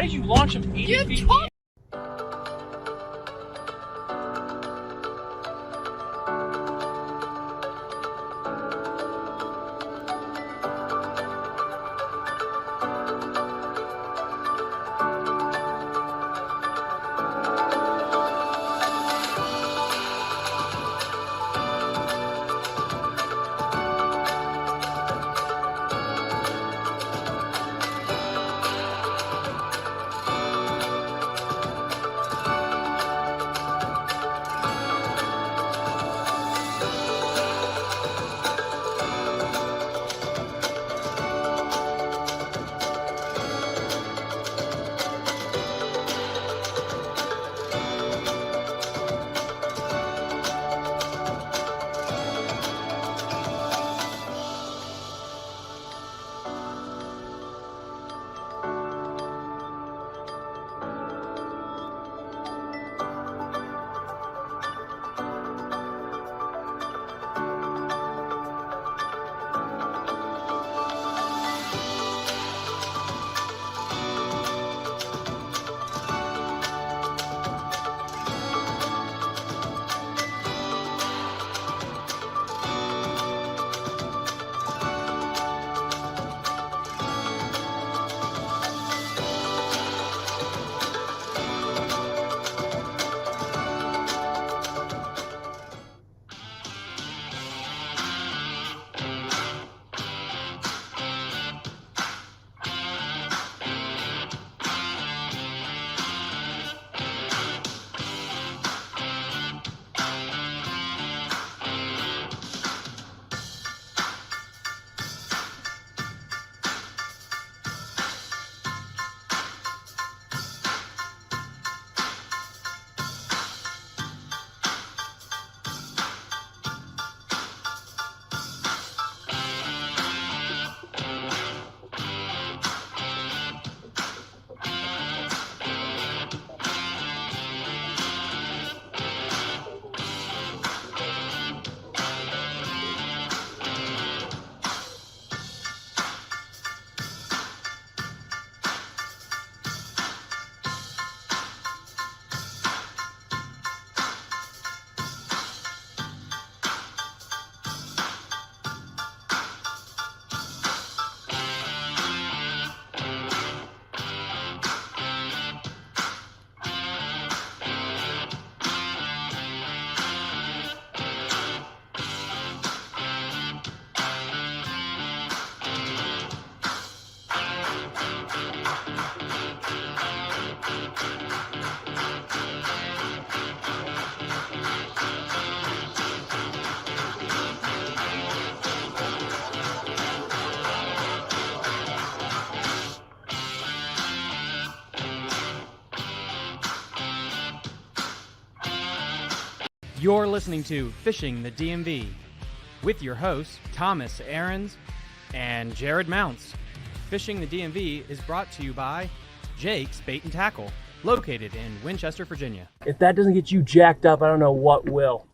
did you launch him 80 feet? You're listening to Fishing the DMV with your hosts, Thomas Ahrens and Jared Mounts. Fishing the DMV is brought to you by Jake's Bait and Tackle, located in Winchester, Virginia. If that doesn't get you jacked up, I don't know what will.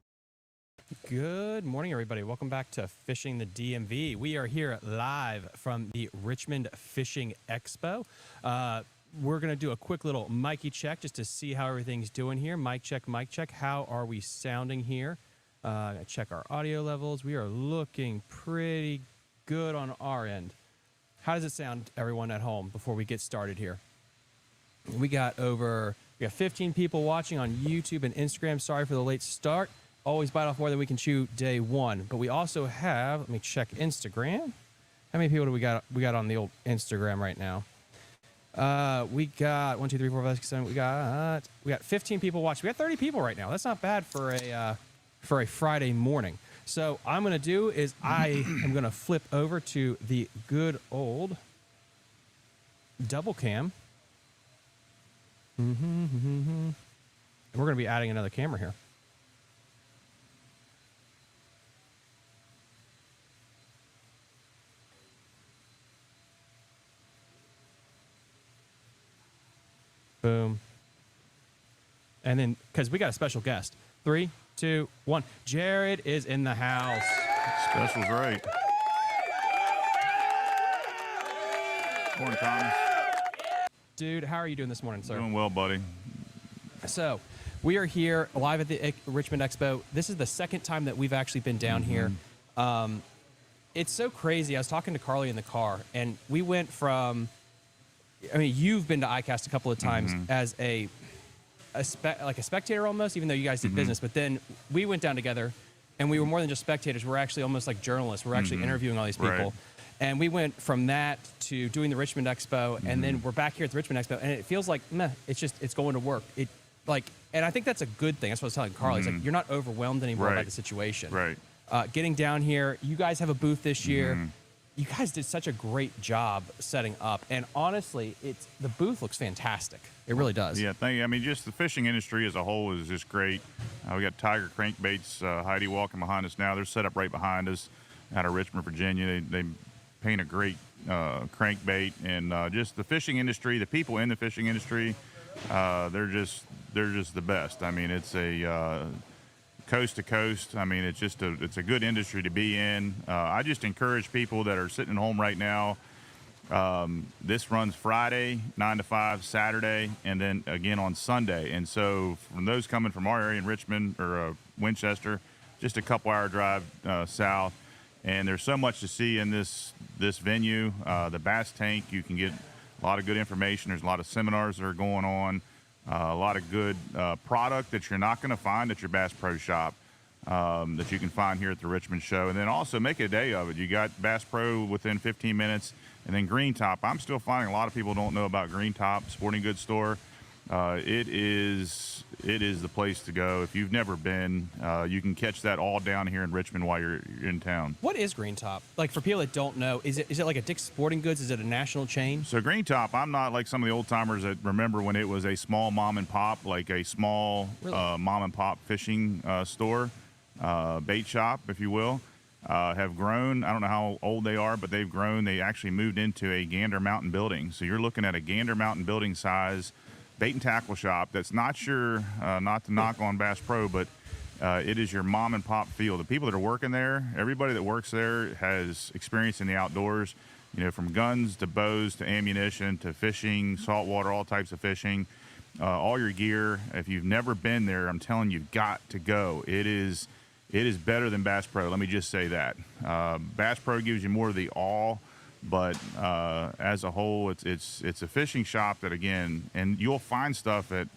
Good morning, everybody. Welcome back to Fishing the DMV. We are here live from the Richmond Fishing Expo. We're going to do a quick little Mikey check just to see how everything's doing here. Mic check, mic check. How are we sounding here? Check our audio levels. We are looking pretty good on our end. How does it sound, everyone at home, before we get started here? We got 15 people watching on YouTube and Instagram. Sorry for the late start. Always bite off more than we can chew day one. But we also have, let me check Instagram. How many people do we got on the old Instagram right now? We got 1, 2, 3, 4, 5, 6, 7. We got 15 people watching. We got 30 people right now. That's not bad for a Friday morning. So what I'm gonna do is I am gonna flip over to the good old double cam. And we're gonna be adding another camera here. Boom. And then, because we got a special guest. 3, 2, 1. Jared is in the house. Special's right. Morning, Thomas. Dude, how are you doing this morning, sir? Doing well, buddy. So, we are here live at the Richmond Expo. This is the second time that we've actually been down here. It's so crazy. I was talking to Carly in the car, and we went from... I mean, you've been to ICAST a couple of times as a spectator almost, even though you guys did business. But then we went down together, and we were more than just spectators. We're actually almost like journalists. We're actually interviewing all these people. Right. And we went from that to doing the Richmond Expo, and then we're back here at the Richmond Expo, and it feels like, it's going to work. And I think that's a good thing. That's what I was telling Carly. It's like, you're not overwhelmed anymore by the situation. Right. Getting down here, you guys have a booth this year. You guys did such a great job setting up, and honestly, the booth looks fantastic. It really does. Yeah, thank you. I mean, just the fishing industry as a whole is just great. We got Tiger Crankbaits, Heidi walking behind us now. They're set up right behind us out of Richmond, Virginia. They paint a great crankbait, and just the fishing industry, the people in the fishing industry, they're just the best. I mean, it's a coast to coast. I mean, it's a good industry to be in. I just encourage people that are sitting at home right now. This runs Friday 9 to 5, Saturday, and then again on Sunday. And so from those coming from our area in Richmond or Winchester, just a couple hour drive south. And there's so much to see in this venue. The Bass Tank, you can get a lot of good information. There's a lot of seminars that are going on. A lot of good product that you're not going to find at your Bass Pro Shop that you can find here at the Richmond Show. And then also make a day of it. You got Bass Pro within 15 minutes. And then Green Top. I'm still finding a lot of people don't know about Green Top Sporting Goods Store. It is the place to go. If you've never been, you can catch that all down here in Richmond while you're in town. What is Green Top? Like, for people that don't know, is it like a Dick's Sporting Goods? Is it a national chain? So Green Top, I'm not like some of the old timers that remember when it was a small mom and pop, like a small mom and pop fishing store, bait shop, if you will. Have grown. I don't know how old they are, but they've grown. They actually moved into a Gander Mountain building. So you're looking at a Gander Mountain building size bait and tackle shop that's not not to knock on Bass Pro, but it is your mom and pop feel. The people that are working there, everybody that works there has experience in the outdoors, from guns to bows to ammunition to fishing, saltwater, all types of fishing, all your gear. If you've never been there, I'm telling you, you've got to go. It is better than Bass Pro. Let me just say that. Bass Pro gives you more of the awe, but as a whole, it's a fishing shop that, again, and you'll find stuff at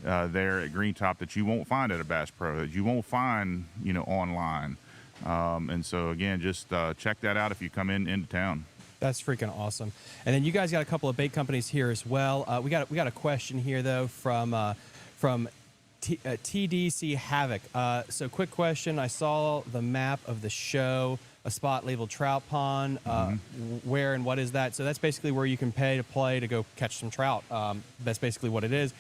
there at Green Top that you won't find at a Bass Pro, that you won't find online. And so again, just check that out if you come into town. That's freaking awesome. And then you guys got a couple of bait companies here as well. We got a question here though from TDC Havoc. So quick question. I saw the map of the show, a spot labeled trout pond. Where and what is that? So that's basically where you can pay to play to go catch some trout. That's basically what it is.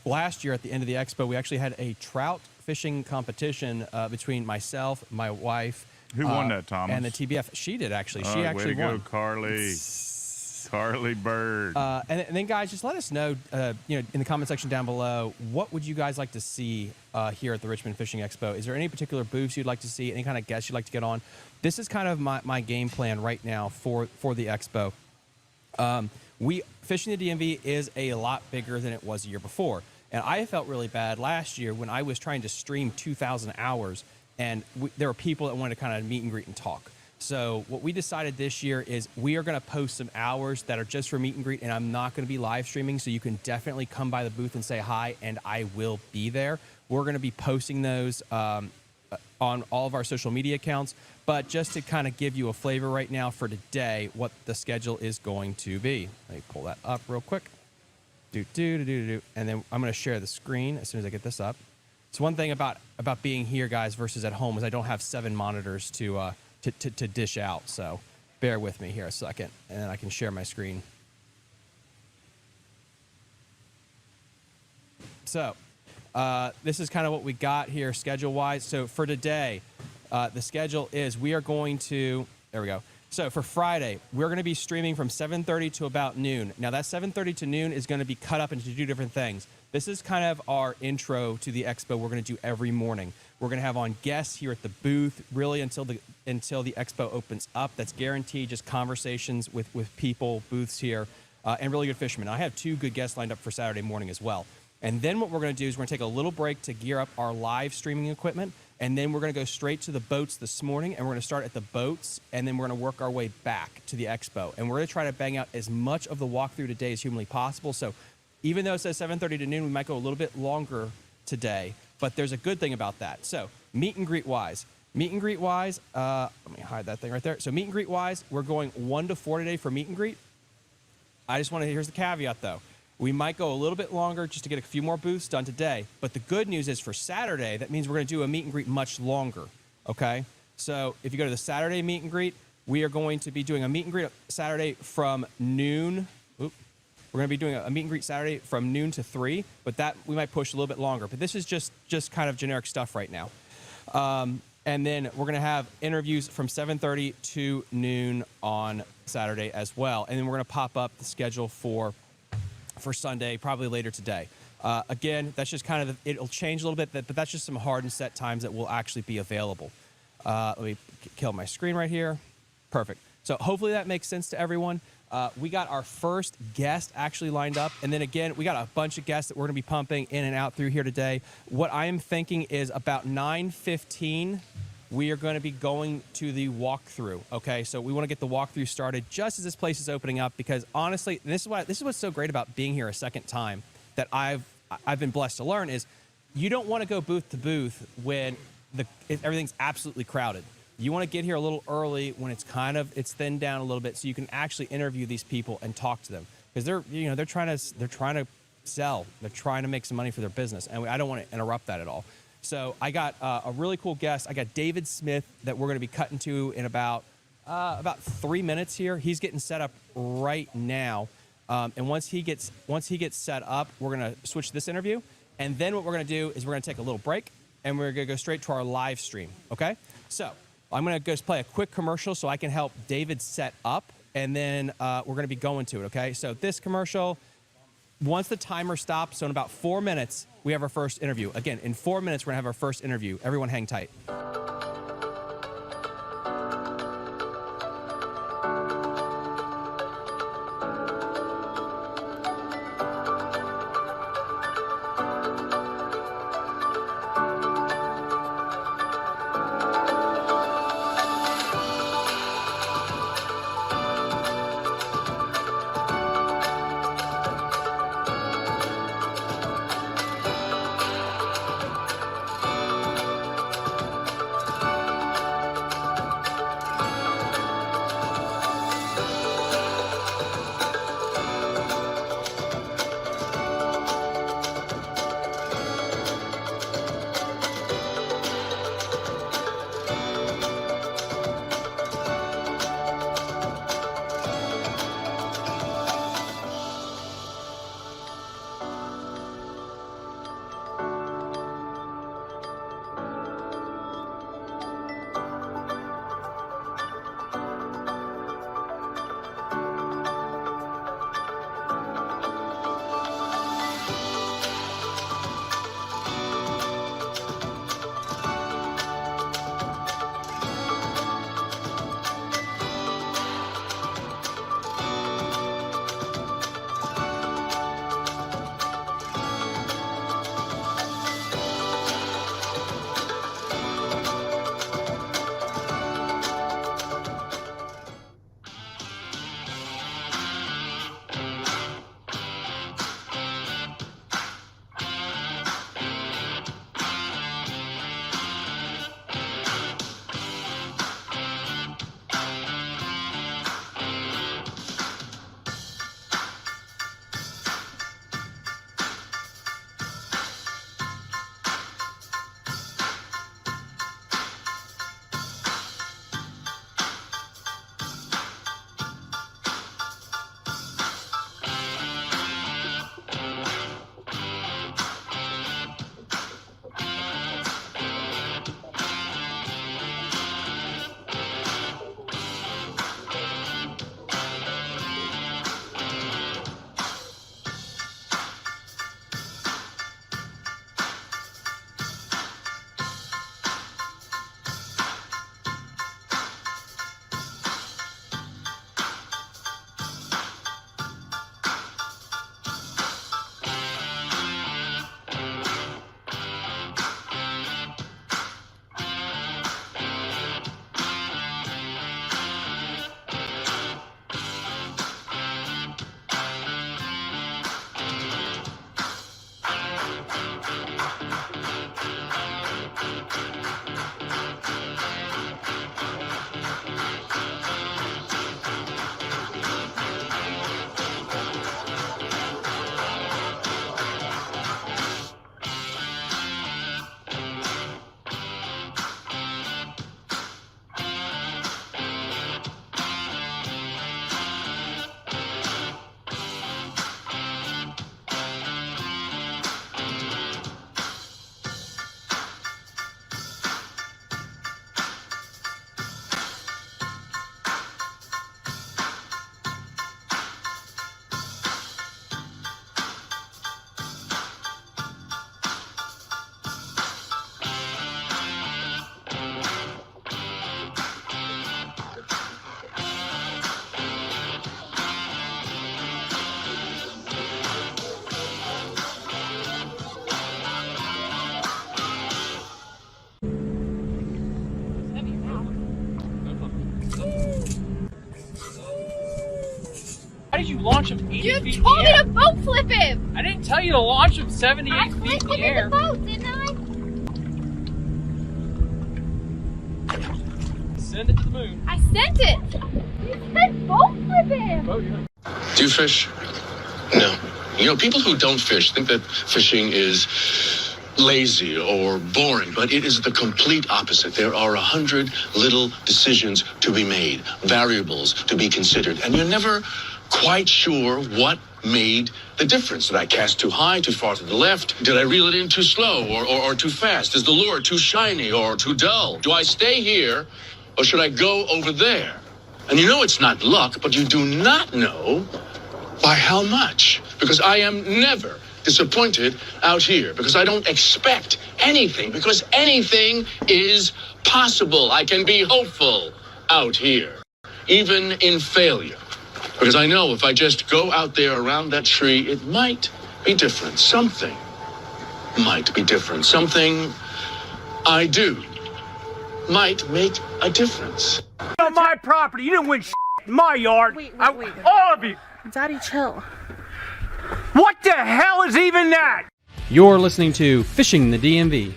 Last year at the end of the expo, we actually had a trout fishing competition between myself, my wife. Who won that, Thomas? And the TBF. She did, actually. She Way actually to go, won. Carly. Carly Bird. And then, guys, just let us know, in the comment section down below, what would you guys like to see here at the Richmond Fishing Expo? Is there any particular booths you'd like to see? Any kind of guests you'd like to get on? This is kind of my game plan right now for the expo. Fishing the DMV is a lot bigger than it was a year before. And I felt really bad last year when I was trying to stream 2,000 hours, and there were people that wanted to kind of meet and greet and talk. So what we decided this year is we are going to post some hours that are just for meet and greet, and I'm not going to be live streaming, so you can definitely come by the booth and say hi, and I will be there. We're going to be posting those on all of our social media accounts, but just to kind of give you a flavor right now for today, what the schedule is going to be. Let me pull that up real quick. And then I'm going to share the screen as soon as I get this up. So one thing about being here, guys, versus at home is I don't have 7 monitors to dish out. So bear with me here a second, and then I can share my screen. So this is kind of what we got here schedule-wise. So for today, the schedule is we are going to, there we go. So for Friday, we're going to be streaming from 7:30 to about noon. Now that 7:30 to noon is going to be cut up into 2 different things. This is kind of our intro to the expo we're going to do every morning. We're going to have on guests here at the booth really until the expo opens up. That's guaranteed, just conversations with people, booths here, and really good fishermen. I have 2 good guests lined up for Saturday morning as well. And then what we're going to do is we're going to take a little break to gear up our live streaming equipment. And then we're going to go straight to the boats this morning, and we're going to start at the boats, and then we're going to work our way back to the expo. And we're going to try to bang out as much of the walkthrough today as humanly possible. So even though it says 7:30 to noon, we might go a little bit longer today, but there's a good thing about that. So meet and greet wise, let me hide that thing right there. So meet and greet wise, we're going 1 to 4 today for meet and greet. I just want to, here's the caveat though. We might go a little bit longer just to get a few more booths done today. But the good news is for Saturday, that means we're going to do a meet and greet much longer, okay? So if you go to the Saturday meet and greet, we are going to be doing a meet and greet Saturday from noon. We're going to be doing a meet and greet Saturday from noon to 3, but that we might push a little bit longer. But this is just kind of generic stuff right now. And then we're going to have interviews from 7:30 to noon on Saturday as well. And then we're going to pop up the schedule for Sunday, probably later today. Again, that's just kind of, it'll change a little bit, but that's just some hard and set times that will actually be available. Let me kill my screen right here. Perfect. So hopefully that makes sense to everyone. We got our first guest actually lined up. And then again, we got a bunch of guests that we're going to be pumping in and out through here today. What I am thinking is about 9:15, we are going to be going to the walkthrough. Okay, so we want to get the walkthrough started just as this place is opening up, because honestly, and this is what's so great about being here a second time that I've been blessed to learn is you don't want to go booth to booth when everything's absolutely crowded. You want to get here a little early when it's thinned down a little bit, so you can actually interview these people and talk to them, because they're trying to sell, they're trying to make some money for their business, and I don't want to interrupt that at all. So I got a really cool guest. I got David Smith that we're going to be cutting to in about 3 minutes here. He's getting set up right now, and once he gets set up, we're going to switch this interview, and then what we're going to do is we're going to take a little break, and we're going to go straight to our live stream. Okay, so I'm going to just play a quick commercial so I can help David set up, and then we're going to be going to it. Okay, so this commercial, once the timer stops, so in about 4 minutes, we have our first interview. Again, in 4 minutes, we're going to have our first interview. Everyone hang tight. How did you launch him 80 You feet in told the me air? to boat flip him! I didn't tell you to launch him 78 I feet flipped in the him air. in the boat, didn't I? Send it to the moon. I sent it! You said boat flip him! Oh, yeah. Do you fish? No. You know, people who don't fish think that fishing is lazy or boring, but it is the complete opposite. There are 100 little decisions to be made, variables to be considered, and you're never quite sure what made the difference. Did I cast too high, too far to the left? Did I reel it in too slow or too fast? Is the lure too shiny or too dull? Do I stay here or should I go over there? And you know it's not luck, but you do not know by how much. Because I am never disappointed out here. Because I don't expect anything. Because anything is possible. I can be hopeful out here, even in failure. Because I know if I just go out there around that tree, it might be different. Something might be different. Something I do might make a difference. On my property, you didn't win shit in my yard. Wait. All of you. Daddy, chill. What the hell is even that? You're listening to Fishing the DMV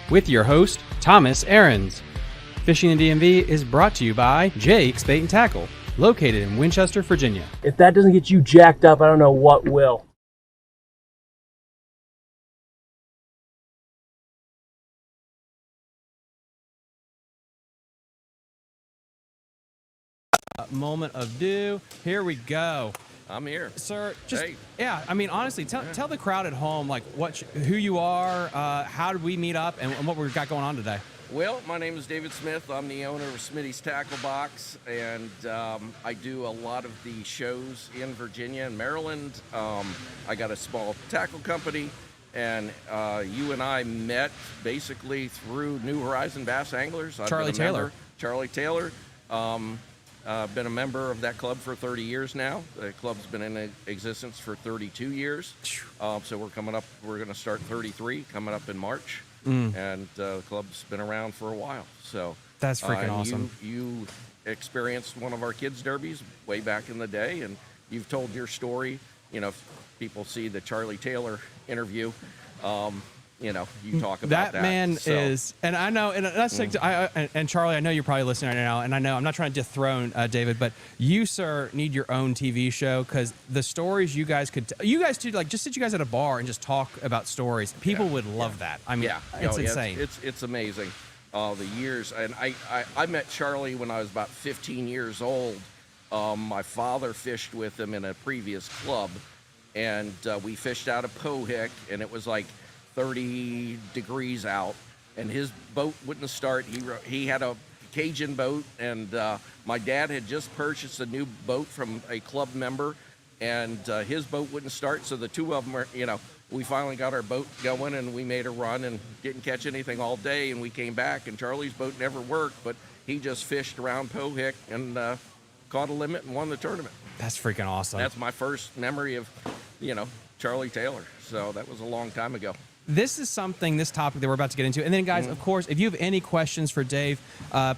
with your host, Thomas Ahrens. Fishing the DMV is brought to you by Jake's Bait and Tackle, located in Winchester, Virginia. If that doesn't get you jacked up, I don't know what will. Moment of due. Here we go. I'm here. Sir, just, Hey. yeah, I mean, honestly, tell the crowd at home, like, who you are, how did we meet up, and what we've got going on today. Well, my name is David Smith. I'm the owner of Smitty's Tackle Box, and I do a lot of the shows in Virginia and Maryland. I got a small tackle company, and you and I met basically through New Horizon Bass Anglers. I've Charlie been a member. Taylor. Charlie Taylor. Been a member of that club for 30 years now. The club's been in existence for 32 years. So we're going to start 33 coming up in March. And the club's been around for a while. So That's freaking and awesome. You experienced one of our kids' derbies way back in the day, and you've told your story. You know, if people see the Charlie Taylor interview, you know, you talk about that. That man So, is, and I know, and that's like, and Charlie, I know you're probably listening right now, and I know I'm not trying to dethrone David, but you, sir, need your own TV show because the stories you guys could, you guys do, like, just sit you guys at a bar and just talk about stories. People would love that. I mean, it's insane. It's amazing. The years, and I met Charlie when I was about 15 years old. My father fished with him in a previous club, and we fished out of Pohick, and it was like 30 degrees out, and his boat wouldn't start. He had a Cajun boat, and my dad had just purchased a new boat from a club member, and his boat wouldn't start, so the two of them were, you know, we finally got our boat going, and we made a run and didn't catch anything all day, and we came back, and Charlie's boat never worked, but he just fished around Pohick and caught a limit and won the tournament. That's freaking awesome. That's my first memory of, you know, Charlie Taylor. So that was a long time ago. This topic that we're about to get into. And then, guys, of course, if you have any questions for Dave,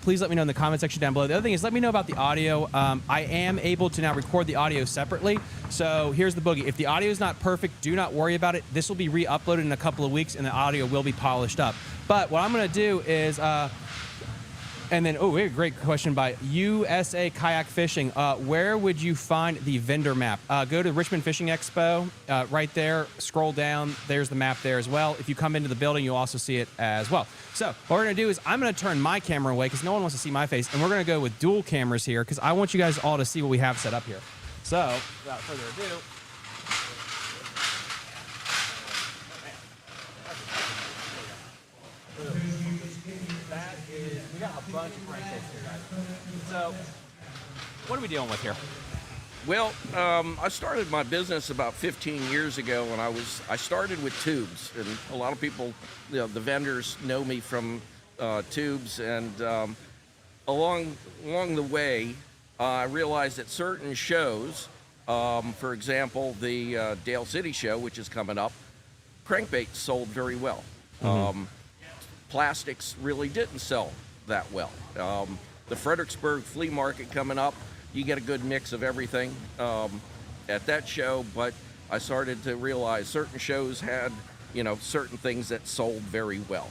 please let me know in the comment section down below. The other thing is let me know about the audio. I am able to now record the audio separately. So here's the boogie. If the audio is not perfect, do not worry about it. This will be re-uploaded in a couple of weeks, and the audio will be polished up. But what I'm going to do is... And then, we have a great question by USA Kayak Fishing. Where would you find the vendor map? Go to Richmond Fishing Expo, right there. Scroll down. There's the map there as well. If you come into the building, you'll also see it as well. So what we're going to do is I'm going to turn my camera away because no one wants to see my face. And we're going to go with dual cameras here because I want you guys all to see what we have set up here. So without further ado... We got a bunch of crankbaits here, guys. So, what are we dealing with here? Well, I started my business about 15 years ago when I started with tubes, and a lot of people, the vendors know me from tubes, and along the way, I realized that certain shows, for example, the Dale City show, which is coming up, crankbaits sold very well. Plastics really didn't sell that well. The Fredericksburg flea market coming up, you get a good mix of everything at that show, but I started to realize certain shows had, certain things that sold very well.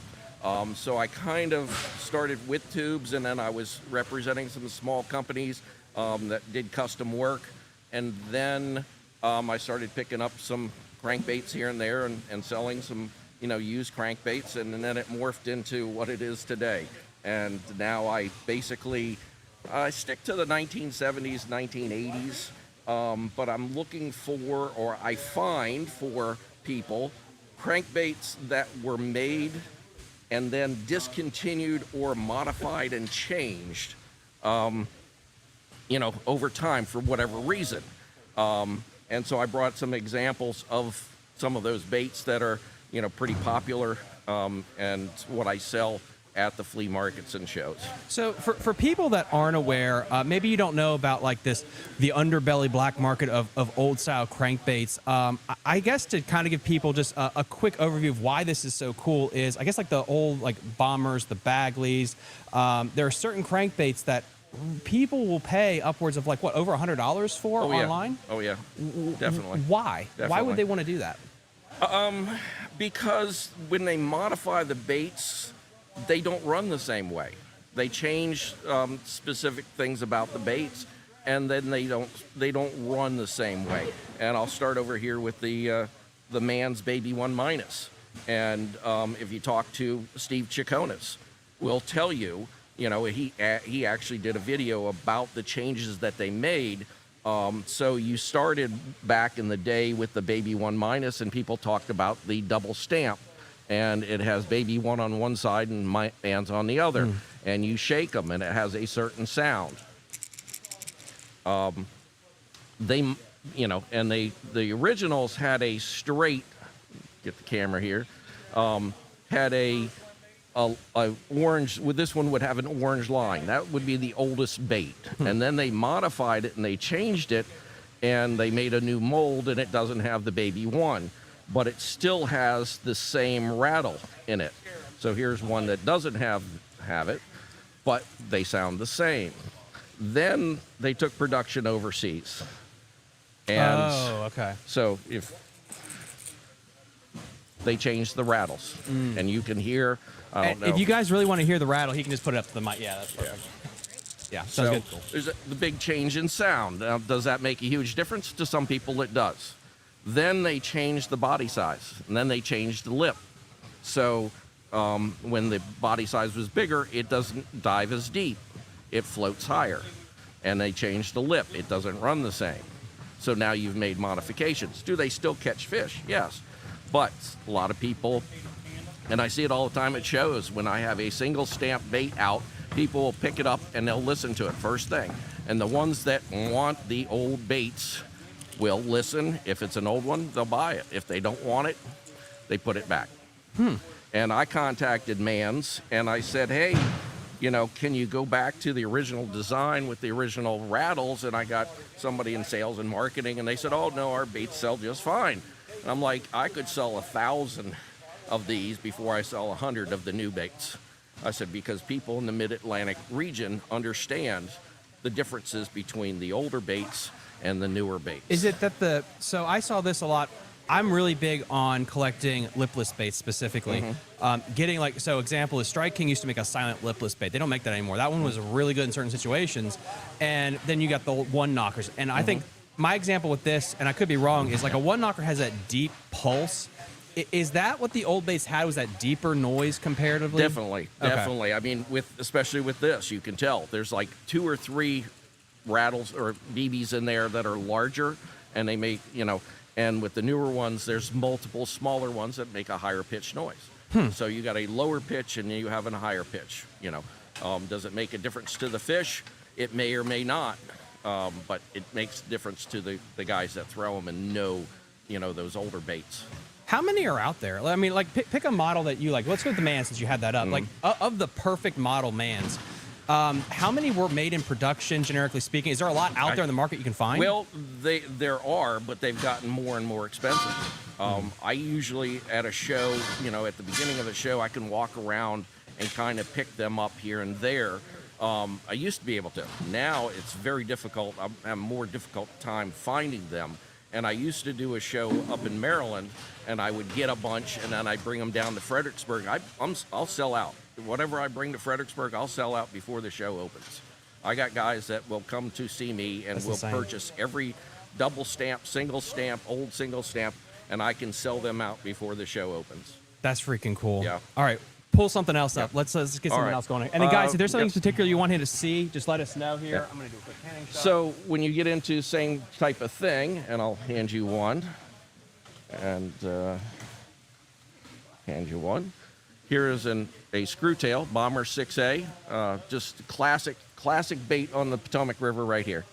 So I kind of started with tubes, and then I was representing some small companies that did custom work, and then I started picking up some crankbaits here and there and selling some used crankbaits, and then it morphed into what it is today. And now I basically stick to the 1970s, 1980s, but I'm looking for, or I find for people, crankbaits that were made and then discontinued or modified and changed, over time for whatever reason. And so I brought some examples of some of those baits that are pretty popular, and what I sell at the flea markets and shows. So for people that aren't aware, maybe you don't know about the underbelly black market of old style crankbaits. I guess to kind of give people just a quick overview of why this is so cool is, I guess the old bombers, the Bagleys, there are certain crankbaits that people will pay upwards of over $100 for online. Oh yeah, definitely. Why? Definitely. Why would they want to do that? Because when they modify the baits, they don't run the same way. They change specific things about the baits, and then they don't run the same way. And I'll start over here with the Man's Baby 1 Minus. And if you talk to Steve Chiconis, will tell you, he actually did a video about the changes that they made. So you started back in the day with the Baby 1 Minus, and people talked about the double stamp. And it has Baby 1 on one side and Man's on the other. And you shake them, and it has a certain sound. The originals had a straight, get the camera here, had a orange, this one would have an orange line. That would be the oldest bait. And then they modified it and they changed it, and they made a new mold, and it doesn't have the Baby 1, but it still has the same rattle in it. So here's one that doesn't have it, but they sound the same. Then they took production overseas. And so if they changed the rattles, and you can hear, I don't know. If you guys really want to hear the rattle, he can just put it up to the mic. Yeah, that's perfect. Yeah, sounds good. Cool. There's the big change in sound. Does that make a huge difference? To some people it does. Then they changed the body size, and then they changed the lip. So when the body size was bigger, it doesn't dive as deep. It floats higher. And they changed the lip. It doesn't run the same. So now you've made modifications. Do they still catch fish? Yes. But a lot of people, and I see it all the time at shows, when I have a single stamp bait out, people will pick it up and they'll listen to it first thing. And the ones that want the old baits will listen. If it's an old one, they'll buy it. If they don't want it, they put it back. And I contacted Man's and I said, hey, can you go back to the original design with the original rattles? And I got somebody in sales and marketing, and they said, oh, no, our baits sell just fine. And I'm like, I could sell 1,000 of these before I sell 100 of the new baits. I said, because people in the mid-Atlantic region understand the differences between the older baits and the newer baits. Is it that so I saw this a lot. I'm really big on collecting lipless baits specifically. Getting example is Strike King used to make a silent lipless bait. They don't make that anymore. That one was really good in certain situations. And then you got the one knockers. And I think my example with this, and I could be wrong, is like a one knocker has that deep pulse. Is that what the old baits had? Was that deeper noise comparatively? Definitely. I mean, especially with this, you can tell there's like 2 or 3 rattles or BBs in there that are larger, and they make, and with the newer ones, there's multiple smaller ones that make a higher pitch noise. So you got a lower pitch and you have a higher pitch. Does it make a difference to the fish? It may or may not, but it makes a difference to the guys that throw them and know, those older baits. How many are out there? I mean, pick a model that you like. Let's go with the man since you had that up. Of the perfect model mans, how many were made in production, generically speaking? Is there a lot out there in the market you can find? Well, there are, but they've gotten more and more expensive. I usually, at a show, at the beginning of the show, I can walk around and kind of pick them up here and there. I used to be able to. Now it's very difficult. I have a more difficult time finding them. And I used to do a show up in Maryland, and I would get a bunch, and then I'd bring them down to Fredericksburg. I'll sell out. Whatever I bring to Fredericksburg, I'll sell out before the show opens. I got guys that will come to see me and will purchase every double stamp, single stamp, old single stamp, and I can sell them out before the show opens. That's freaking cool. Yeah. All right. Pull something else up. Let's get something else going. And then, guys, if there's something particular you want him to see, just let us know here. I'm going to do a quick handing shot. So when you get into the same type of thing, and I'll hand you one, and hand you one. Here is a screwtail, Bomber 6A, just classic bait on the Potomac River right here.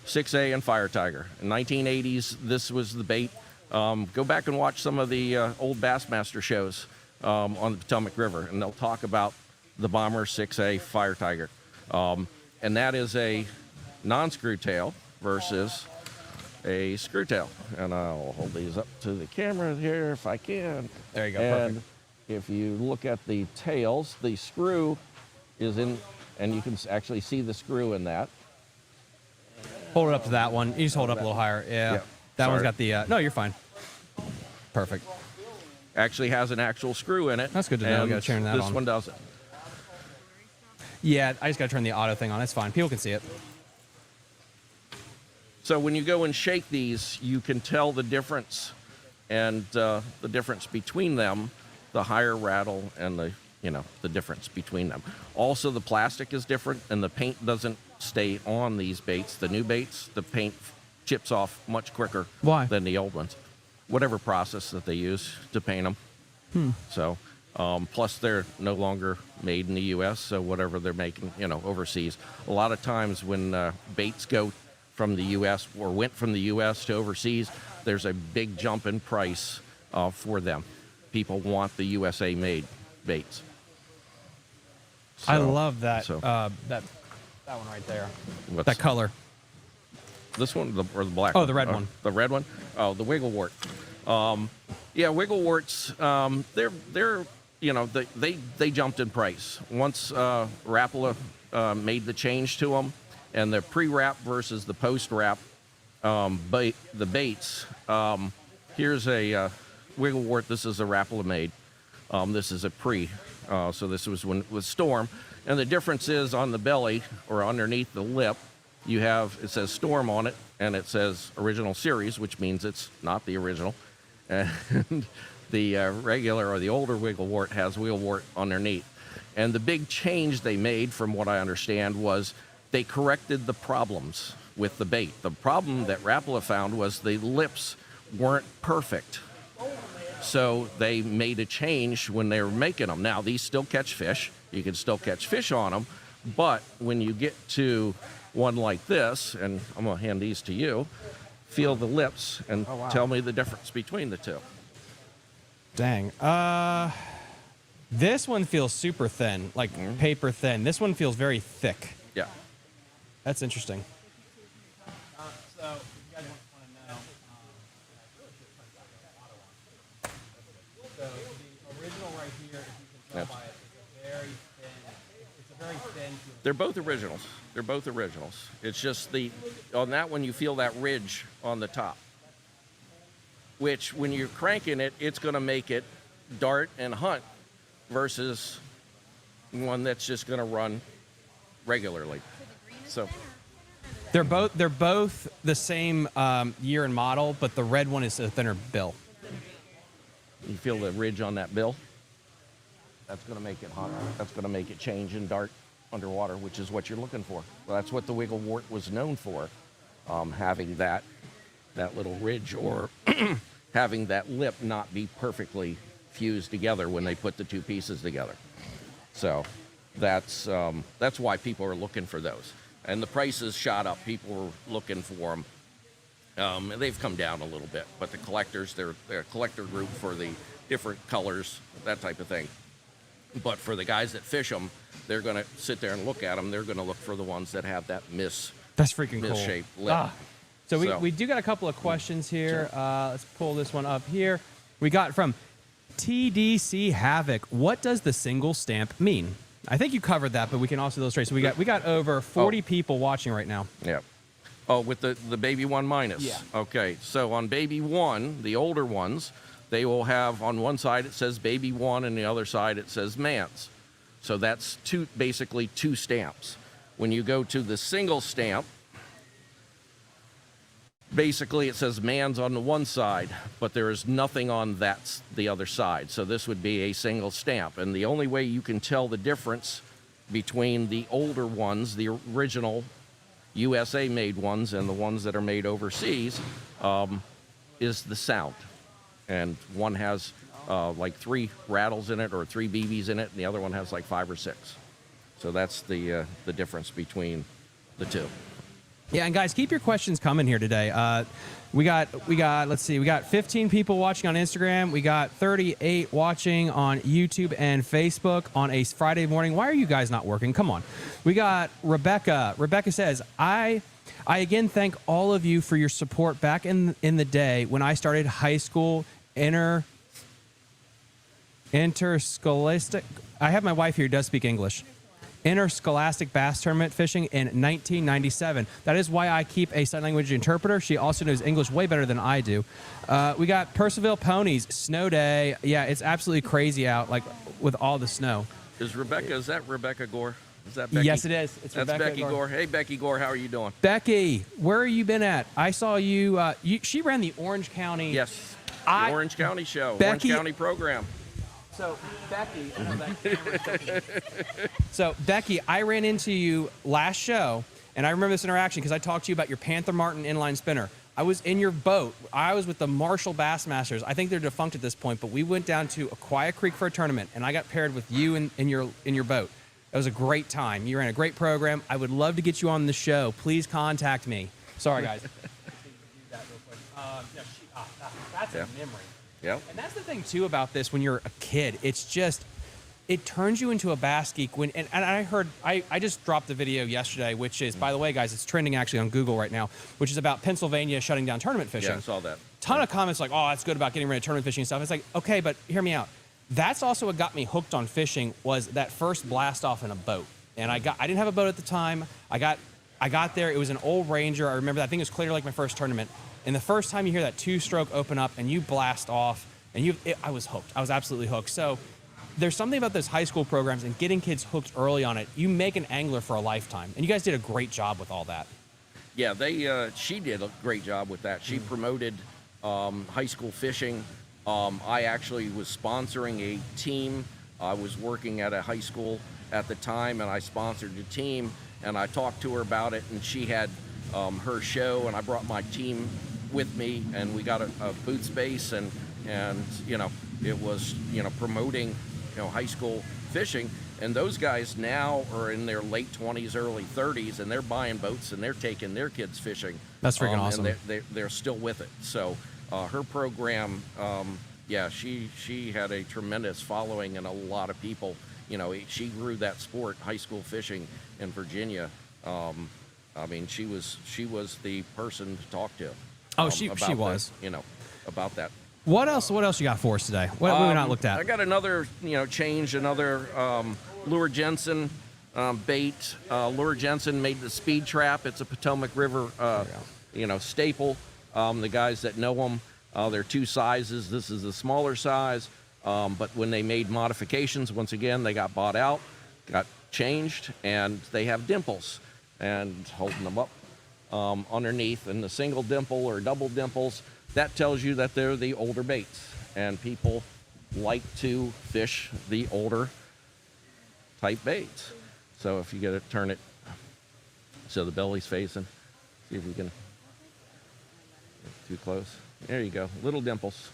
6A and Fire Tiger. In 1980s, this was the bait. Go back and watch some of the old Bassmaster shows on the Potomac River, and they'll talk about the Bomber 6A Fire Tiger. And that is a non-screw tail versus a screw tail. And I'll hold these up to the camera here if I can. There you go. And Perfect. if you look at the tails, the screw is in, and you can actually see the screw in that. Hold it up to that one. You just hold it up a little higher. Yeah. That one's got the... no, you're fine. Perfect. Actually has an actual screw in it. That's good to know. We got to turn that on. This one doesn't. Yeah, I just got to turn the auto thing on. It's fine. People can see it. So when you go and shake these, you can tell the difference, and the difference between them, the higher rattle and the difference between them. Also, the plastic is different, and the paint doesn't stay on these baits. The new baits, the paint chips off much quicker than the old ones. Whatever process that they use to paint them. So, plus they're no longer made in the U.S., so whatever they're making, overseas. A lot of times when baits go from the U.S. or went from the U.S. to overseas, there's a big jump in price for them. People want the USA-made baits. So, I love that. So. That one right there. What's that color. This one or the black? Oh, the red one. The red one. Oh, the wigglewort. Yeah, wiggleworts. They jumped in price once Rapala made the change to them, and the pre-wrap versus the post-wrap the baits. Here's a wigglewort. This is a Rapala made. This is a pre. So this was when it was Storm, and the difference is on the belly or underneath the lip. It says Storm on it, and it says Original Series, which means it's not the original. And the regular or the older wigglewort has wigglewort underneath. And the big change they made, from what I understand, was they corrected the problems with the bait. The problem that Rapala found was the lips weren't perfect. So they made a change when they were making them. Now, these still catch fish. You can still catch fish on them. But when you get to one like this, and I'm going to hand these to you, feel the lips and tell me the difference between the two. Dang. This one feels super thin, like paper thin. This one feels very thick. Yeah. That's interesting. So, you guys want to know, That's- by it, it's a very thin. It's a very thin. They're both originals. They're both originals. It's just on that one you feel that ridge on the top, which when you're cranking it, it's going to make it dart and hunt versus one that's just going to run regularly. So They're both the same year and model, but the red one is a thinner bill. you feel the ridge on that bill. That's going to make it hunt. That's going to make it change and dart underwater, which is what you're looking for. Well, that's what the wiggle wart was known for, having that little ridge, or having that lip not be perfectly fused together when they put the two pieces together. So that's why people are looking for those. And the prices shot up. People were looking for them. And they've come down a little bit, but the collectors, they're a collector group for the different colors, that type of thing. But for the guys that fish them, they're going to sit there and look at them. They're going to look for the ones that have that That's freaking cool. misshaped lip. So we do got a couple of questions here. Let's pull this one up here. We got from TDC Havoc. What does the single stamp mean? I think you covered that, but we can also illustrate. So we got over 40 people watching right now. Yeah. Oh, with the baby 1 minus. Yeah. Okay. So on baby 1, the older ones, they will have on one side it says baby 1, and the other side it says man's. So that's basically two stamps. When you go to the single stamp, basically it says man's on the one side, but there is nothing on the other side. So this would be a single stamp. And the only way you can tell the difference between the older ones, the original USA made ones, and the ones that are made overseas, is the sound. And one has like 3 rattles in it, or 3 BBs in it, and the other one has like 5 or 6. So that's the difference between the two. Yeah, and guys, keep your questions coming here today. We got 15 people watching on Instagram. We got 38 watching on YouTube and Facebook on a Friday morning. Why are you guys not working? Come on. We got Rebecca. Rebecca says, I again thank all of you for your support back in the day when I started high school interscholastic. I have my wife here who does speak English. Interscholastic bass tournament fishing in 1997. That is why I keep a sign language interpreter. She also knows English way better than I do. We got Percival Ponies, snow day. Yeah, it's absolutely crazy out, like with all the snow. Is that Rebecca Gore? Is that Becky? Yes, it is. That's Rebecca Becky Gore. Hey, Becky Gore, how are you doing? Becky, where have you been at? I saw you. She ran the Orange County. Yes, the Orange County show, Becky, Orange County program. So, Becky, I ran into you last show, and I remember this interaction because I talked to you about your Panther Martin inline spinner. I was in your boat. I was with the Marshall Bassmasters. I think they're defunct at this point, but we went down to Aquia Creek for a tournament, and I got paired with you in your boat. It was a great time. You ran a great program. I would love to get you on the show. Please contact me. Sorry, guys. That's a memory. Yep. And that's the thing, too, about this when you're a kid. It's just, it turns you into a bass geek. And I just dropped the video yesterday, which is, by the way, guys, it's trending actually on Google right now, which is about Pennsylvania shutting down tournament fishing. Yeah, I saw that. Ton of comments like, oh, that's good about getting rid of tournament fishing and stuff. It's like, okay, but hear me out. That's also what got me hooked on fishing, was that first blast off in a boat. And I didn't have a boat at the time. I got there. It was an old Ranger. I remember that. I think it was Clear Lake, my first tournament. And the first time you hear that 2-stroke open up and you blast off, and I was hooked. I was absolutely hooked. So there's something about those high school programs and getting kids hooked early on it. You make an angler for a lifetime. And you guys did a great job with all that. Yeah, she did a great job with that. She promoted high school fishing. I actually was sponsoring a team. I was working at a high school at the time, and I sponsored the team. And I talked to her about it, and she had her show, and I brought my team with me, and we got a booth space, and it was promoting high school fishing. And those guys now are in their late 20s, early 30s, and they're buying boats and they're taking their kids fishing. That's freaking awesome. And they're still with it. So her program, she had a tremendous following and a lot of people. She grew that sport, high school fishing in Virginia. She was the person to talk to. She was. About that. What else you got for us today? What have we not looked at? I got another, change, another Lure Jensen bait. Lure Jensen made the speed trap. It's a Potomac River, staple. The guys that know them, they're two sizes. This is the smaller size, but when they made modifications, once again, they got bought out, got changed, and they have dimples, and holding them up underneath, and the single dimple or double dimples, that tells you that they're the older baits, and people like to fish the older type baits. So if you get it, turn it so the belly's facing, see if we can, too close. There you go, little dimples.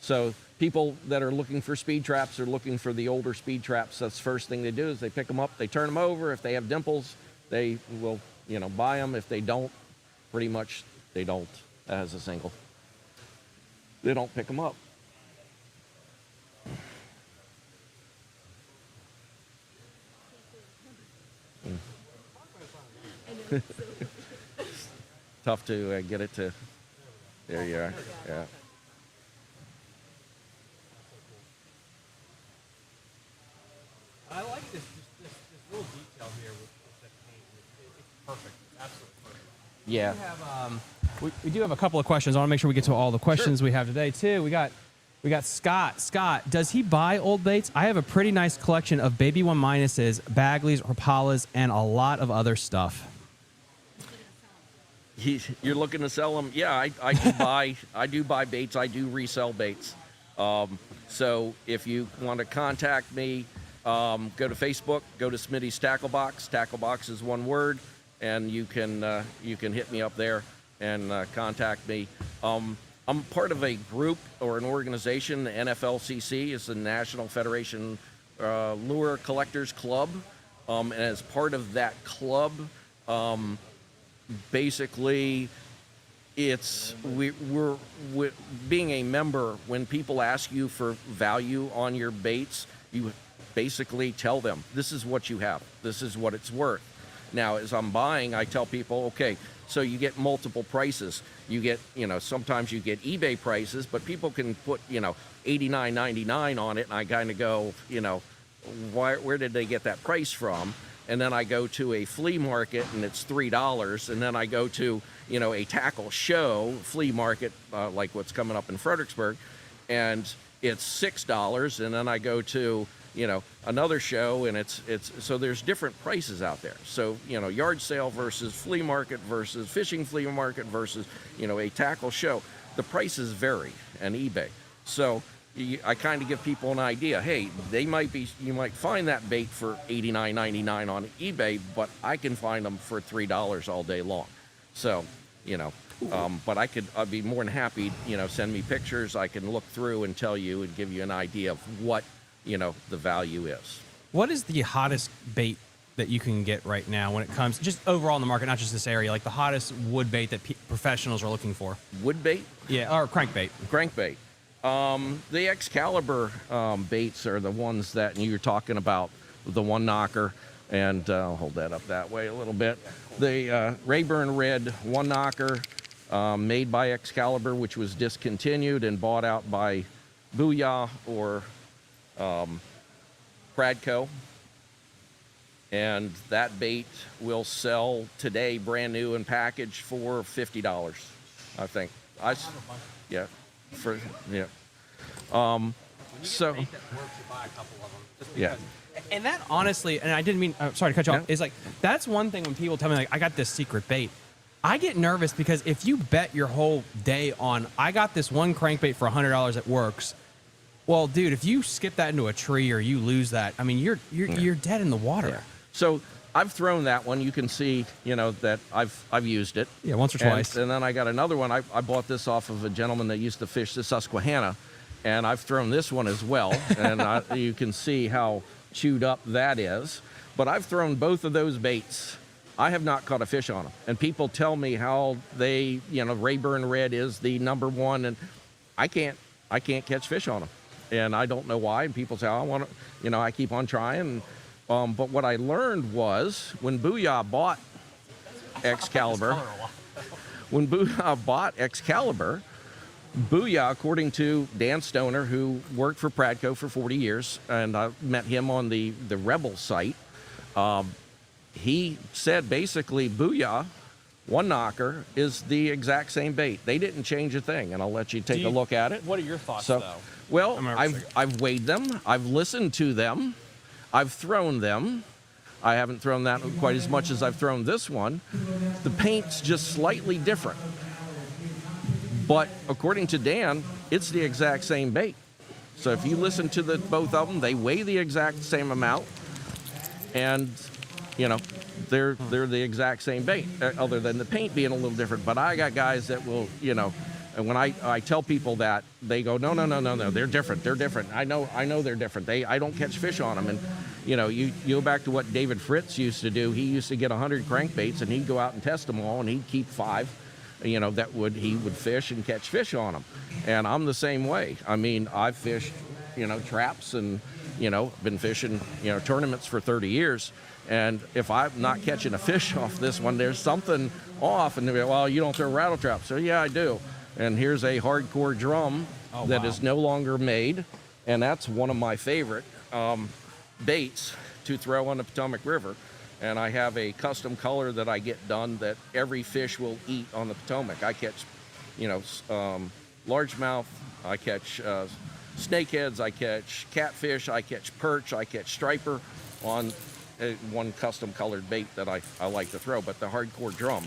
So people that are looking for speed traps are looking for the older speed traps. That's the first thing they do is they pick them up, they turn them over. If they have dimples, they will, buy them. If they don't, pretty much they don't as a single. They don't pick them up. Tough to get it to, there you are, yeah. I like this little detail here with the paint. It's perfect. Absolutely perfect. Yeah. We do have a couple of questions. I want to make sure we get to all the questions we have today too. We got Scott. Scott, does he buy old baits? I have a pretty nice collection of baby 1 minuses, Bagleys, Rapalas, and a lot of other stuff. You're looking to sell them? Yeah, I do buy. I do buy baits. I do resell baits. So if you want to contact me, go to Facebook. Go to Smitty's Tackle Box. Tackle Box is one word, and you can hit me up there and contact me. I'm part of a group or an organization. The NFLCC is the National Federation Lure Collectors Club, and as part of that club. Basically, we're being a member. When people ask you for value on your baits, you basically tell them, this is what you have. This is what it's worth. Now, as I'm buying, I tell people, okay, so you get multiple prices. You get, sometimes you get eBay prices, but people can put, $89.99 on it, and I kind of go, where did they get that price from? And then I go to a flea market and it's $3, and then I go to, a tackle show flea market, like what's coming up in Fredericksburg, and it's $6, and then I go to, another show, and it's so there's different prices out there. So, yard sale versus flea market versus fishing flea market versus, a tackle show. The prices vary on eBay. So I kind of give people an idea. Hey, you might find that bait for $89.99 on eBay, but I can find them for $3 all day long. So, but I'd be more than happy, send me pictures. I can look through and tell you and give you an idea of what, the value is. What is the hottest bait that you can get right now when it comes just overall in the market, not just this area, like the hottest wood bait that professionals are looking for? Wood bait? Yeah, or crankbait. Crankbait. The Excalibur baits are the ones that you're talking about, the one knocker, and I'll hold that up that way a little bit. The Rayburn Red one knocker, made by Excalibur, which was discontinued and bought out by Booyah or Pradco. And that bait will sell today brand new and packaged for $50, I think. Yeah. So, yeah. And that honestly, and I didn't mean, sorry to cut you off, is like, that's one thing when people tell me, like, I got this secret bait. I get nervous because if you bet your whole day on, I got this one crankbait for $100 that works, well, dude, if you skip that into a tree or you lose that, I mean, you're dead in the water. Yeah. So I've thrown that one. You can see, that I've used it. Yeah, once or twice. And then I got another one. I bought this off of a gentleman that used to fish the Susquehanna, and I've thrown this one as well. And you can see how chewed up that is. But I've thrown both of those baits. I have not caught a fish on them. And people tell me how they, Rayburn Red is the number one, and I can't catch fish on them. And I don't know why. And people say, I want to, I keep on trying. But what I learned was when Booyah bought Excalibur, Booyah, according to Dan Stoner, who worked for Pradco for 40 years, and I met him on the Rebel site, he said basically Booyah, one knocker, is the exact same bait. They didn't change a thing, and I'll let you take a look at it. What are your thoughts, So, though? well, I've weighed them, I've listened to them, I've thrown them. I haven't thrown that quite as much as I've thrown this one. The paint's just slightly different. But according to Dan, it's the exact same bait. So if you listen to both of them, they weigh the exact same amount, and you know they're the exact same bait, other than the paint being a little different. But I got guys that will, and when I tell people that, they go, no, they're different. They're different. I know they're different. I don't catch fish on them. And you go back to what David Fritz used to do. He used to get 100 crankbaits, and he'd go out and test them all, and he'd keep 5. He would fish and catch fish on them. And I'm the same way. I mean, I've fished, traps and, been fishing, tournaments for 30 years. And if I'm not catching a fish off this one, there's something off. And they'll be, well, you don't throw rattle traps. So yeah, I do. And here's a hardcore drum that is no longer made. And that's one of my favorite baits to throw on the Potomac River. And I have a custom color that I get done that every fish will eat on the Potomac. I catch, largemouth, I catch snakeheads, I catch catfish, I catch perch, I catch striper on one custom colored bait that I like to throw. But the hardcore drum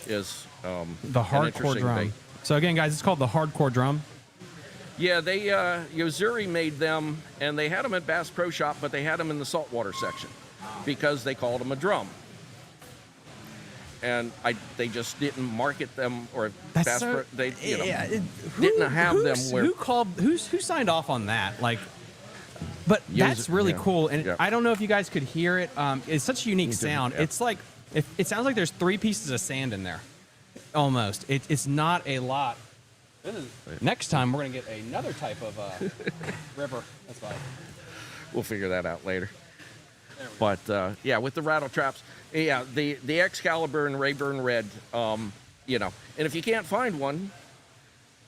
is the hardcore drum. Bait. So again, guys, it's called the hardcore drum. Yeah, they Yozuri made them, and they had them at Bass Pro Shop, but they had them in the saltwater section, because they called them a drum. And they just didn't market them, or Bass Pro, they didn't have them where. Who signed off on that? Like, but that's really cool. And I don't know if you guys could hear it. It's such a unique sound. Yeah. It's like it sounds like there's 3 pieces of sand in there, almost. It's not a lot. Next time we're gonna get another type of river. That's fine. We'll figure that out later. But with the rattle traps, the Excalibur and Rayburn Red, and if you can't find one,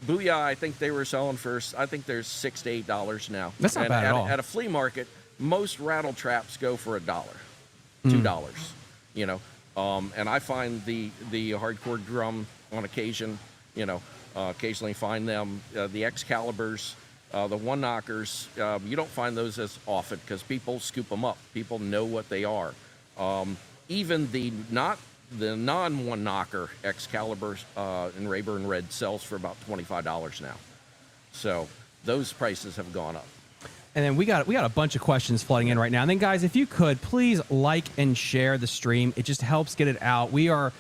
Booyah, I think they were selling for, I think there's $6 to $8 now. That's not bad at all. At a flea market, most rattle traps go for $1, $2. And I find the hardcore drum on occasion. Occasionally find them. The Excaliburs. The one knockers, you don't find those as often because people scoop them up. People know what they are. Even the non-one knocker Excalibur in Rayburn Red sells for about $25 now. So those prices have gone up. And then we got a bunch of questions flooding in right now. And then, guys, if you could, please like and share the stream. It just helps get it out. We are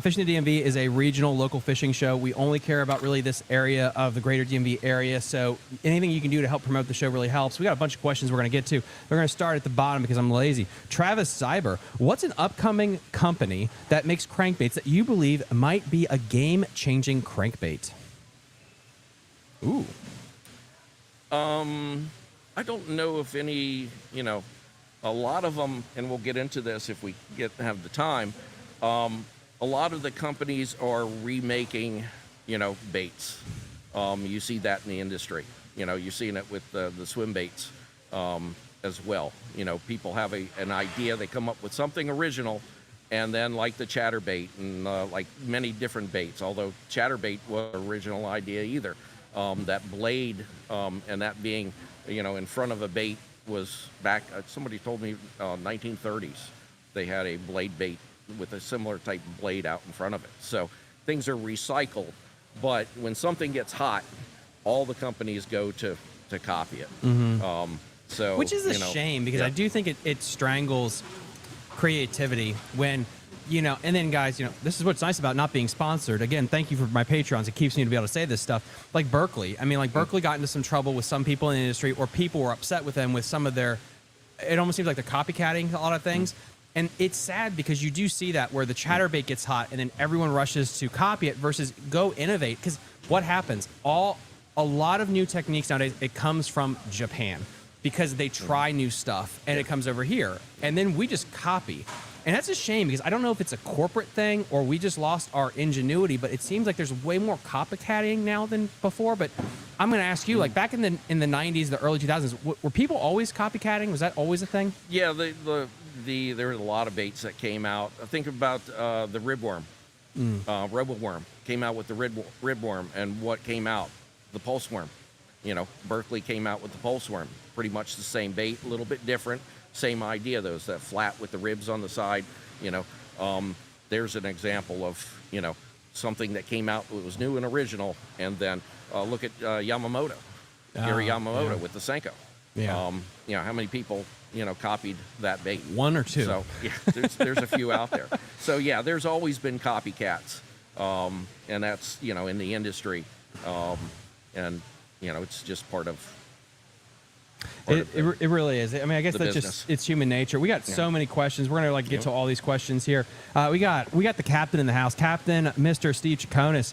Fishing the DMV is a regional local fishing show. We only care about really this area of the greater DMV area. So anything you can do to help promote the show really helps. We got a bunch of questions we're going to get to. We're going to start at the bottom because I'm lazy. Travis Cyber, what's an upcoming company that makes crankbaits that you believe might be a game-changing crankbait? Ooh. I don't know if any, a lot of them, and we'll get into this if we have the time, a lot of the companies are remaking, baits. You see that in the industry. You're seeing it with the swim baits as well. People have an idea, they come up with something original, and then like the chatterbait and like many different baits, although chatterbait was an original idea either. That blade and that being, in front of a bait was back, somebody told me 1930s. They had a blade bait with a similar type of blade out in front of it. So things are recycled, but when something gets hot, all the companies go to copy it. Mm-hmm. Which is a shame because I do think it strangles creativity when, and then guys, this is what's nice about not being sponsored. Again, thank you for my Patrons. It keeps me to be able to say this stuff. Like Berkeley. Berkeley got into some trouble with some people in the industry, or people were upset with them with some of their, it almost seems like they're copycatting a lot of things. And it's sad because you do see that where the chatterbait gets hot and then everyone rushes to copy it versus go innovate. Because what happens? A lot of new techniques nowadays, it comes from Japan. because they try new stuff and it comes over here. And then we just copy. And that's a shame because I don't know if it's a corporate thing or we just lost our ingenuity, but it seems like there's way more copycatting now than before. But I'm going to ask you, like back in the 90s, the early 2000s, were people always copycatting? Was that always a thing? Yeah, there were a lot of baits that came out. Think about the ribworm. Rebel worm came out with the ribworm, and what came out? The pulse worm. You know, Berkeley came out with the pulse worm. Pretty much the same bait, a little bit different. Same idea, those that flat with the ribs on the side. You know, there's an example of, you know, something that came out that was new and original. And then look at Yamamoto, Gary Yamamoto with the Senko. Yeah. You know, how many people, you know, copied that bait? One or two. So yeah, there's a few out there. So yeah, there's always been copycats, and that's, you know, in the industry, and you know, it's just part of. It really is. I mean, I guess that's business. just, it's human nature. We got so many questions. We're gonna get to all these questions here. We got the captain in the house, Captain Mr. Steve Chaconis.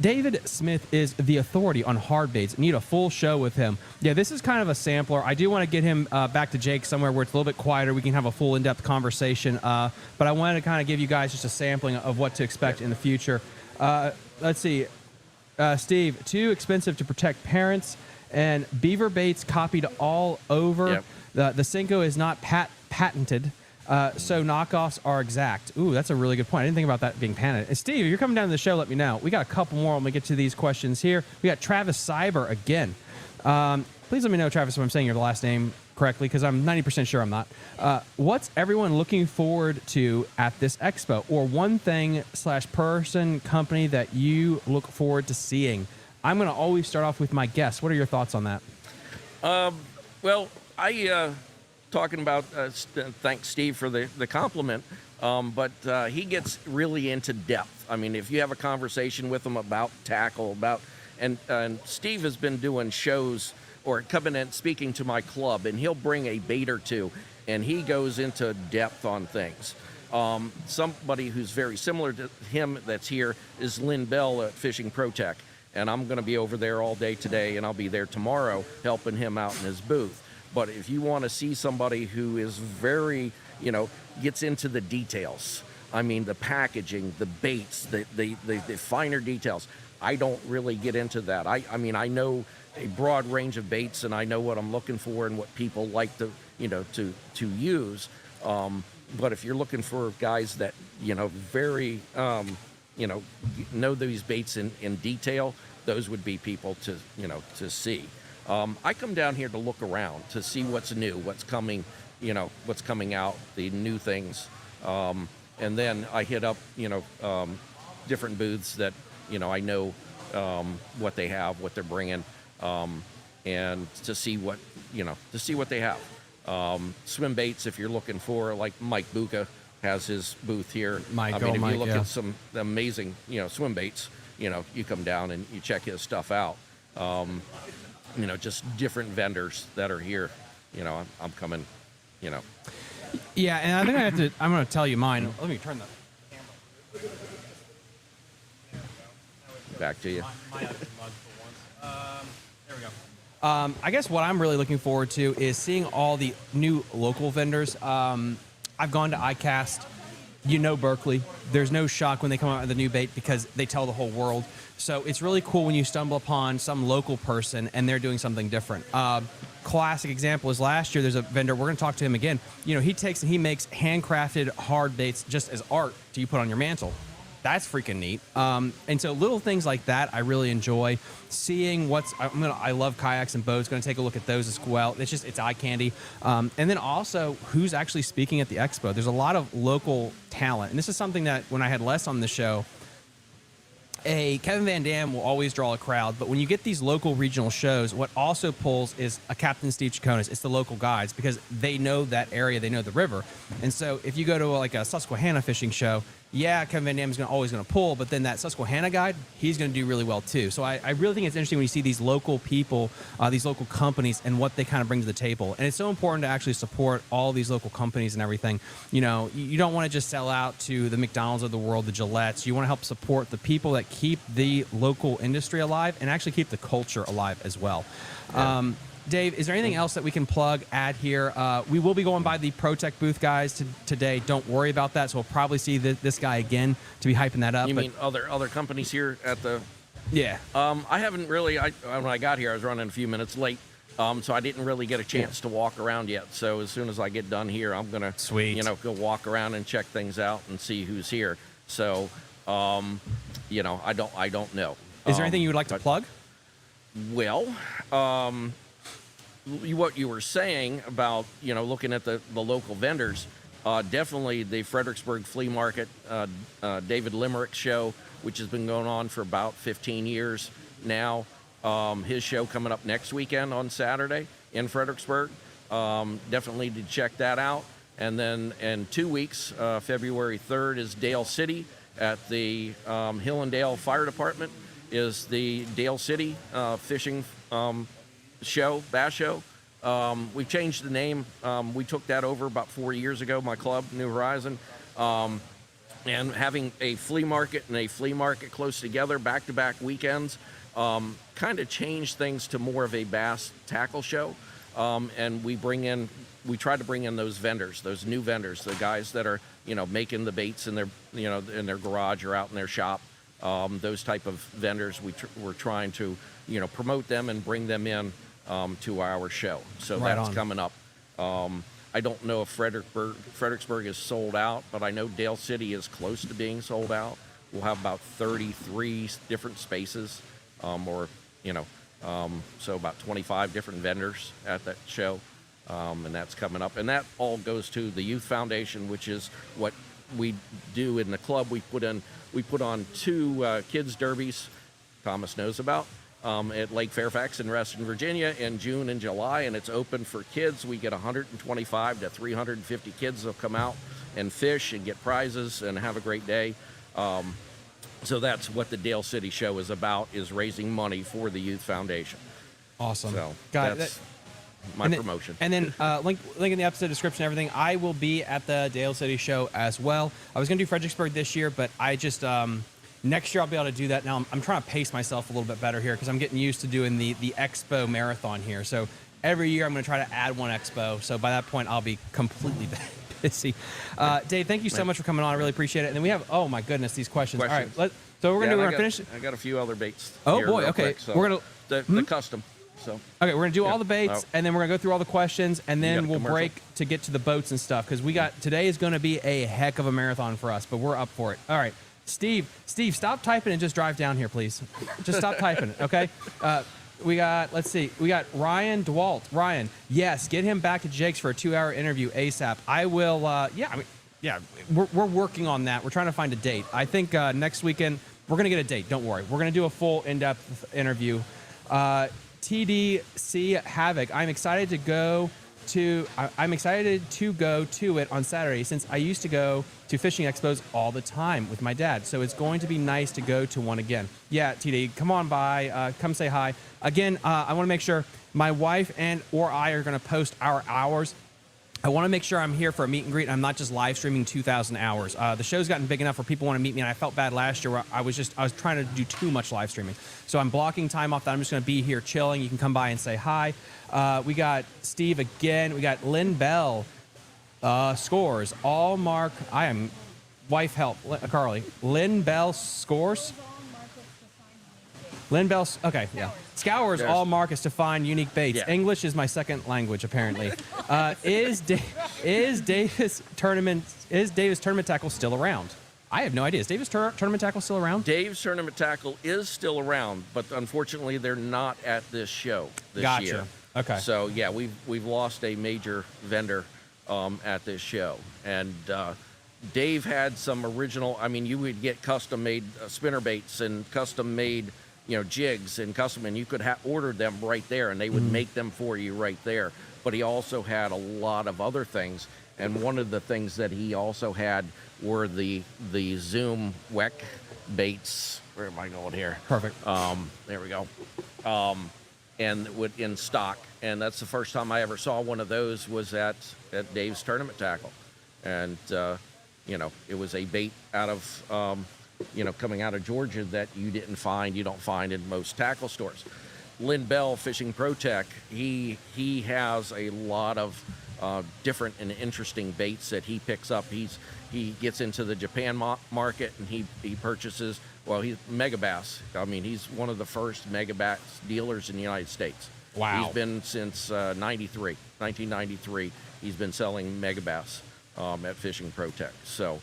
David Smith is the authority on hard baits. Need a full show with him. Yeah, this is kind of a sampler. I do want to get him back to Jake somewhere where it's a little bit quieter. We can have a full in-depth conversation. But I wanted to kind of give you guys just a sampling of what to expect in the future. Let's see. Steve, too expensive to protect parents. And beaver baits copied all over. Yep. The Senko is not patented, so knockoffs are exact. Ooh, that's a really good point. I didn't think about that being patented. And Steve, if you're coming down to the show, let me know. We got a couple more when we get to these questions here. We got Travis Cyber again. Please let me know, Travis, if I'm saying your last name correctly, because I'm 90% sure I'm not. What's everyone looking forward to at this expo? Or one thing / person, company that you look forward to seeing? I'm going to always start off with my guess. What are your thoughts on that? Well, talking about, thanks Steve for the compliment, but he gets really into depth. I mean, if you have a conversation with him about tackle, and Steve has been doing shows or coming and speaking to my club, and he'll bring a bait or two, and he goes into depth on things. Somebody who's very similar to him that's here is Lynn Bell at Fishing ProTech. And I'm going to be over there all day today, and I'll be there tomorrow helping him out in his booth. But if you want to see somebody who is very, you know, gets into the details, I mean, the packaging, the baits, the finer details, I don't really get into that. I mean, I know a broad range of baits, and I know what I'm looking for and what people like to, you know, to use. But if you're looking for guys that, you know, very... you know these baits in detail, those would be people to, you know, to see. I come down here to look around, to see what's new, what's coming, you know, what's coming out, the new things. And then I hit up, you know, different booths that, you know, I know what they have, what they're bringing, and to see what, you know, to see what they have. Swim baits, if you're looking for, like Mike Buca has his booth here. Mike, I mean, if Mike, you look yeah. at some amazing, you know, swim baits, you know, you come down and you check his stuff out. You know, just different vendors that are here. You know, I'm coming, you know. Yeah, and I think I'm going to tell you mine. Let me turn the camera. Back to you. There we go. I guess what I'm really looking forward to is seeing all the new local vendors. I've gone to ICAST. You know Berkeley. There's no shock when they come out with a new bait because they tell the whole world. So it's really cool when you stumble upon some local person and they're doing something different. Classic example is last year there's a vendor, we're going to talk to him again. You know, he takes and he makes handcrafted hard baits just as art to you put on your mantle. That's freaking neat. And so little things like that I really enjoy. Seeing I love kayaks and boats. Going to take a look at those as well. It's eye candy. And then also who's actually speaking at the expo. There's a lot of local talent. And this is something that when I had Les on the show, Kevin Van Dam will always draw a crowd, but when you get these local regional shows, what also pulls is a Captain Steve Chaconis. It's the local guides because they know that area, they know the river. And so if you go to like a Susquehanna fishing show, yeah, Kevin Van Dam is always going to pull, but then that Susquehanna guide, he's going to do really well too. So I really think it's interesting when you see these local people, these local companies, and what they kind of bring to the table. And it's so important to actually support all these local companies and everything. You know, you don't want to just sell out to the McDonald's of the world, the Gillettes. You want to help support the people that keep the local industry alive and actually keep the culture alive as well. Yeah. Dave, is there anything else that we can add here? We will be going by the ProTech booth, guys, today. Don't worry about that. So we'll probably see this guy again to be hyping that up. You mean other companies here at the? Yeah. I haven't really. When I got here, I was running a few minutes late, so I didn't really get a chance to walk around yet. So as soon as I get done here, I'm gonna go walk around and check things out and see who's here. So I don't know. Is there anything you would like to plug? Well, what you were saying about looking at the local vendors, definitely the Fredericksburg Flea Market, David Limerick show, which has been going on for about 15 years now. His show coming up next weekend on Saturday in Fredericksburg. Definitely to check that out. And then in 2 weeks, February 3rd is Dale City at the Hill and Dale Fire Department. Is the Dale City fishing show, bass show. We changed the name. We took that over about 4 years ago, my club, New Horizon. And having a flea market and a flea market close together, back-to-back weekends, kind of changed things to more of a bass tackle show. And we try to bring in those vendors, those new vendors, the guys that are, making the baits in their, in their garage or out in their shop. Those type of vendors, we're trying to, promote them and bring them in to our show. So that's coming up. I don't know if Fredericksburg is sold out, but I know Dale City is close to being sold out. We'll have about 33 different spaces, so about 25 different vendors at that show, and that's coming up. And that all goes to the Youth Foundation, which is what we do in the club. We put on 2 kids derbies, Thomas knows about, at Lake Fairfax in Reston, Virginia in June and July, and it's open for kids. We get 125 to 350 kids that'll come out and fish and get prizes and have a great day. So that's what the Dale City show is about, is raising money for the Youth Foundation. Awesome. So that's my promotion. And then link in the episode description and everything. I will be at the Dale City show as well. I was going to do Fredericksburg this year, but I just next year I'll be able to do that. Now I'm trying to pace myself a little bit better here because I'm getting used to doing the expo marathon here. So every year I'm going to try to add one expo. So by that point I'll be completely busy. Dave, thank you so much for coming on. I really appreciate it. And then we have, oh my goodness, these questions. All right, so we're going to finish. I got a few other baits. Oh here boy, real okay. Quick, so we're going to the custom. So okay, we're gonna do all the baits, and then we're gonna go through all the questions, and then we'll break to get to the boats and stuff because today is gonna be a heck of a marathon for us, but we're up for it. All right, Steve, stop typing and just drive down here, please. Just stop typing, okay? We got Ryan DeWalt. Ryan, yes, get him back to Jake's for a 2-hour interview ASAP. I will. We're working on that. We're trying to find a date. I think next weekend we're gonna get a date. Don't worry, we're gonna do a full in-depth interview. TDC Havoc. I'm excited to go to it on Saturday since I used to go to fishing expos all the time with my dad. So it's going to be nice to go to one again. Yeah, TD, come on by. Come say hi. Again, I want to make sure my wife or I are going to post our hours. I want to make sure I'm here for a meet and greet. I'm not just live streaming 2,000 hours. The show's gotten big enough where people want to meet me, and I felt bad last year where I was trying to do too much live streaming. So I'm blocking time off that. I'm just going to be here chilling. You can come by and say hi. We got Steve again. We got Lynn Bell. Scores. All mark. I am wife help. Carly. Lynn Bell scores. Lynn Bell. Okay, yeah. Scours all markets to find unique baits. Yeah. English is my second language, apparently. Is Davis tournament tackle still around? I have no idea. Is Davis tournament tackle still around? Dave's tournament tackle is still around, but unfortunately they're not at this show this year. Okay. So yeah, we've lost a major vendor at this show, and Dave had some original. I mean, you would get custom made spinner baits and custom made jigs and custom, and you could order them right there, and they would make them for you right there. But he also had a lot of other things, and one of the things that he also had were the Zoom Weck baits. Where am I going here? Perfect. There we go. And in stock, and that's the first time I ever saw one of those was at Dave's tournament tackle, and it was a bait out of coming out of Georgia that you don't find in most tackle stores. Lynn Bell, Fishing Pro Tech, he has a lot of different and interesting baits that he picks up. He gets into the Japan market, and he purchases, well, he's Megabass. I mean, he's one of the first Megabass dealers in the United States. Wow. He's been since 1993. He's been selling Megabass at Fishing Pro Tech. So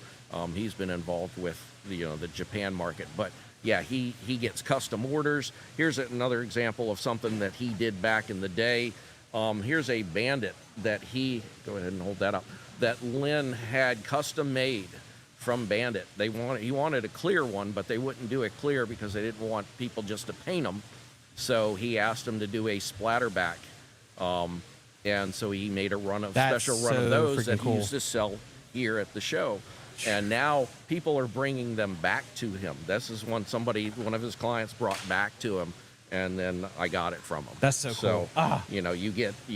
he's been involved with the Japan market. But yeah, he gets custom orders. Here's another example of something that he did back in the day. Here's a Bandit that go ahead and hold that up, that Lynn had custom made from Bandit. He wanted a clear one, but they wouldn't do it clear because they didn't want people just to paint them. So he asked them to do a splatterback. And so he made a special run of those that he used to sell here at the show. And now people are bringing them back to him. This is one of his clients brought back to him, and then I got it from him. That's so cool. You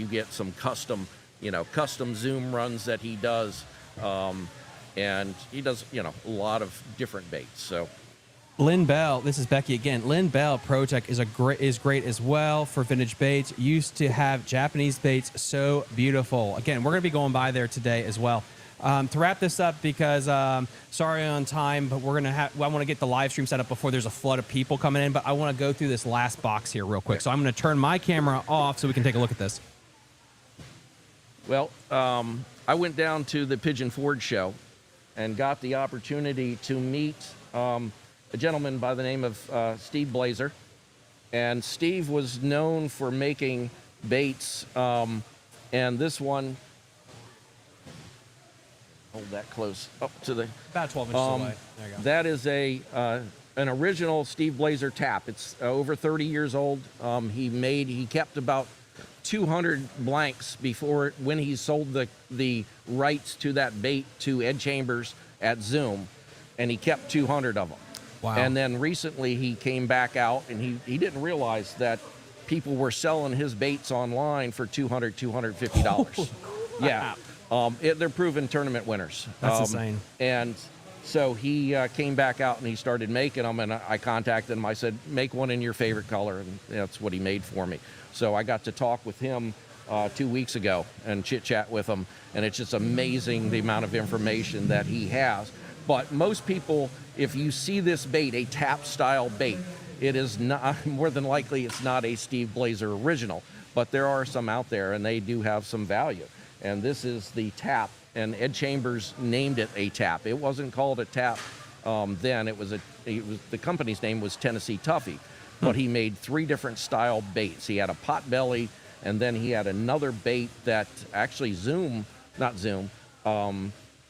get some custom zoom runs that he does, and he does a lot of different baits. So Lynn Bell, this is Becky again. Lynn Bell Pro Tech is great as well for vintage baits. Used to have Japanese baits, so beautiful. Again, we're going to be going by there today as well. To wrap this up, because sorry on time, but I want to get the live stream set up before there's a flood of people coming in, but I want to go through this last box here real quick. So I'm going to turn my camera off so we can take a look at this. Well, I went down to the Pigeon Forge show and got the opportunity to meet a gentleman by the name of Steve Blazer. And Steve was known for making baits, and this one, hold that close up to the... About 12 inches away. There you go. That is an original Steve Blazer tap. It's over 30 years old. He kept about 200 blanks when he sold the rights to that bait to Ed Chambers at Zoom, and he kept 200 of them. Wow. And then recently he came back out, and he didn't realize that people were selling his baits online for $200, $250. Yeah. They're proven tournament winners. That's insane. And so he came back out and he started making them, and I contacted him. I said, make one in your favorite color, and that's what he made for me. So I got to talk with him 2 weeks ago and chit-chat with him, and it's just amazing the amount of information that he has. But most people, if you see this bait, a tap-style bait, it is not, more than likely it's not a Steve Blazer original, but there are some out there, and they do have some value. And this is the tap, and Ed Chambers named it a tap. It wasn't called a tap then. The company's name was Tennessee Tuffy, but he made 3 different style baits. He had a pot belly, and then he had another bait that actually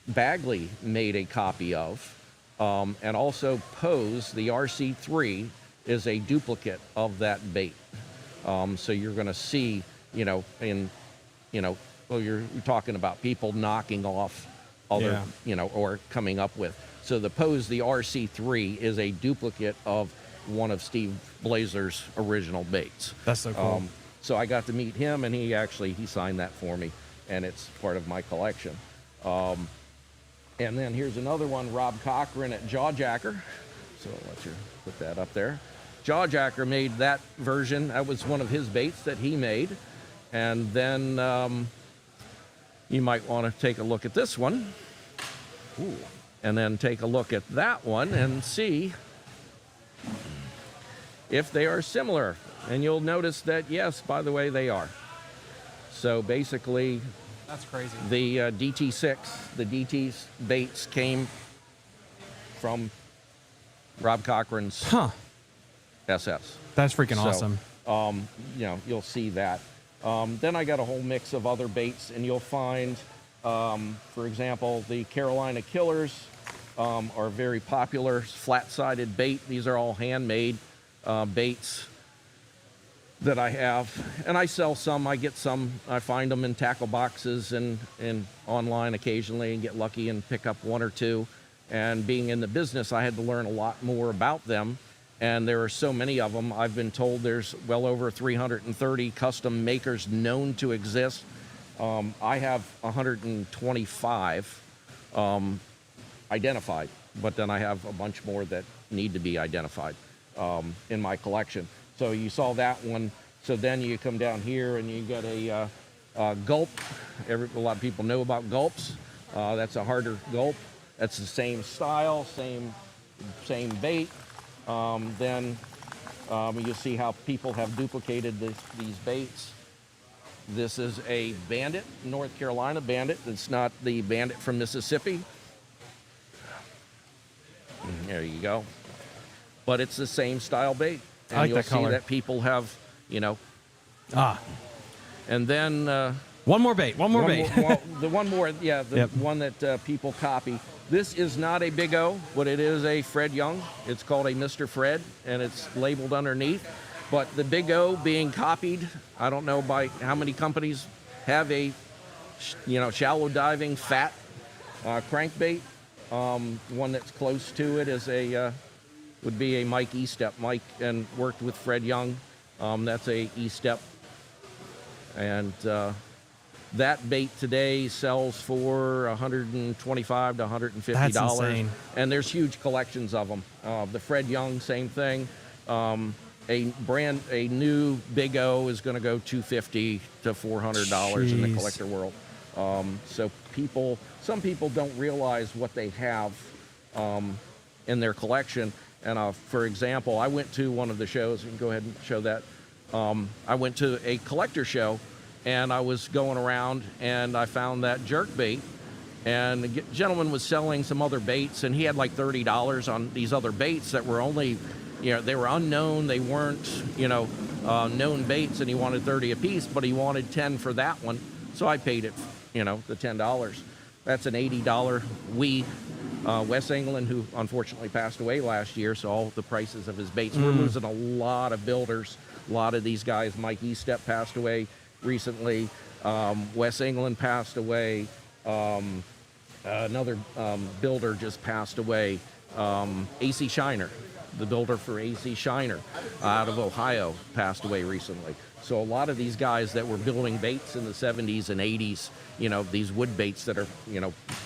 Bagley made a copy of, and also Pose, the RC3, is a duplicate of that bait. So you're going to see, well, you're talking about people knocking off other, or coming up with. So the Pose, the RC3, is a duplicate of one of Steve Blazer's original baits. That's so cool. So I got to meet him, and he signed that for me, and it's part of my collection. And then here's another one, Rob Cochran at Jawjacker. So I'll let you put that up there. Jawjacker made that version. That was one of his baits that he made. And then you might want to take a look at this one. Ooh. And then take a look at that one and see if they are similar. And you'll notice that, yes, by the way, they are. So basically, that's crazy. The DT6, the DT baits came from Rob Cochran's SS. That's freaking awesome. You'll see that. Then I got a whole mix of other baits, and you'll find, for example, the Carolina Killers are very popular, flat-sided bait. These are all handmade baits that I have, and I sell some. I get some. I find them in tackle boxes and online occasionally, and get lucky and pick up one or two. And being in the business, I had to learn a lot more about them. And there are so many of them. I've been told there's well over 330 custom makers known to exist. I have 125 identified, but then I have a bunch more that need to be identified in my collection. So you saw that one. So then you come down here and you got a gulp. A lot of people know about gulps. That's a harder gulp. That's the same style, same bait. Then you see how people have duplicated these baits. This is a Bandit, North Carolina Bandit. It's not the Bandit from Mississippi. And there you go. But it's the same style bait. And I like you'll that color. see that people have, you know. And then one more bait. the one that people copy. This is not a Big O, but it is a Fred Young. It's called a Mr. Fred, and it's labeled underneath. But the Big O being copied, I don't know by how many companies have a, shallow diving fat crankbait. One that's close to it is would be a Mike E-Step. Mike and worked with Fred Young. That's a E-Step. And that bait today sells for $125 to $150. That's insane. And there's huge collections of them. The Fred Young, same thing. A new Big O is going to go $250 to $400 in the collector world. So some people don't realize what they have in their collection. And for example, I went to one of the shows. You can go ahead and show that. I went to a collector show, and I was going around, and I found that jerk bait. And the gentleman was selling some other baits, and he had like $30 on these other baits that were only, they were unknown. They weren't, known baits, and he wanted 30 a piece, but he wanted 10 for that one. So I paid it, the $10. That's an $80 Wes England, who unfortunately passed away last year, so all the prices of his baits. We're losing a lot of builders. A lot of these guys. Mike E-Step passed away recently. Wes England passed away. Another builder just passed away. AC Shiner, the builder for AC Shiner out of Ohio, passed away recently. So a lot of these guys that were building baits in the 70s and 80s, these wood baits that are,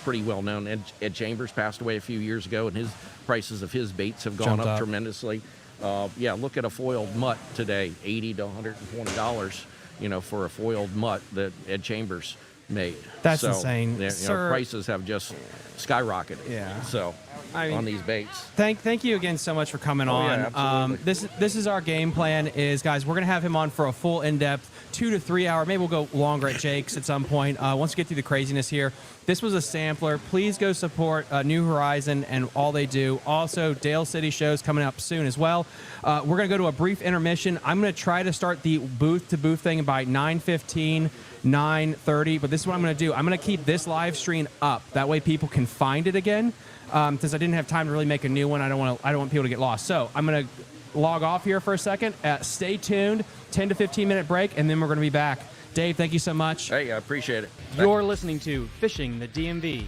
pretty well known. Ed Chambers passed away a few years ago, and his prices of his baits have gone up tremendously. Look at a foiled mutt today, $80 to $120, for a foiled mutt that Ed Chambers made. That's insane. Sir, prices have just skyrocketed. Yeah. So on these baits. Thank you again so much for coming on. Yeah, absolutely. This is our game plan. Guys, we're gonna have him on for a full in-depth 2 to 3 hour. Maybe we'll go longer at Jake's at some point. Once we get through the craziness here. This was a sampler. Please go support New Horizon and all they do. Also, Dale City shows coming up soon as well. We're going to go to a brief intermission. I'm going to try to start the booth-to-booth thing by 9:15, 9:30. But this is what I'm going to do. I'm going to keep this live stream up. That way people can find it again. Since I didn't have time to really make a new one, I don't want people to get lost. So I'm going to log off here for a second. Stay tuned. 10 to 15 minute break, and then we're going to be back. Dave, thank you so much. Hey, I appreciate it. You're listening to Fishing the DMV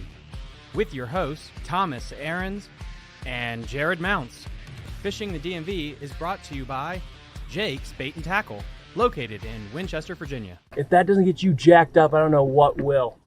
with your hosts, Thomas Ahrens and Jared Mounts. Fishing the DMV is brought to you by Jake's Bait and Tackle, located in Winchester, Virginia. If that doesn't get you jacked up, I don't know what will.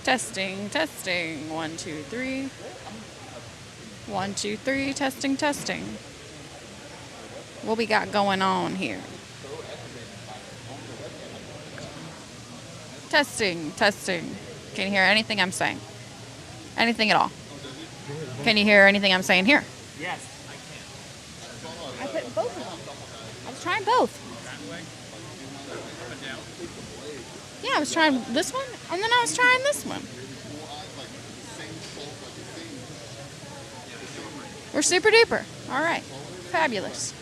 Testing, testing. 1, 2, 3. 1, 2, 3. Testing, testing. What we got going on here? Testing, testing. Can you hear anything I'm saying? Anything at all? Can you hear anything I'm saying here? Yes. I put both of them. I was trying both. Yeah, I was trying this one, and then I was trying this one. We're super duper. All right. Fabulous.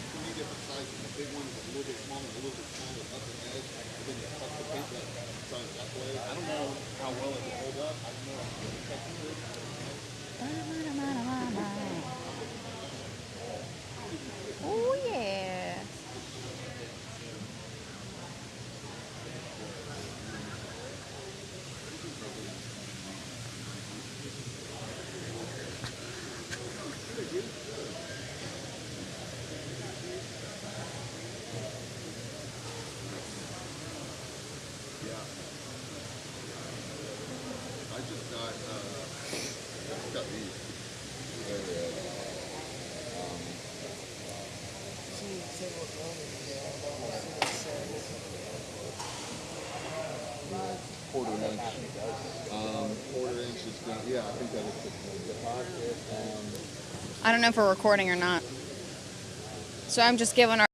Oh, yeah. I don't know if we're recording or not. So I'm just giving our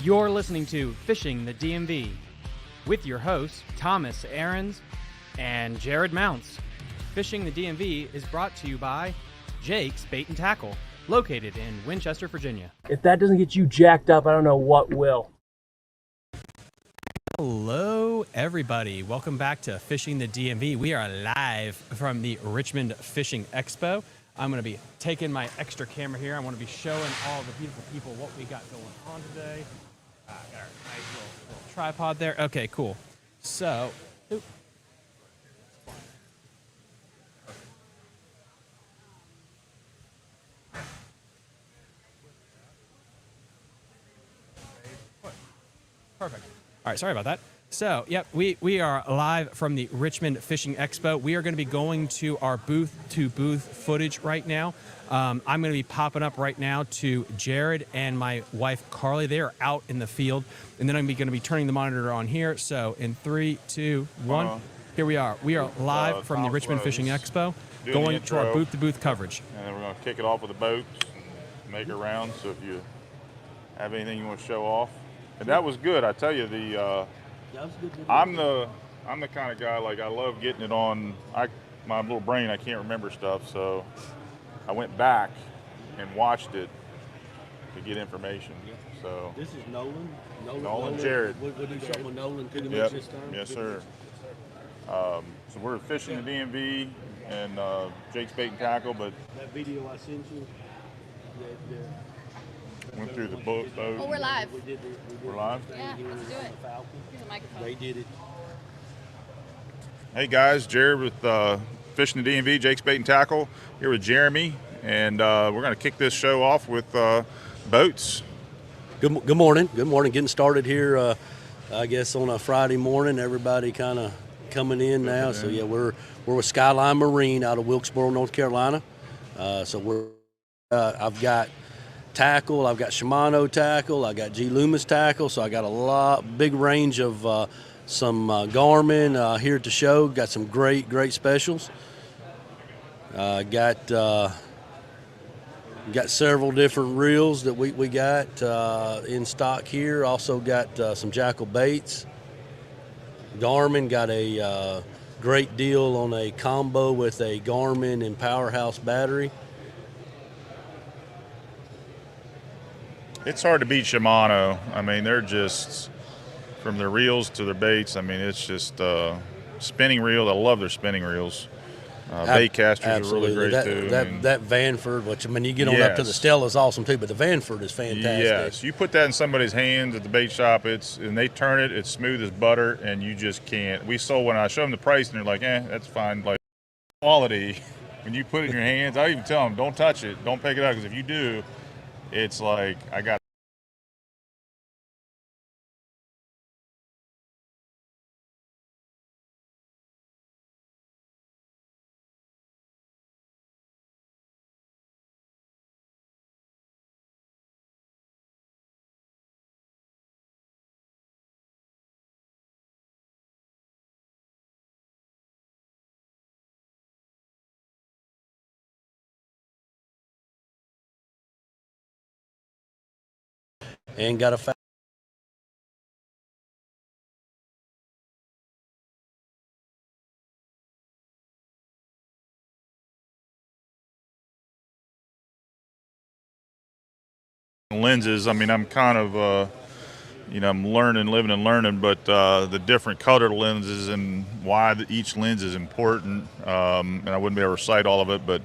You're listening to Fishing the DMV with your hosts, Thomas Ahrens and Jared Mounts. Fishing the DMV is brought to you by Jake's Bait and Tackle, located in Winchester, Virginia. If that doesn't get you jacked up, I don't know what will. Hello, everybody. Welcome back to Fishing the DMV. We are live from the Richmond Fishing Expo. I'm going to be taking my extra camera here. I want to be showing all the beautiful people what we got going on today. Got our nice little tripod there. Okay, cool. So, oop. Perfect. All right, sorry about that. So, yep, we are live from the Richmond Fishing Expo. We are going to be going to our booth-to-booth footage right now. I'm going to be popping up right now to Jared and my wife, Carly. They are out in the field. And then I'm going to be turning the monitor on here. So, in 3, 2, 1, here we are. We are live from the Richmond Fishing Expo, going to our booth-to-booth coverage. And then we're going to kick it off with the boats and make it round. So, if you have anything you want to show off. And that was good. I tell you, I'm the kind of guy, like, I love getting it on my little brain. I can't remember stuff, so I went back and watched it to get information. So this is Nolan. Nolan Jared. We'll do something with Nolan pretty much this time. Yes, sir. So we're fishing the DMV and Jake's Bait and Tackle, but that video I sent you. Went through the boat. Oh, we're live. We're live? Yeah, let's do it. Here's the microphone. They did it. Hey guys, Jared with Fishing the DMV, Jake's Bait and Tackle, here with Jeremy, and we're going to kick this show off with boats. Good morning. Good morning. Getting started here, I guess, on a Friday morning. Everybody kind of coming in now. So yeah, we're with Skyline Marine out of Wilkesboro, North Carolina. So I've got tackle, I've got Shimano tackle, I got G. Loomis tackle, so I got a big range of some Garmin here to show. Got some great specials. Got several different reels that we got in stock here. Also got some Jackal baits. Garmin got a great deal on a combo with a Garmin and Powerhouse battery. It's hard to beat Shimano. I mean, they're just, from their reels to their baits, I mean, it's just spinning reels. I love their spinning reels. Bait casters Absolutely. are really great too. That Vanford, which, I mean, you get on up to the Stella is awesome too, but the Vanford is fantastic. Yes, you put that in somebody's hands at the bait shop, and they turn it, it's smooth as butter, and you just can't. We sold when I showed them the price, and they're like, that's fine. Like, quality, when you put it in your hands, I even tell them, don't touch it, don't pick it up, because if you do, it's like, I got and got a lenses. I mean, I'm kind of I'm living and learning, but the different colored lenses and why each lens is important, and I wouldn't be able to cite all of it, but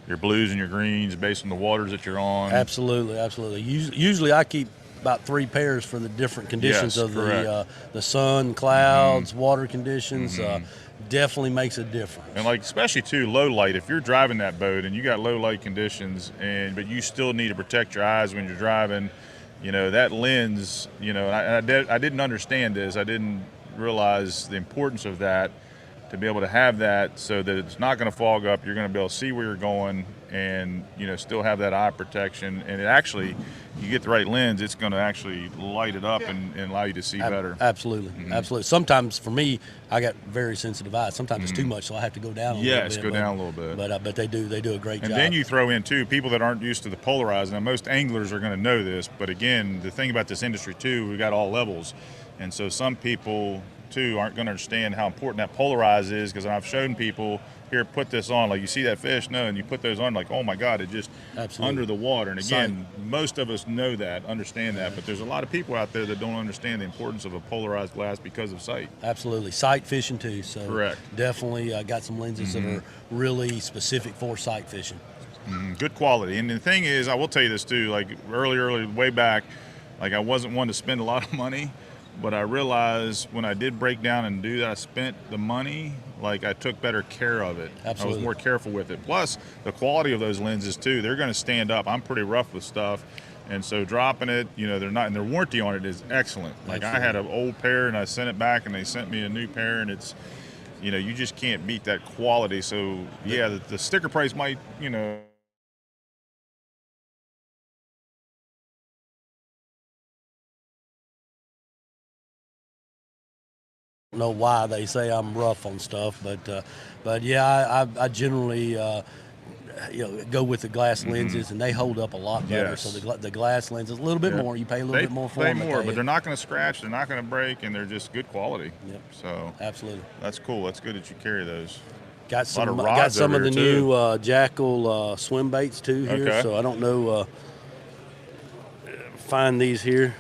your blues and your greens based on the waters that you're on. Absolutely. Usually I keep about 3 pairs for the different conditions of the sun, clouds, water conditions. Definitely makes a difference. And like, especially too, low light. If you're driving that boat and you got low light conditions, but you still need to protect your eyes when you're driving, that lens. I didn't understand this. I didn't realize the importance of that, to be able to have that so that it's not going to fog up. You're going to be able to see where you're going, and still have that eye protection. And it actually, you get the right lens, it's going to actually light it up and allow you to see better. Absolutely, absolutely. Sometimes for me, I got very sensitive eyes. Sometimes it's too much, so I have to go down a little bit. Yes, go down a little bit. But they do a great job. And then you throw in too people that aren't used to the polarized. Now most anglers are going to know this, but again, the thing about this industry too, we got all levels, and so some people too aren't going to understand how important that polarized is, because I've shown people, here, put this on, like you see that fish, no, and you put those on, like, oh my God, it just under the water. And again, most of us know that, understand that, but there's a lot of people out there that don't understand the importance of a polarized glass because of sight. Absolutely, sight fishing too. So correct. Definitely got some lenses that are really specific for sight fishing. Good quality. And the thing is, I will tell you this too, like early, way back, like I wasn't one to spend a lot of money, but I realized when I did break down and do that, I spent the money, like I took better care of it. Absolutely. I was more careful with it. Plus, the quality of those lenses too, they're going to stand up. I'm pretty rough with stuff. And so dropping it, they're not, and their warranty on it is excellent. Like I had an old pair and I sent it back and they sent me a new pair, and it's, you just can't beat that quality. So yeah, the sticker price might, know why they say I'm rough on stuff, but yeah, I generally go with the glass lenses, and they hold up a lot better. Yes. So the glass lenses a little bit more. You pay a little bit more for them. But they're not going to scratch. They're not going to break, and they're just good quality. Yep. So absolutely, that's cool. That's good that you carry those. Got some of the new Jackal swim baits too here. Okay. So I don't know. Find these here.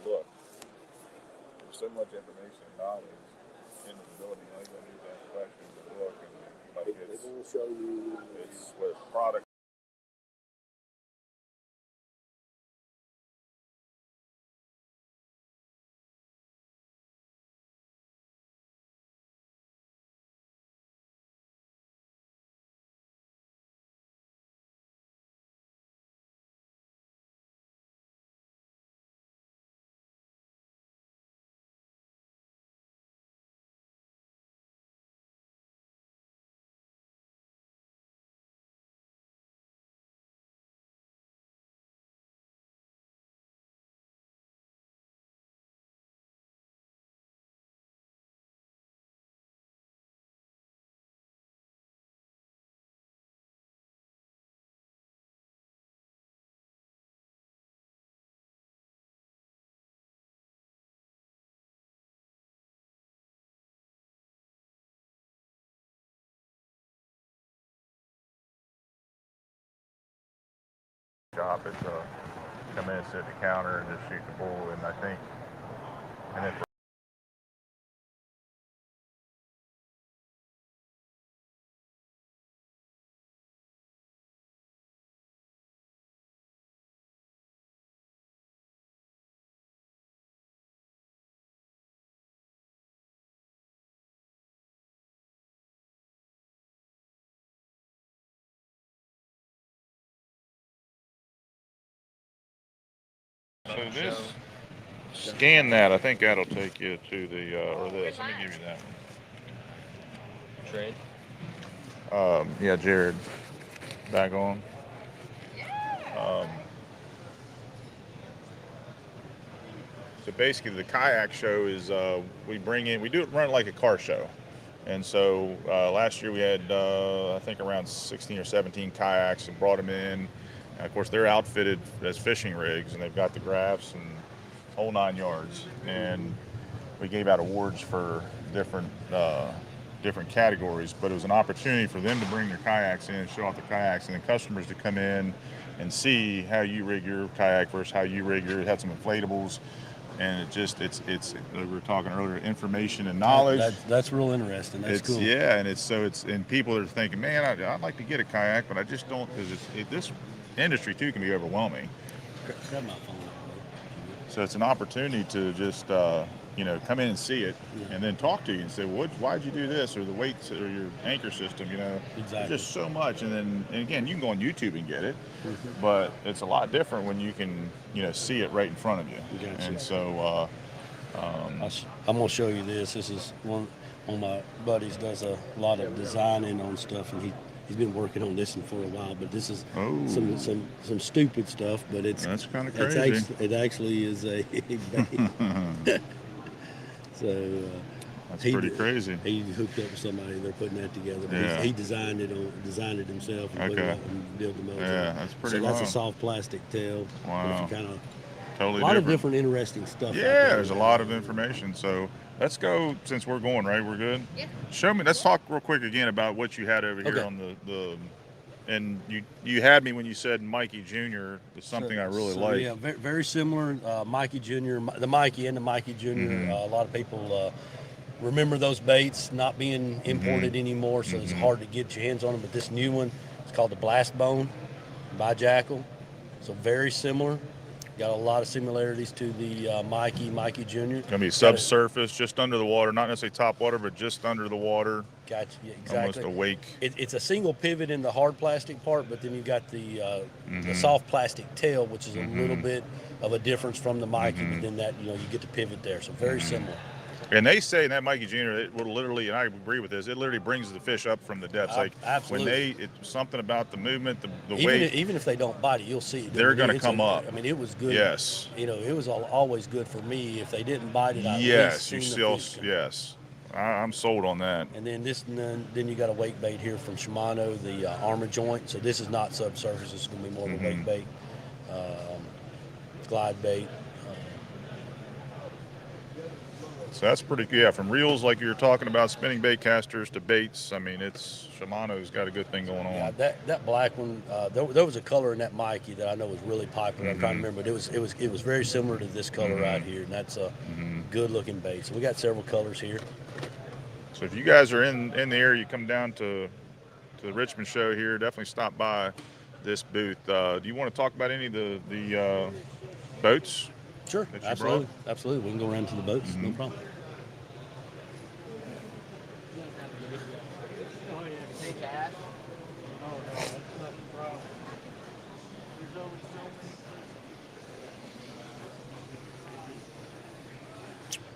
Look, there's so much information and knowledge in the ability. All you gotta do is ask questions and look, and like it's with product. shop. It's come in, sit at the counter, and just shoot the bull. And I think, and then so this, scan that. I think that'll take you to the, or this. Let me give you that one. Trade. Yeah, Jared. Back on. So basically, the kayak show is we do it run like a car show. And so last year we had, I think, around 16 or 17 kayaks and brought them in. And of course, they're outfitted as fishing rigs, and they've got the graphs and whole 9 yards. And we gave out awards for different categories, but it was an opportunity for them to bring their kayaks in and show off their kayaks, and then customers to come in and see how you rig your kayak versus how you rig your. It had some inflatables. And it's we were talking earlier, information and knowledge. That's real interesting. That's cool. Yeah, and people are thinking, man, I'd like to get a kayak, but I just don't, because this industry too can be overwhelming. Grab my phone. So it's an opportunity to just come in and see it, and then talk to you and say, well, why'd you do this, or the weights, or your anchor system, Exactly. There's just so much. And again, you can go on YouTube and get it, but it's a lot different when you can, see it right in front of you. Gotcha. And so, I'm gonna show you this. This is one of my buddies does a lot of designing on stuff, and he's been working on this one for a while. But this is some stupid stuff, but that's kind of crazy. It actually is a bait. So that's pretty crazy. He hooked up with somebody. They're putting that together. Yeah. He designed it himself and put it up and built the motor. Yeah, that's pretty. So that's a soft plastic tail. Wow. Totally a lot of different interesting stuff. Yeah, there's a lot of information. So let's go, since we're going, right? We're good? Yeah. Show me, let's talk real quick again about what you had over here on the and you had me when you said Mikey Jr. is something I really like. Yeah, very similar. Mikey Jr., the Mikey and the Mikey Jr. A lot of people remember those baits not being imported anymore, so it's hard to get your hands on them. But this new one, it's called the Blast Bone by Jackal. So very similar. Got a lot of similarities to the Mikey Jr. Gonna be subsurface, just under the water, not necessarily top water, but just under the water. Gotcha, yeah, exactly. Almost a wake. It's a single pivot in the hard plastic part, but then you got the soft plastic tail, which is a little bit of a difference from the Mikey. But then that you get the pivot there, so very similar. And they say that Mikey Jr., it will literally, and I agree with this, it literally brings the fish up from the depths. Like absolutely. When it's something about the movement, the even weight. Even if they don't bite it, you'll see it. They're going to come up. I mean, it was good. Yes. It was always good for me. If they didn't bite it, I yes, you still, yes. I'm sold on that. And then then you got a wake bait here from Shimano, the Armor Joint. So this is not subsurface. It's going to be more of a wake bait, glide bait. So that's pretty good. Yeah, from reels like you were talking about, spinning bait casters to baits. I mean, Shimano's got a good thing going on. Yeah, that black one. There was a color in that Mikey that I know was really popular. I'm trying to remember, but it was very similar to this color right here, and that's a good looking bait. So we got several colors here. So if you guys are in the area, you come down to the Richmond show here, definitely stop by this booth. Do you want to talk about any of the boats? Sure, absolutely. Absolutely. We can go around to the boats, no problem.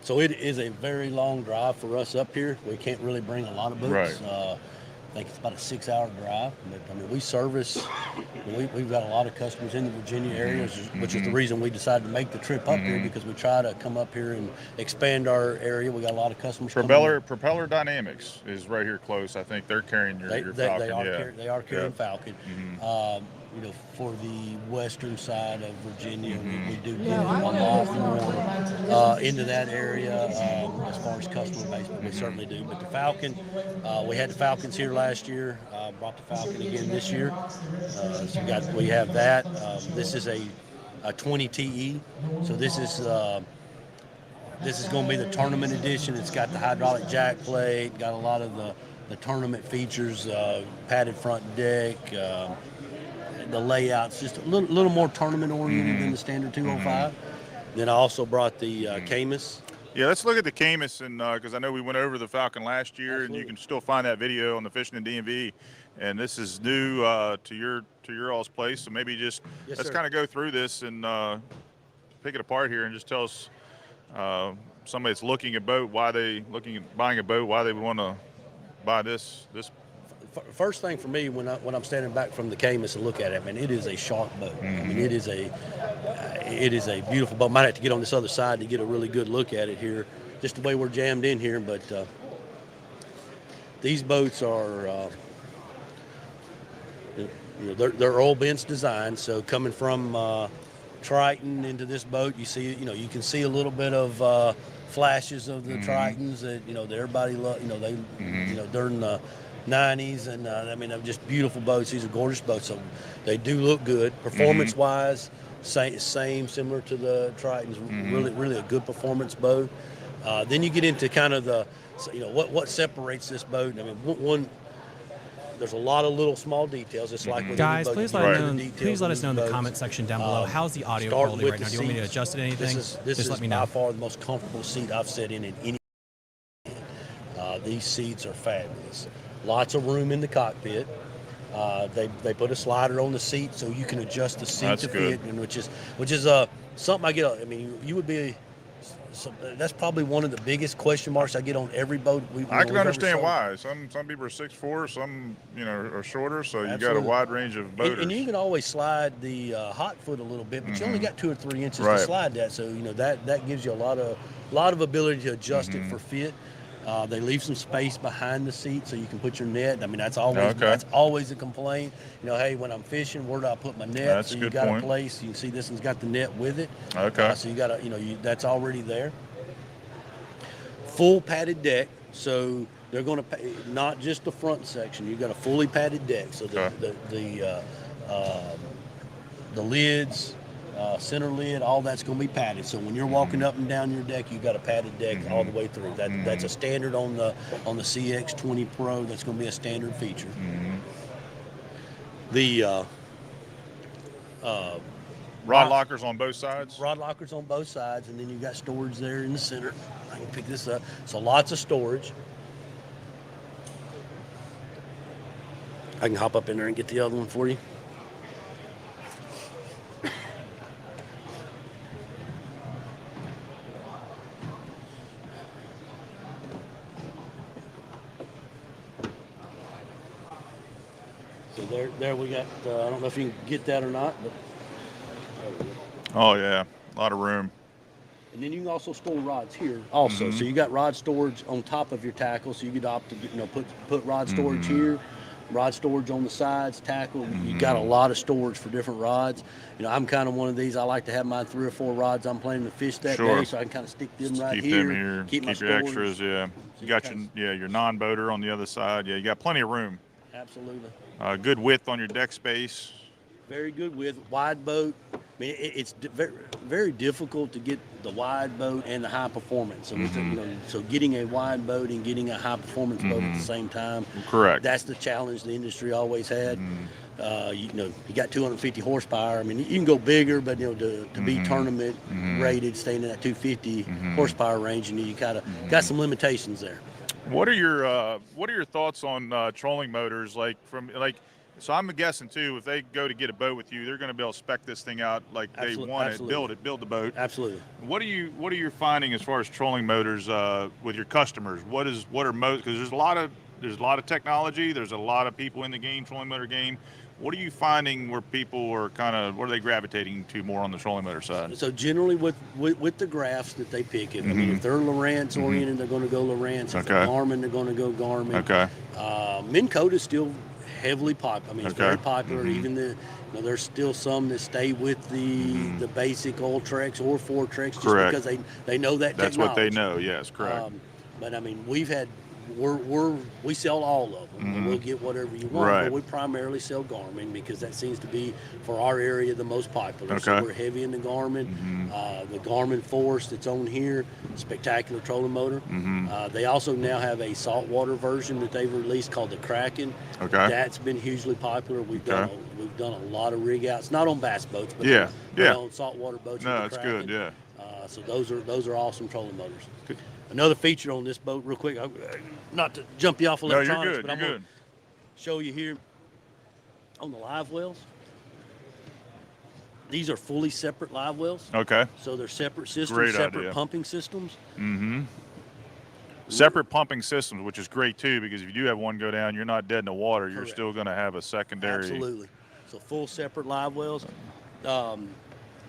So it is a very long drive for us up here. We can't really bring a lot of boats. Right. I think it's about a 6-hour drive. But, I mean, we service, we've got a lot of customers in the Virginia area, which is the reason we decided to make the trip up here, because we try to come up here and expand our area. We got a lot of customers. Propeller Dynamics is right here close. I think they're carrying your Falcon. They are carrying Falcon. for the western side of Virginia. We do get a lot more into that area as far as customer base, but we certainly do. But the Falcon, we had the Falcons here last year, brought the Falcon again this year. So we have that. This is a 20 TE, so this is going to be the tournament edition. It's got the hydraulic jack plate, got a lot of the tournament features, padded front deck, the layout's just a little more tournament oriented than the standard 205. Then I also brought the Camus. Yeah, let's look at the Camus, and because I know we went over the Falcon last year, and you can still find that video on the Fishing the DMV. And this is new to your all's place, so maybe just let's kind of go through this and pick it apart here, and just tell us somebody that's looking at buying a boat, why they would want to buy this. First thing for me when I'm standing back from the Camus and look at it, man, it is a sharp boat. I mean, it is a beautiful boat. Might have to get on this other side to get a really good look at it here, just the way we're jammed in here. But these boats are they're oil bench design. So coming from Triton into this boat, you can see a little bit of flashes of the Tritons that that everybody during the 90s, and I mean, they're just beautiful boats. These are gorgeous boats, so they do look good. Performance-wise, similar to the Tritons. Really a good performance boat. Then you get into kind of what separates this boat. I mean, there's a lot of little small details. It's like with guys, boat, please let us know in the comment section down below. How's the audio quality right now? Do you want me to adjust it anything? This is let me know. by far the most comfortable seat I've sat in any. These seats are fabulous. Lots of room in the cockpit. They put a slider on the seat so you can adjust the seat to fit, and which is something I get. I mean, you would be. That's probably one of the biggest question marks I get on every boat. I can understand why. Some people are 6'4", some are shorter. So you got a wide range of boaters. And you can always slide the hot foot a little bit, but you only got 2 or 3 inches to slide that. So that gives you a lot of ability to adjust it for fit. They leave some space behind the seat so you can put your net. I mean, that's always a complaint. Hey, when I'm fishing, where do I put my net? That's so a you good got point. a place. You can see this one's got the net with it. Okay. So you got that's already there. Full padded deck. So they're going to not just the front section. You got a fully padded deck. So the lids. Center lid, all that's going to be padded. So when you're walking up and down your deck, you've got a padded deck all the way through. That's a standard on the CX20 Pro. That's going to be a standard feature. The rod lockers on both sides. Rod lockers on both sides, and then you've got storage there in the center. I can pick this up. So lots of storage. I can hop up in there and get the other one for you. So there we got, I don't know if you can get that or not, but. Oh yeah, a lot of room. And then you can also store rods here also. So you got rod storage on top of your tackle, so you could opt to put rod storage here, rod storage on the sides, tackle. You got a lot of storage for different rods. I'm kind of one of these. I like to have my 3 or 4 rods I'm planning to fish that day, so I can kind of stick them right here. Keep them here. Keep my your extras. Yeah, you got your non-boater on the other side. Yeah, you got plenty of room. Absolutely. Good width on your deck space. Very good width, wide boat. I mean, it's very, very difficult to get the wide boat and the high performance. So, so getting a wide boat and getting a high performance boat at the same time. Correct. That's the challenge the industry always had. You got 250 horsepower. I mean, you can go bigger, but to be tournament rated, staying in that 250 horsepower range, you got some limitations there. What are your thoughts on trolling motors? So I'm guessing too, if they go to get a boat with you, they're going to be able to spec this thing out like they want it, build the boat. Absolutely. What are you finding as far as trolling motors with your customers? What are most? Because there's a lot of technology. There's a lot of people in the trolling motor game. What are you finding where people are what are they gravitating to more on the trolling motor side? So generally with the graphs that they pick, I mean, if they're Lowrance oriented, they're going to go Lowrance. If they're Garmin, they're going to go Garmin. Okay. Minn Kota is still heavily popular. I mean, it's very popular. Even Now, there's still some that stay with the basic oil Trex or Ford Trex just Correct. because they know that That's technology. what they know. Yes, correct. But I mean, we sell all of them. And we'll get whatever you want. Right. But we primarily sell Garmin because that seems to be for our area the most popular. Okay. So we're heavy in the Garmin. The Garmin Force that's on here, spectacular trolling motor. They also now have a saltwater version that they've released called the Kraken. Okay. That's been hugely popular. We've done a lot of rig outs, not on bass boats, but on saltwater boats. No, with the it's good. Kraken. Yeah. So those are awesome trolling motors. Good. Another feature on this boat, real quick, not to jump you off electronics, No, you're good. but I'm You're going good. to show you here on the live wells. These are fully separate live wells. Okay. So they're separate systems, Great separate idea. pumping systems. Separate pumping systems, which is great too, because if you do have one go down, you're not dead in the water. You're Correct. still going to have a secondary. Absolutely. So full separate live wells.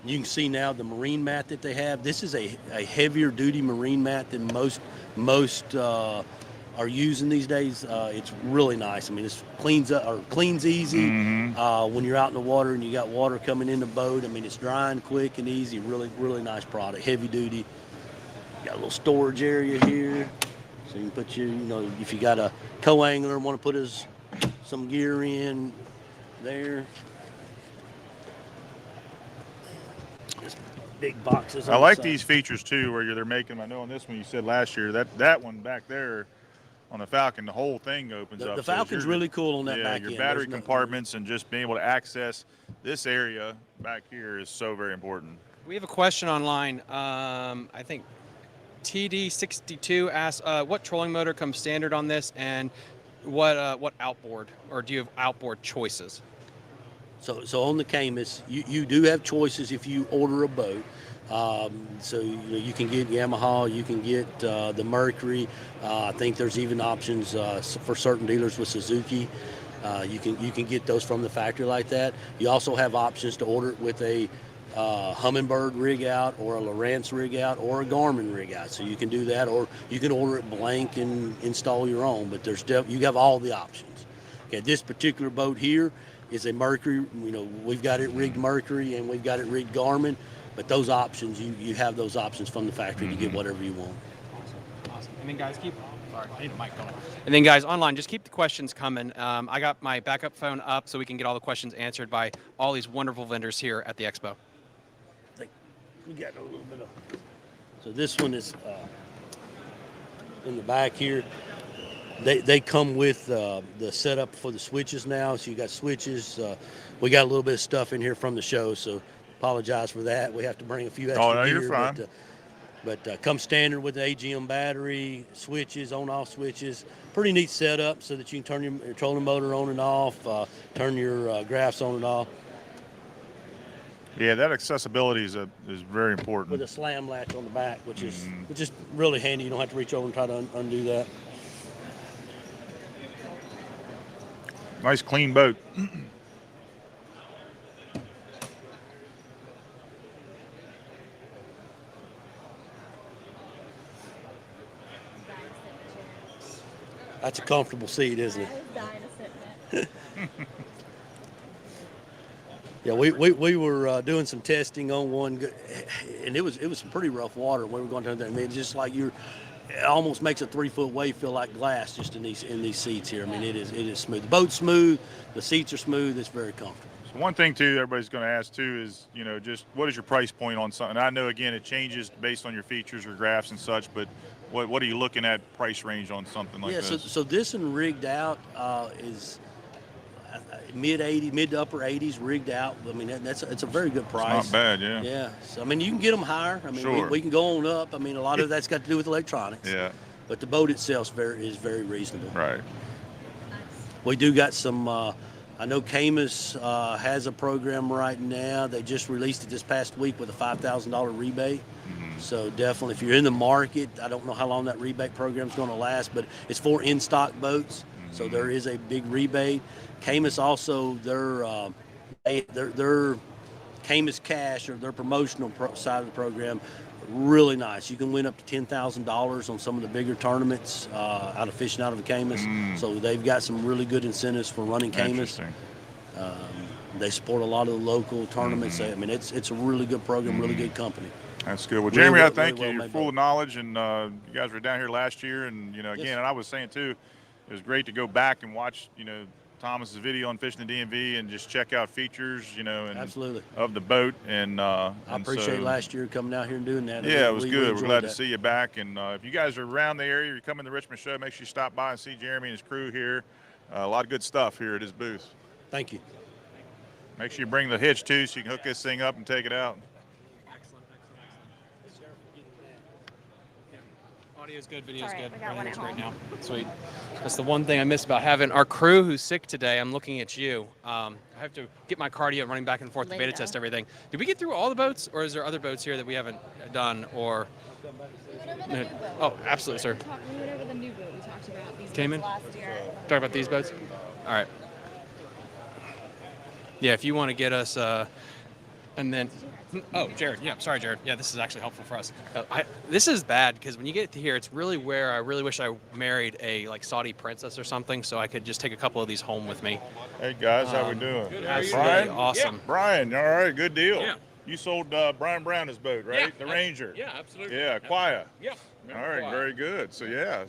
You can see now the marine mat that they have. This is a heavier duty marine mat than most are using these days. It's really nice. I mean, it cleans easy. When you're out in the water and you got water coming in the boat, I mean, it's drying quick and easy. Really, really nice product. Heavy duty. Got a little storage area here, so you can put if you got a co-angler and want to put some gear in there. Big boxes. I like these features too, where they're making them. I know on this one you said last year that one back there on the Falcon, the whole thing opens up. The Falcon's really cool on that back end. end. Your battery compartments and just being able to access this area back here is so very important. We have a question online. I think TD62 asks, what trolling motor comes standard on this, and what outboard, or do you have outboard choices? So on the Camus, you do have choices if you order a boat. So you can get Yamaha, you can get the Mercury. I think there's even options for certain dealers with Suzuki. You can get those from the factory like that. You also have options to order it with a Humminbird rig out, or a Lowrance rig out, or a Garmin rig out. So you can do that, or you can order it blank and install your own. But you have all the options. Okay, this particular boat here is a Mercury. We've got it rigged Mercury and we've got it rigged Garmin. But those options, you have those options from the factory to get whatever you want. Awesome. And then guys, I need a mic going. And then guys, online, just keep the questions coming. I got my backup phone up so we can get all the questions answered by all these wonderful vendors here at the expo. We got a little bit of. So this one is in the back here. They come with the setup for the switches now. So you got switches. We got a little bit of stuff in here from the show, so apologize for that. We have to bring a few extra gear. You're fine. But come standard with the AGM battery, switches, on-off switches. Pretty neat setup so that you can turn your trolling motor on and off, turn your graphs on and off. Yeah, that accessibility is very important. With a slam latch on the back, which is really handy. You don't have to reach over and try to undo that. Nice clean boat. That's a comfortable seat, isn't it? Yeah, we were doing some testing on one, and it was some pretty rough water when we were going down there. I mean, just like it almost makes a 3-foot wave feel like glass just in these seats here. I mean, it is smooth. The boat's smooth, the seats are smooth. It's very comfortable. So one thing too, everybody's going to ask too is, just what is your price point on something? I know again it changes based on your features or graphs and such, but what are you looking at price range on something like this? So this one rigged out is mid to upper 80s rigged out. I mean, it's a very good price. It's not bad, yeah. Yeah. So I mean, you can get them higher. I mean, sure. we can go on up. I mean, a lot of that's got to do with electronics. Yeah. But the boat itself is very reasonable. Right. We do got some. I know Camus has a program right now. They just released it this past week with a $5,000 rebate. So definitely, if you're in the market, I don't know how long that rebate program is going to last, but it's for in-stock boats. So there is a big rebate. Camus also, their Camus Cash, or their promotional side of the program, really nice. You can win up to $10,000 on some of the bigger tournaments fishing out of the Camus. So they've got some really good incentives for running Camus. They support a lot of the local tournaments. I mean, it's a really good program, really good company. That's good. Well, Really Jeremy, well- I thank really you. well You're made full of knowledge, and you guys were down here last year, and again, Yes. and I was saying too, it was great to go back and watch Thomas's video on fishing the DMV and just check out features, and Absolutely. of the boat. And I appreciate so, last year coming out here and doing that. Yeah, it was We good. We're enjoyed glad to that. see you back. And if you guys are around the area, you're coming to the Richmond show, make sure you stop by and see Jeremy and his crew here. A lot of good stuff here at his booth. Thank you. Make sure you bring the hitch too, so you can hook this thing up and take it out. Audio's good, video's All right, good. we got one Everything's at great now. home. Sweet. That's the one thing I miss about having our crew who's sick today. I'm looking at you. I have to get my cardio running back and forth to beta Linda. test everything. Did we get through all the boats, or is there other boats here that we haven't done? Or oh, absolutely, sir. We went over the new boat we talked about. These Cayman? boats last year. Talk about these boats. All right. Yeah, if you want to get us, and then. Oh, Jared. Yeah, sorry, Jared. Yeah, this is actually helpful for us. This is bad because when you get to here, it's really where I really wish I married a Saudi princess or something, so I could just take a couple of these home with me. Hey guys, how we doing? Good, how are you? Brian, Awesome. Yeah. Brian, all right, good deal. Yeah. You sold Brian Brown his boat, right? Yeah, The Ranger. Yeah, absolutely. Yeah, Kayak. Yeah. All right, very good. So yeah,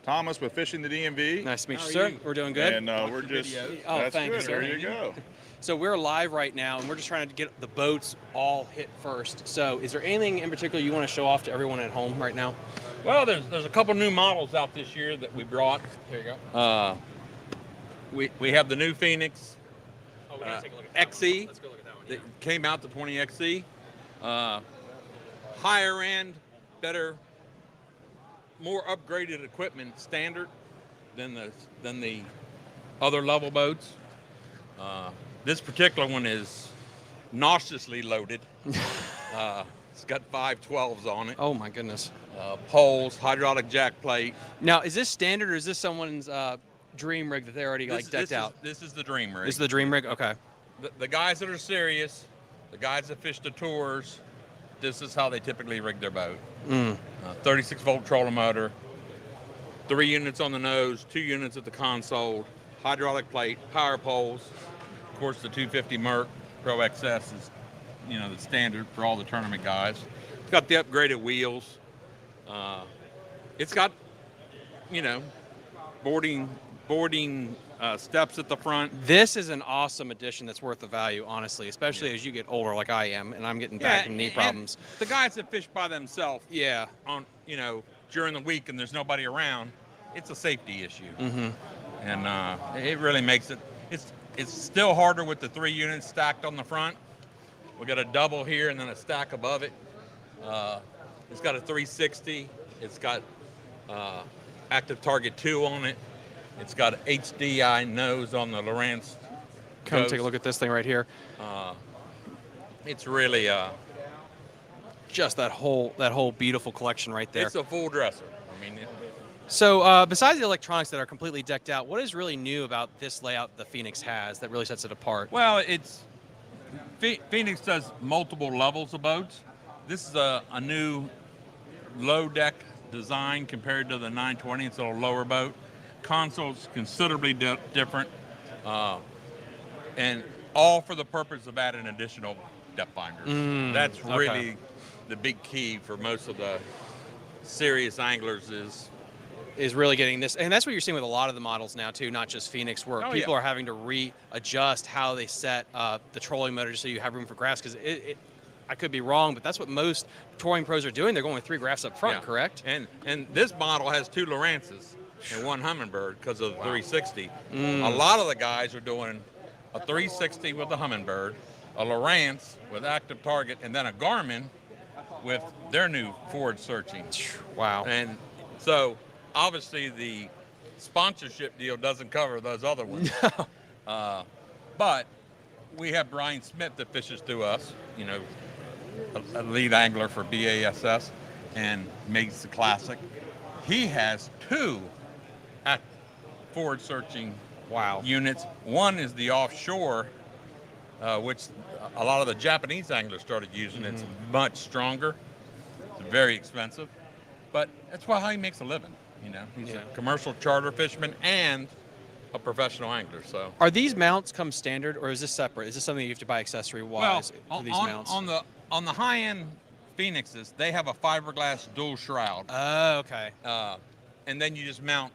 Thomas with Fishing the DMV. Nice to meet you, sir. We're doing good. And we're just. Oh, that's thank you, good. sir. There you go. So we're live right now, and we're just trying to get the boats all hit first. So is there anything in particular you want to show off to everyone at home right now? Well, there's a couple new models out this year that we brought. Here you go. We have the new Phoenix Oh, we're gonna take a look at that XE one. Let's go look at that one. that came out, the 20 XE. Higher end, better, more upgraded equipment standard than the other level boats. This particular one is nauseously loaded. It's got 512s on it. Oh my goodness. Poles, hydraulic jack plate. Now, is this standard or is this someone's dream rig that they already decked out? This is the dream rig. This is the dream rig? Okay. The guys that are serious, the guys that fish the tours, this is how they typically rig their boat. 36 volt trolling motor, 3 units on the nose, 2 units at the console, hydraulic plate, power poles. Of course, the 250 Merc Pro XS is, the standard for all the tournament guys. It's got the upgraded wheels. It's got, boarding steps at the front. This is an awesome addition that's worth the value, honestly, especially as you get older like I am, and I'm getting back and knee problems. The guys that fish by themselves, Yeah. on during the week and there's nobody around, it's a safety issue. And it really makes it. It's still harder with the 3 units stacked on the front. We got a double here and then a stack above it. It's got a 360. It's got active target 2 on it. It's got an HDI nose on the Lowrance. Come take a look at this thing right here. It's really Just that whole beautiful collection right there. it's a full dresser. So besides the electronics that are completely decked out, what is really new about this layout the Phoenix has that really sets it apart? Well, Phoenix does multiple levels of boats. This is a new low deck design compared to the 920. It's a little lower boat. Console's considerably different, and all for the purpose of adding additional depth finders. That's really the big key for most of the serious anglers is really getting this, and that's what you're seeing with a lot of the models now too, not just Phoenix, where people are having to readjust how they set the trolling motor just so you have room for graphs, because I could be wrong, but that's what most touring pros are doing. They're going with 3 graphs up front, correct? And this model has 2 Lowrances and 1 Humminbird because of the 360. A lot of the guys are doing a 360 with a Humminbird, a Lowrance with active target, and then a Garmin with their new forward searching. Wow. And so obviously the sponsorship deal doesn't cover those other ones. But we have Brian Smith that fishes through us, a lead angler for BASS and makes the classic. He has 2 forward searching units. One is the offshore, which a lot of the Japanese anglers started using. It's much stronger. It's very expensive, but that's how he makes a living. He's a commercial charter fisherman and a professional angler. So Are these mounts come standard, or is this separate? Is this something you have to buy accessory wise for these mounts? On the high end Phoenixes, they have a fiberglass dual shroud. Oh, okay. And then you just mount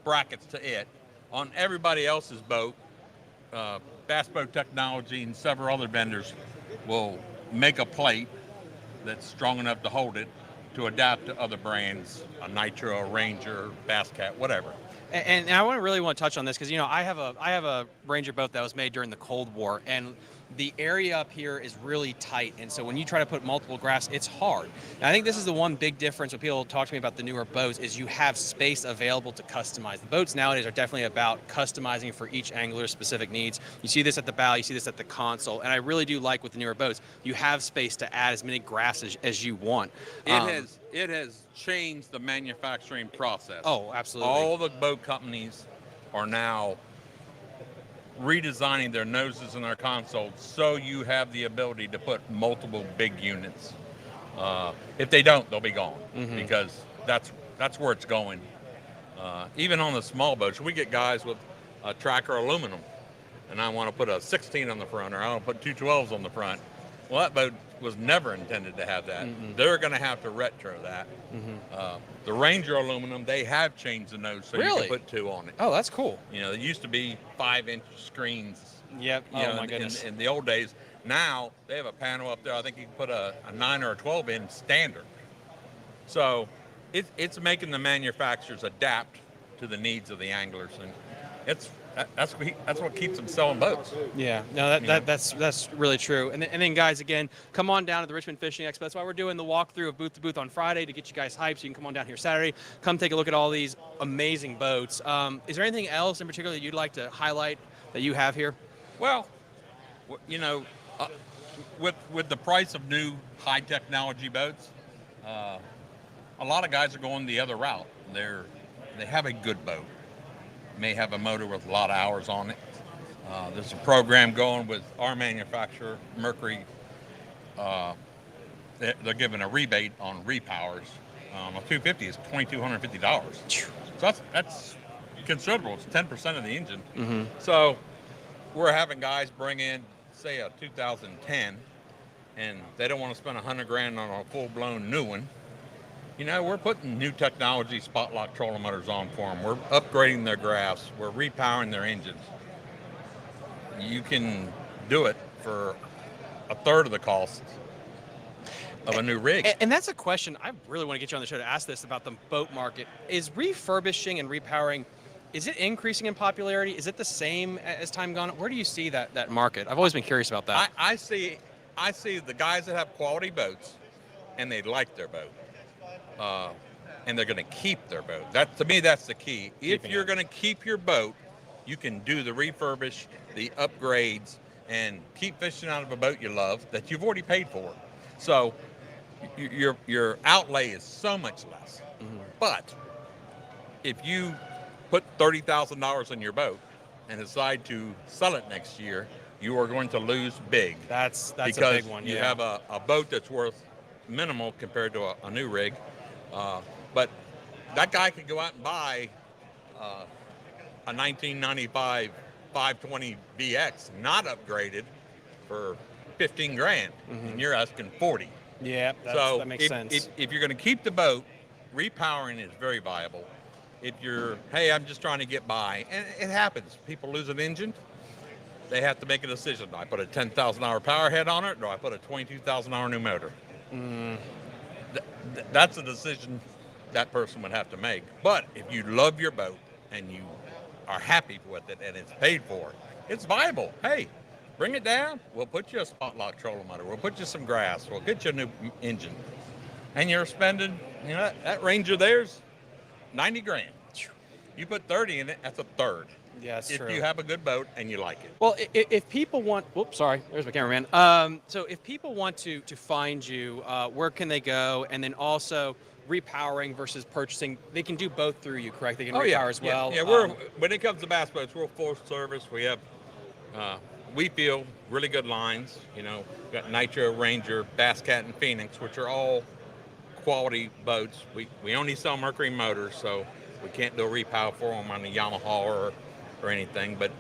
brackets to it. On everybody else's boat, Bass Boat Technology and several other vendors will make a plate that's strong enough to hold it to adapt to other brands, a Nitro, a Ranger, Bass Cat, whatever. And I really want to touch on this because, you know, I have a Ranger boat that was made during the Cold War, and the area up here is really tight, and so when you try to put multiple graphs, it's hard. And I think this is the one big difference when people talk to me about the newer boats is you have space available to customize. The boats nowadays are definitely about customizing for each angler's specific needs. You see this at the bow, you see this at the console, and I really do like with the newer boats, you have space to add as many graphs as you want. It has changed the manufacturing process. Oh, absolutely. All the boat companies are now redesigning their noses and their consoles so you have the ability to put multiple big units. If they don't, they'll be gone because that's where it's going. Even on the small boats, we get guys with a tracker aluminum, and I want to put a 16 on the front, or I want to put two 12s on the front. Well, that boat was never intended to have that. They're going to have to retro that. The Ranger aluminum, they have changed the nose so you can put two on it. Oh, that's cool. You know, it used to be 5-inch screens. Yep. Oh, my goodness. In the old days. Now, they have a panel up there. I think you can put a 9 or a 12 in standard. So, it's making the manufacturers adapt to the needs of the anglers. And that's what keeps them selling boats. Yeah, no, that's really true. And then, guys, again, come on down to the Richmond Fishing Expo. That's why we're doing the walkthrough of booth to booth on Friday to get you guys hyped. So you can come on down here Saturday, come take a look at all these amazing boats. Is there anything else in particular that you'd like to highlight that you have here? Well, you know, with the price of new high technology boats, a lot of guys are going the other route. They have a good boat. May have a motor with a lot of hours on it. There's a program going with our manufacturer, Mercury. They're giving a rebate on repowers. A 250 is $2,250. So that's considerable. It's 10% of the engine. So we're having guys bring in, say, a 2010, and they don't want to spend $100,000 on a full-blown new one. You know, we're putting new technology spot lock trolling motors on for them. We're upgrading their graphs. We're repowering their engines. You can do it for a third of the cost of a new rig. And that's a question I really want to get you on the show to ask this about the boat market. Is refurbishing and repowering, is it increasing in popularity? Is it the same as time gone? Where do you see that market? I've always been curious about that. I see the guys that have quality boats and they like their boat. And they're going to keep their boat. To me, that's the key. If you're going to keep your boat, you can do the refurbish, the upgrades, and keep fishing out of a boat you love that you've already paid for. So your outlay is so much less. But if you put $30,000 in your boat and decide to sell it next year, you are going to lose big. That's a big one. You have a boat that's worth minimal compared to a new rig. But that guy could go out and buy a 1995 520 VX, not upgraded, for $15,000, and you're asking $40,000. Yeah, that makes sense. If you're going to keep the boat, repowering is very viable. If you're, hey, I'm just trying to get by, and it happens. People lose an engine. They have to make a decision. Do I put a 10,000-hour power head on it, or do I put a 22,000-hour new motor? That's a decision that person would have to make. But if you love your boat and you are happy with it and it's paid for, it's viable. Hey, bring it down. We'll put you a spot lock trolling motor. We'll put you some grass. We'll get you a new engine. And you're spending, you know, that Ranger there's $90,000. You put 30 in it, that's a third. Yeah, that's true. If you have a good boat and you like it. Well, if people want, whoops, sorry, there's my cameraman. So if people want to find you, where can they go? And then also repowering versus purchasing, they can do both through you, correct? They can repower as well. Yeah, when it comes to bass boats, we're full service. We have, we feel really good lines. You know, we've got Nitro, Ranger, Bass Cat, and Phoenix, which are all quality boats. We only sell Mercury motors, so We can't do a repower for them on the Yamaha or anything, but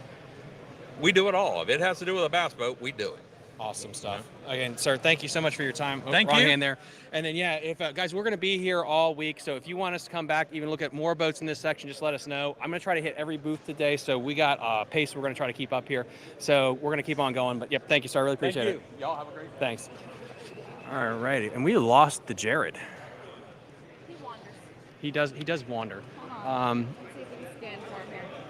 we do it all. If it has to do with a bass boat, we do it. Awesome stuff. Again, sir, thank you so much for your time. Thank Wrong you. hand there. And then, yeah, if guys, we're going to be here all week. So if you want us to come back, even look at more boats in this section, just let us know. I'm going to try to hit every booth today. So we got pace we're going to try to keep up here. So we're going to keep on going. But yep, thank you, sir. I really appreciate it. Y'all have a great day. Thanks. All righty. And we lost the Jared. He does wander.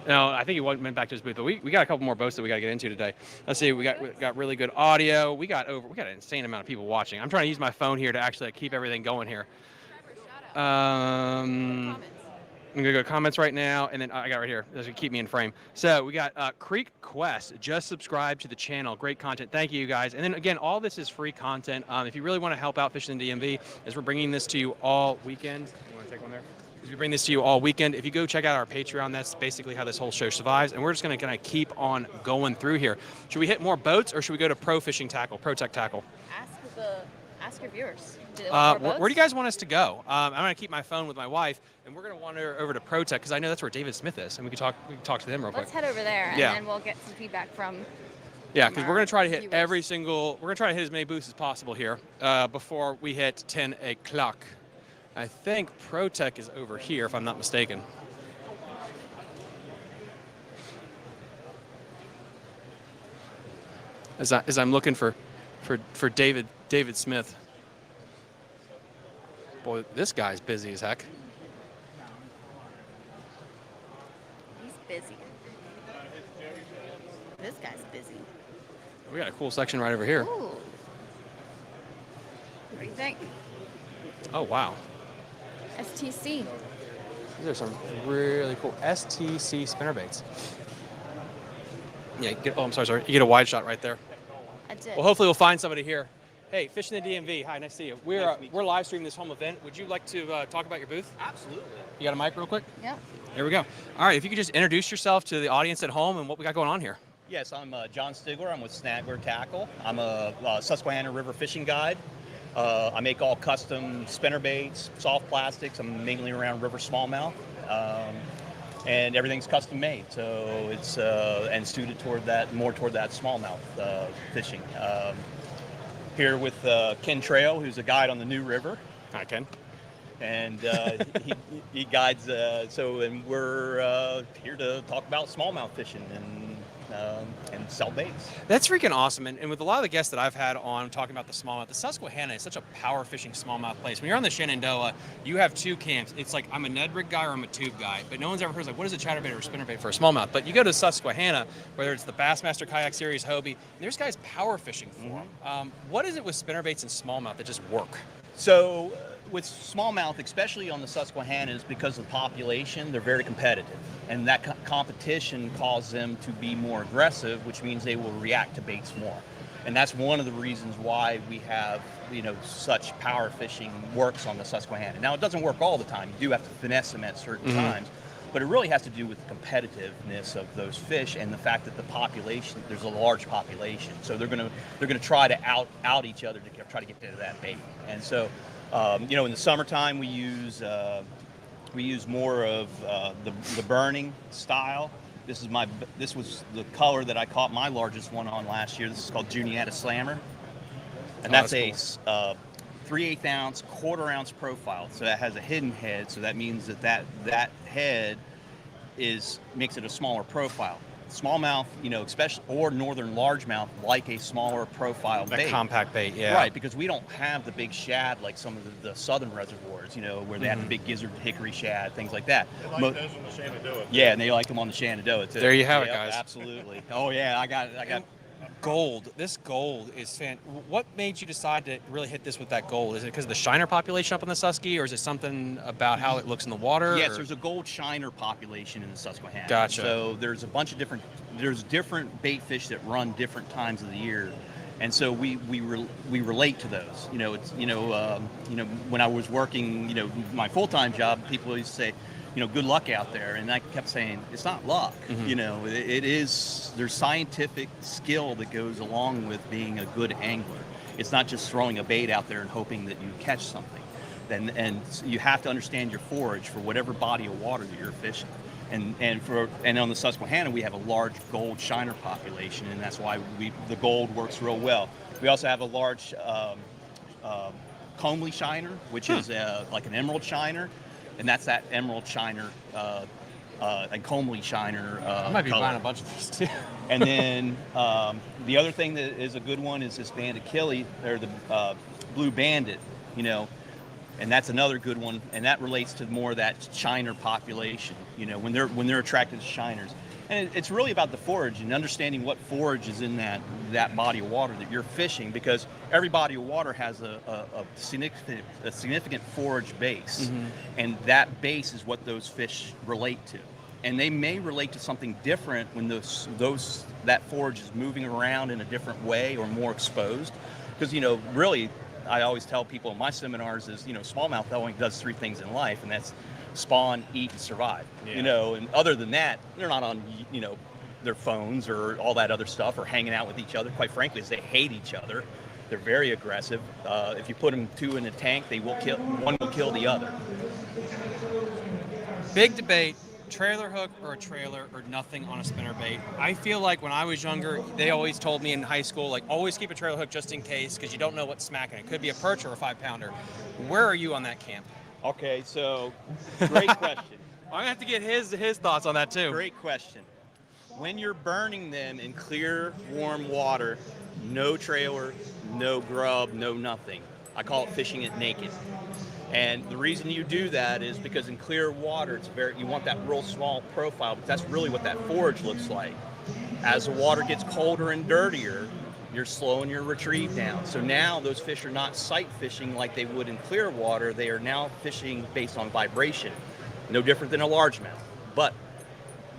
No, I think he went back to his booth. But we got a couple more boats that we got to get into today. Let's see. We got really good audio. We got an insane amount of people watching. I'm trying to use my phone here to actually keep everything going here. I'm gonna go to comments right now, and then I got right here. This will keep me in frame. So we got Creek Quest. Just subscribe to the channel. Great content. Thank you guys. And then again, all this is free content. If you really want to help out Fishing the DMV, as we're bringing this to you all weekend. You want to take one there? We bring this to you all weekend. If you go check out our Patreon, that's basically how this whole show survives. And we're just going to kind of keep on going through here. Should we hit more boats, or should we go to Pro Fishing Tackle, Pro Tech Tackle? Ask your viewers. Do they want more boats? Where do you guys want us to go? I'm going to keep my phone with my wife, and we're going to wander over to Pro Tech because I know that's where David Smith is, and we can talk to them real quick. Let's head over there, and then we'll get some feedback from. Yeah, because we're going to try to hit we're going to try to hit as many booths as possible here before we hit 10 o'clock. I think Pro Tech is over here, if I'm not mistaken. As I'm looking for David Smith. Boy, this guy's busy as heck. He's busy. This guy's busy. We got a cool section right over here. Ooh. What do you think? Oh, wow. STC. These are some really cool STC spinnerbaits. Yeah, I'm sorry. You get a wide shot right there. I did. Well, hopefully we'll find somebody here. Hey, Fishing the DMV. Hi, nice to see you. We're live streaming this home event. Would you like to talk about your booth? Absolutely. You got a mic real quick? Yep. Here we go. All right, if you could just introduce yourself to the audience at home and what we got going on here. Yes, I'm John Stigler. I'm with Snagler Tackle. I'm a Susquehanna River fishing guide. I make all custom spinnerbaits, soft plastics. I'm mainly around river smallmouth, and everything's custom made. So it's and suited toward that smallmouth fishing. Here with Ken Trail, who's a guide on the New River. Hi, Ken. And he guides. And we're here to talk about smallmouth fishing and sell baits. That's freaking awesome. And with a lot of the guests that I've had on talking about the smallmouth, the Susquehanna is such a power fishing smallmouth place. When you're on the Shenandoah, you have two camps. It's like I'm a Ned rig guy or I'm a tube guy, but no one's ever heard like, what is a chatterbait or a spinnerbait for a smallmouth? But you go to Susquehanna, whether it's the Bassmaster Kayak Series, Hobie, and there's guys power fishing for them. What is it with spinnerbaits and smallmouth that just work? So with smallmouth, especially on the Susquehannas, because of the population, they're very competitive. And that competition causes them to be more aggressive, which means they will react to baits more. And that's one of the reasons why we have, such power fishing works on the Susquehanna. Now, it doesn't work all the time. You do have to finesse them at certain times. But it really has to do with the competitiveness of those fish and the fact that the population, there's a large population. So they're gonna try to out each other to try to get to that bait. And so, in the summertime, we use more of the burning style. This was the color that I caught my largest one on last year. This is called Juniata Slammer, and that's a 3/8 ounce, 1/4 ounce profile. So that has a hidden head. So that means that head makes it a smaller profile. Smallmouth, especially, or northern largemouth, like a smaller profile bait. Compact bait, yeah. Right, because we don't have the big shad like some of the southern reservoirs, where they have the big gizzard hickory shad, things like that. They like those on the Shenandoah. Yeah, and they like them on the Shenandoah too. There you have it, guys. Absolutely. Oh yeah, I got gold. This gold is what made you decide to really hit this with that gold? Is it because of the shiner population up in the Susky, or is it something about how it looks in the water? Yes, there's a gold shiner population in the Susquehanna. Gotcha. So there's a bunch of different bait fish that run different times of the year, and so we relate to those. When I was working, my full-time job, people always say, good luck out there. And I kept saying, it's not luck. There's scientific skill that goes along with being a good angler. It's not just throwing a bait out there and hoping that you catch something. and you have to understand your forage for whatever body of water that you're fishing. And on the Susquehanna, we have a large gold shiner population, and that's why the gold works real well. We also have a large comely shiner, which is like an emerald shiner, and that's that emerald shiner and comely shiner I might be color. buying a bunch of these too. And then the other thing that is a good one is this banded killie, or the blue bandit, you know, and that's another good one, and that relates to more of that shiner population, you know, when they're attracted to shiners. And it's really about the forage and understanding what forage is in that body of water that you're fishing, because every body of water has a significant forage base, and that base is what those fish relate to. And they may relate to something different when that forage is moving around in a different way or more exposed. Because, you know, really, I always tell people in my seminars is, you know, smallmouth only does 3 things in life, and that's spawn, eat, and survive. Yeah. You know, and other than that, they're not on, you know, their phones or all that other stuff or hanging out with each other. Quite frankly, they hate each other. They're very aggressive. If you put them 2 in a tank, one will kill the other. Big debate. Trailer hook or a trailer or nothing on a spinnerbait. I feel like when I was younger, they always told me in high school, like, always keep a trailer hook just in case, because you don't know what's smacking. It could be a perch or a 5-pounder. Where are you on that camp? Okay, so great question. I'm gonna have to get his thoughts on that too. Great question. When you're burning them in clear, warm water, no trailer, no grub, no nothing. I call it fishing it naked. And the reason you do that is because in clear water, you want that real small profile, but that's really what that forage looks like. As the water gets colder and dirtier, you're slowing your retrieve down. So now those fish are not sight fishing like they would in clear water. They are now fishing based on vibration. No different than a largemouth. But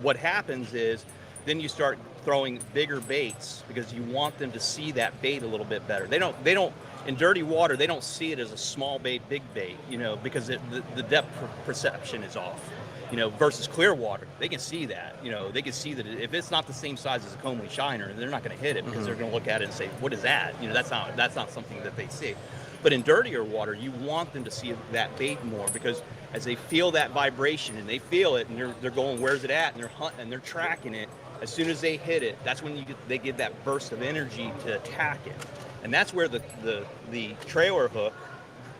what happens is then you start throwing bigger baits because you want them to see that bait a little bit better. They don't in dirty water, they don't see it as a small bait, big bait, you know, because the depth perception is off, you know, versus clear water. They can see that, you know, they can see that if it's not the same size as a comely shiner, they're not going to hit it because they're going to look at it and say, what is that? You know, that's not something that they see. But in dirtier water, you want them to see that bait more, because as they feel that vibration and they feel it and they're going, where's it at? And they're hunting and they're tracking it. As soon as they hit it, that's when they get that burst of energy to attack it. And that's where the trailer hook,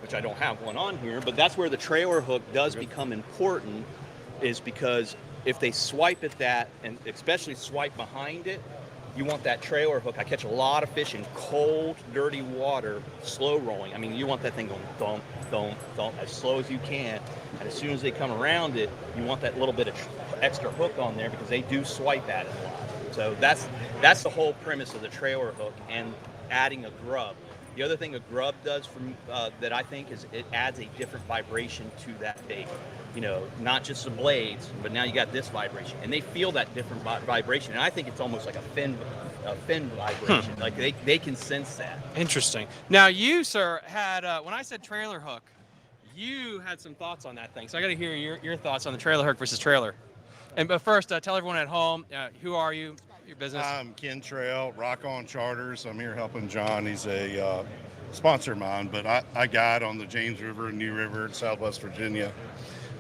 which I don't have one on here, but that's where the trailer hook does become important, is because if they swipe at that, and especially swipe behind it, you want that trailer hook. I catch a lot of fish in cold, dirty water, slow rolling. I mean, you want that thing going thump, thump, thump, as slow as you can. And as soon as they come around it, you want that little bit of extra hook on there, because they do swipe at it a lot. So that's the whole premise of the trailer hook and adding a grub. The other thing a grub does that I think is it adds a different vibration to that bait. You know, not just the blades, but now you got this vibration, and they feel that different vibration. And I think it's almost like a fin vibration. Like they can sense that. Interesting. Now you, sir, had when I said trailer hook, you had some thoughts on that thing. So I got to hear your thoughts on the trailer hook versus trailer. But first, tell everyone at home, who are you? Your business? I'm Ken Trail, Rock On Charters. I'm here helping John. He's a sponsor of mine, but I guide on the James River and New River in Southwest Virginia.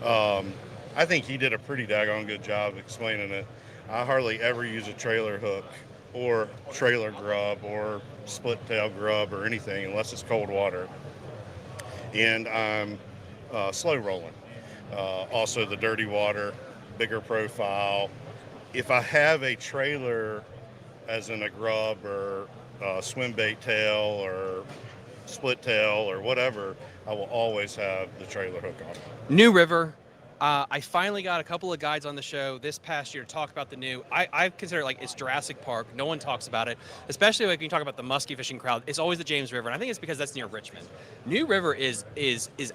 I think he did a pretty daggone good job explaining it. I hardly ever use a trailer hook or trailer grub or split tail grub or anything unless it's cold water. And I'm slow rolling. Also the dirty water, bigger profile. If I have a trailer, as in a grub or swim bait tail or split tail or whatever, I will always have the trailer hook on. New River. I finally got a couple of guides on the show this past year to talk about the new. I consider it like it's Jurassic Park. No one talks about it, especially like when you talk about the musky fishing crowd. It's always the James River, and I think it's because that's near Richmond. New River is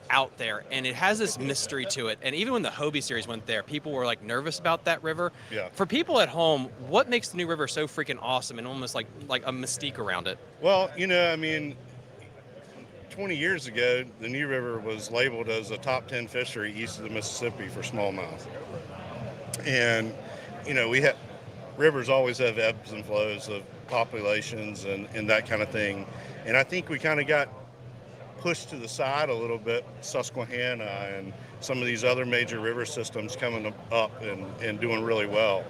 out there, and it has this mystery to it. And even when the Hobie series went there, people were like nervous about that river. Yeah. For people at home, what makes the New River so freaking awesome and almost like a mystique around it? Well, you know, I mean, 20 years ago, the New River was labeled as a top 10 fishery east of the Mississippi for smallmouth. And, you know, rivers always have ebbs and flows of populations and that kind of thing. And I think we kind of got pushed to the side a little bit, Susquehanna and some of these other major river systems coming up and doing really well.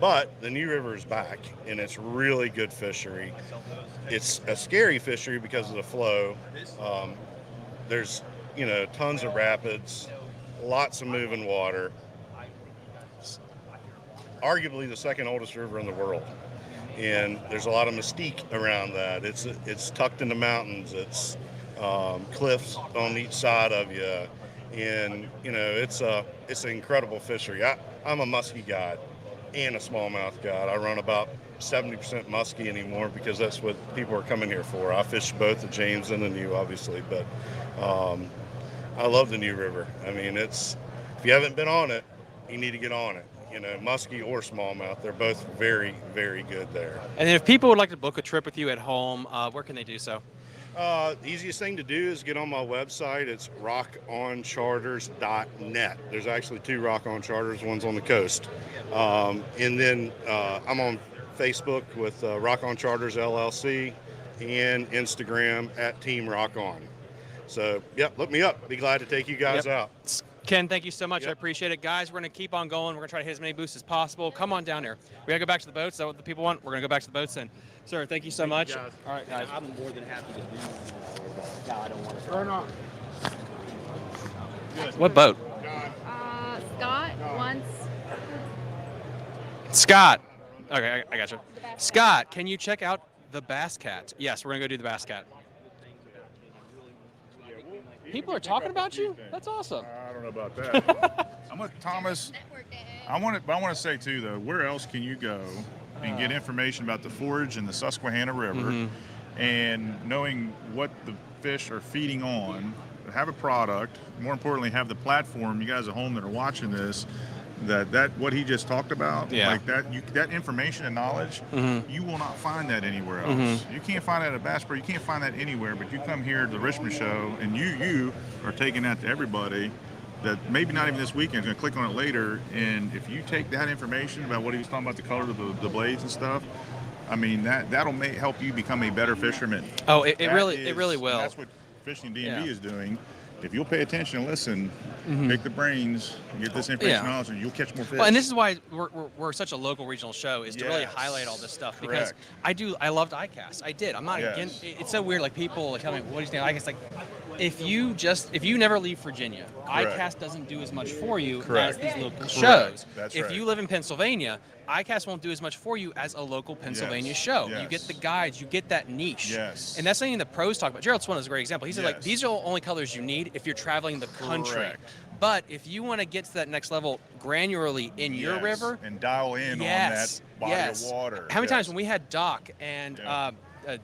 But the New River is back, and it's really good fishery. It's a scary fishery because of the flow. There's, tons of rapids, lots of moving water. Arguably the second oldest river in the world. And there's a lot of mystique around that. It's tucked in the mountains. It's cliffs on each side of you. And, it's an incredible fishery. I'm a muskie guide and a smallmouth guide. I run about 70% muskie anymore because that's what people are coming here for. I fish both the James and the New, obviously, but I love the New River. I mean, if you haven't been on it, you need to get on it. Muskie or smallmouth, they're both very, very good there. And then if people would like to book a trip with you at home, where can they do so? The easiest thing to do is get on my website. It's rockoncharters.net. There's actually 2 Rock On Charters. One's on the coast. And then I'm on Facebook with Rock On Charters LLC and Instagram at Team Rock On. So, look me up. Be glad to take you guys out. Ken, thank you so much. I appreciate it. Guys, we're going to keep on going. We're going to try to hit as many boosts as possible. Come on down here. We got to go back to the boats. Is that what the people want? We're going to go back to the boats then. Sir, thank you so much. All right, guys. I'm more than happy to do this. No, I don't want to. Turn on. What boat? Scott wants. Scott. Okay, I got you. Scott, can you check out the Bass Cat? Yes, we're going to go do the Bass Cat. People are talking about you? That's awesome. I don't know about that. I'm with Thomas. I want to say too, though, where else can you go and get information about the forage in the Susquehanna River, and knowing what the fish are feeding on, have a product, more importantly, have the platform. You guys at home that are watching this, that what he just talked about, like that information and knowledge, you will not find that anywhere else. You can't find that at Bass Pro. You can't find that anywhere. But you come here to the Richmond show, and you are taking that to everybody. That maybe not even this weekend, going to click on it later. And if you take that information about what he was talking about, the color of the blades and stuff, I mean that'll help you become a better fisherman. Oh, it really will. That's what Fishing DMV is doing. If you'll pay attention and listen, pick the brains, get this information knowledge, and you'll catch more fish. Well, and this is why we're such a local regional show, is to really highlight all this stuff. Because I loved ICAST. I did. I'm not against. It's so weird. Like people tell me, what do you think of ICAST? Like, if you never leave Virginia, ICAST doesn't do as much for you as these local shows. That's if you live in Pennsylvania, ICAST won't do as much for you as a local Pennsylvania show. You get the guides, you get that niche. And that's something the pros talk about. Gerald Swan is a great example. He said, like, these are the only colors you need if you're traveling the country. But if you want to get to that next level granularly in your river. And dial in on that body of water. How many times when we had Doc and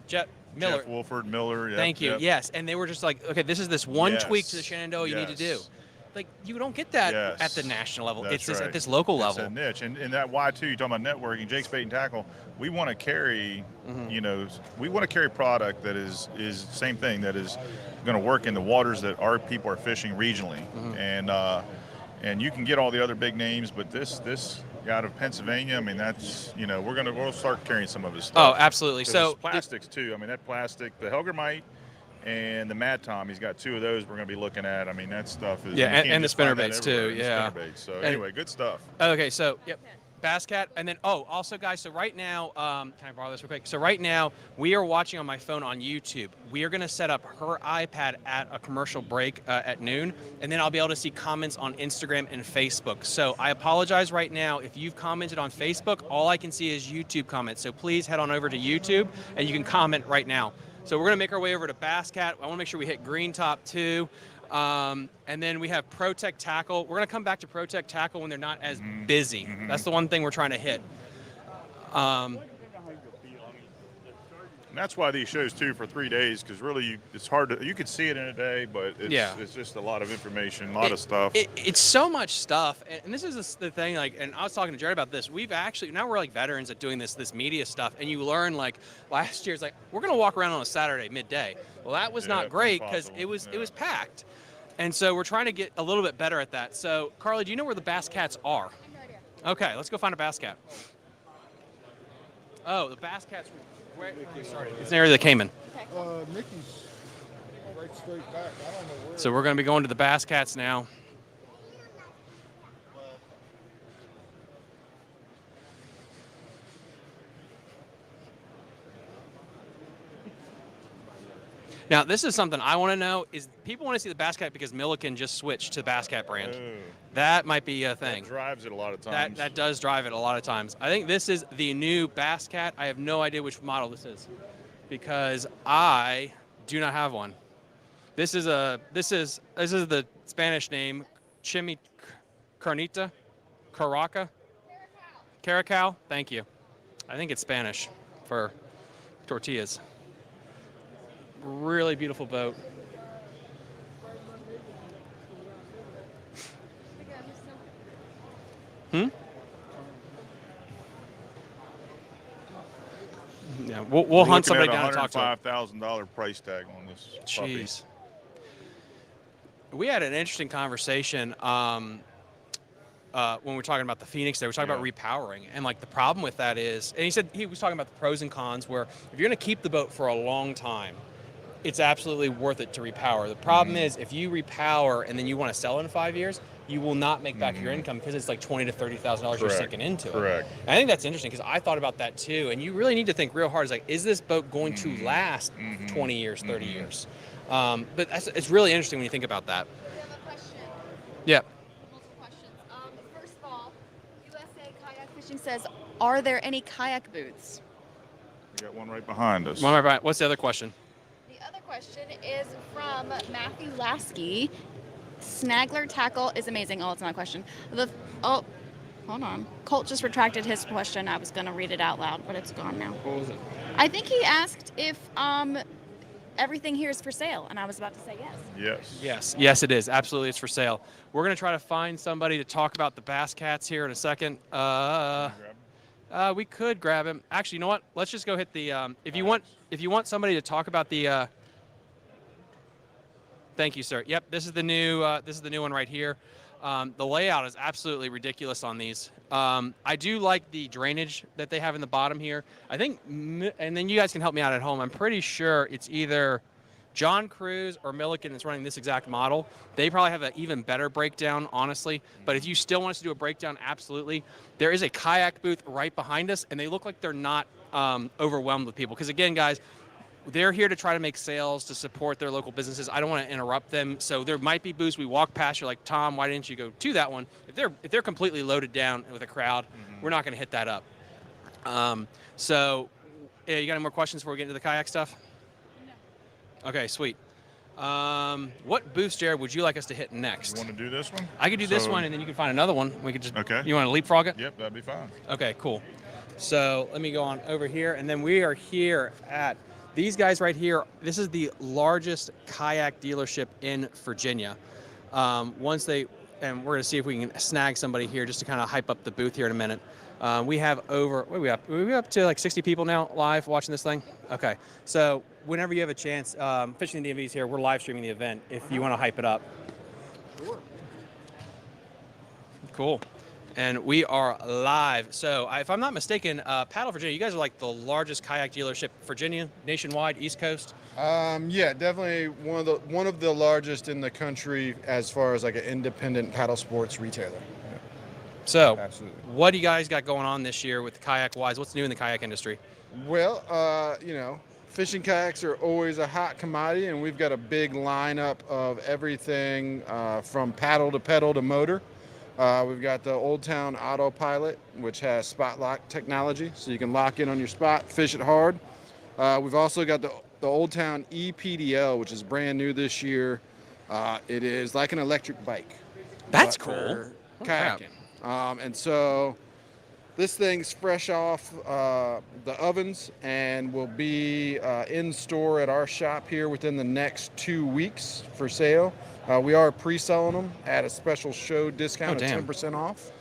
Jeff Miller. Jeff Wolford, Miller. Thank you. Yes. And they were just like, okay, this is this one tweak to the Shenandoah you need to do. Like, you don't get that at the national level. That's it's just at this local level. It's a niche. And that why, too, you're talking about networking, Jake's Bait and Tackle, we want to carry, we want to carry product that is same thing, that is going to work in the waters that our people are fishing regionally. And you can get all the other big names, but this out of Pennsylvania, I mean, that's, we'll start carrying some of his stuff. Oh, absolutely. So plastics, too. I mean, that plastic, the Helgermite, and the Mad Tom, he's got 2 of those we're going to be looking at. I mean, that stuff is... and the spinnerbaits, too. So, anyway, good stuff. Okay, so, Bass Cat. And then, also, guys, so right now, can I borrow this real quick? So right now, we are watching on my phone on YouTube. We are going to set up her iPad at a commercial break at noon, and then I'll be able to see comments on Instagram and Facebook. So I apologize right now. If you've commented on Facebook, all I can see is YouTube comments. So please head on over to YouTube, and you can comment right now. So we're going to make our way over to Bass Cat. I want to make sure we hit Green Top 2. And then we have Protect Tackle. We're going to come back to Protect Tackle when they're not as busy. That's the one thing we're trying to hit. And that's why these shows, too, for 3 days, because really it's hard to, you could see it in a day, but it's just a lot of information, a lot of stuff. It's so much stuff. And this is the thing, like, and I was talking to Jared about this. We've actually, now we're like veterans at doing this media stuff, and you learn, like, last year's like, we're going to walk around on a Saturday midday. Well, that was not great because it was packed. And so we're trying to get a little bit better at that. So, Carly, do you know where the Bass Cats are? Okay, let's go find a Bass Cat. Oh, the Bass Cat's where we started. It's near the Cayman. Mickey's right So we're going to be going to the Bass Cats now. Now, this is something I want to know, is people want to see the Bass Cat because Milliken just switched to the Bass Cat brand. That might be a thing. That drives it a lot of times. That does drive it a lot of times. I think this is the new Bass Cat. I have no idea which model this is because I do not have one. This is the Spanish name, Chimicarnita, Caracal. Thank you. I think it's Spanish for tortillas. Really beautiful boat. Yeah, we'll hunt somebody down and talk to him. $105,000 price tag on this puppy. Jeez. We had an interesting conversation when we were talking about the Phoenix. They were talking about repowering, and like the problem with that is, and he was talking about the pros and cons. Where if you're going to keep the boat for a long time, it's absolutely worth it to repower. The problem is if you repower and then you want to sell in 5 years, you will not make back your income because it's like $20,000 to $30,000 you're sinking into it. Correct. And I think that's interesting because I thought about that too. And you really need to think real hard. Is like, is this boat going to last 20 years, 30 years? But it's really interesting when you think about that. We have a question. Yeah. Multiple questions. First of all, USA Kayak Fishing says, are there any kayak booths? We got one right behind us. What's the other question? The other question is from Matthew Lasky. Snagler tackle is amazing. Oh, it's not a question. Hold on. Colt just retracted his question. I was going to read it out loud, but it's gone now. What was it? I think he asked if everything here is for sale, and I was about to say yes. Yes, it is. Absolutely, it's for sale. We're going to try to find somebody to talk about the Bass Cats here in a second. We could grab him. Actually, you know what? Let's just go hit the. If you want somebody to talk about the. Thank you, sir. Yep, this is the new one right here. The layout is absolutely ridiculous on these. I do like the drainage that they have in the bottom here. I think, and then you guys can help me out at home. I'm pretty sure it's either John Cruz or Milliken that's running this exact model. They probably have an even better breakdown, honestly. But if you still want us to do a breakdown, absolutely. There is a kayak booth right behind us, and they look like they're not overwhelmed with people. Because again, guys, they're here to try to make sales, to support their local businesses. I don't want to interrupt them. So there might be booths we walk past. You're like, Tom, why didn't you go to that one? If they're completely loaded down with a crowd, we're not going to hit that up. So, yeah, you got any more questions before we get into the kayak stuff? No. Okay, sweet. What booths, Jared, would you like us to hit next? You want to do this one? I could do this one, and then you can find another one. We could just. Okay. You want to leapfrog it? Yep, that'd be fine. Okay, cool. So let me go on over here, and then we are here at. These guys right here, this is the largest kayak dealership in Virginia. And we're going to see if we can snag somebody here just to kind of hype up the booth here in a minute. We have over, what are we up? Are we up to like 60 people now live watching this thing? Okay. So whenever you have a chance, Fishing the DMV is here. We're live streaming the event if you want to hype it up. Sure. Cool. And we are live. So if I'm not mistaken, Paddle Virginia, you guys are like the largest kayak dealership, Virginia, nationwide, East Coast? Yeah, definitely one of the largest in the country as far as like an independent paddle sports retailer. Yeah. So absolutely. What do you guys got going on this year with kayak wise? What's new in the kayak industry? Well, fishing kayaks are always a hot commodity, and we've got a big lineup of everything from paddle to pedal to motor. We've got the Old Town Autopilot, which has spot lock technology, so you can lock in on your spot, fish it hard. We've also got the Old Town ePDL, which is brand new this year. It is like an electric bike. That's cool. Kayaking. And so this thing's fresh off the ovens and will be in store at our shop here within the next 2 weeks for sale. We are pre-selling them at a special show discount of 10% off.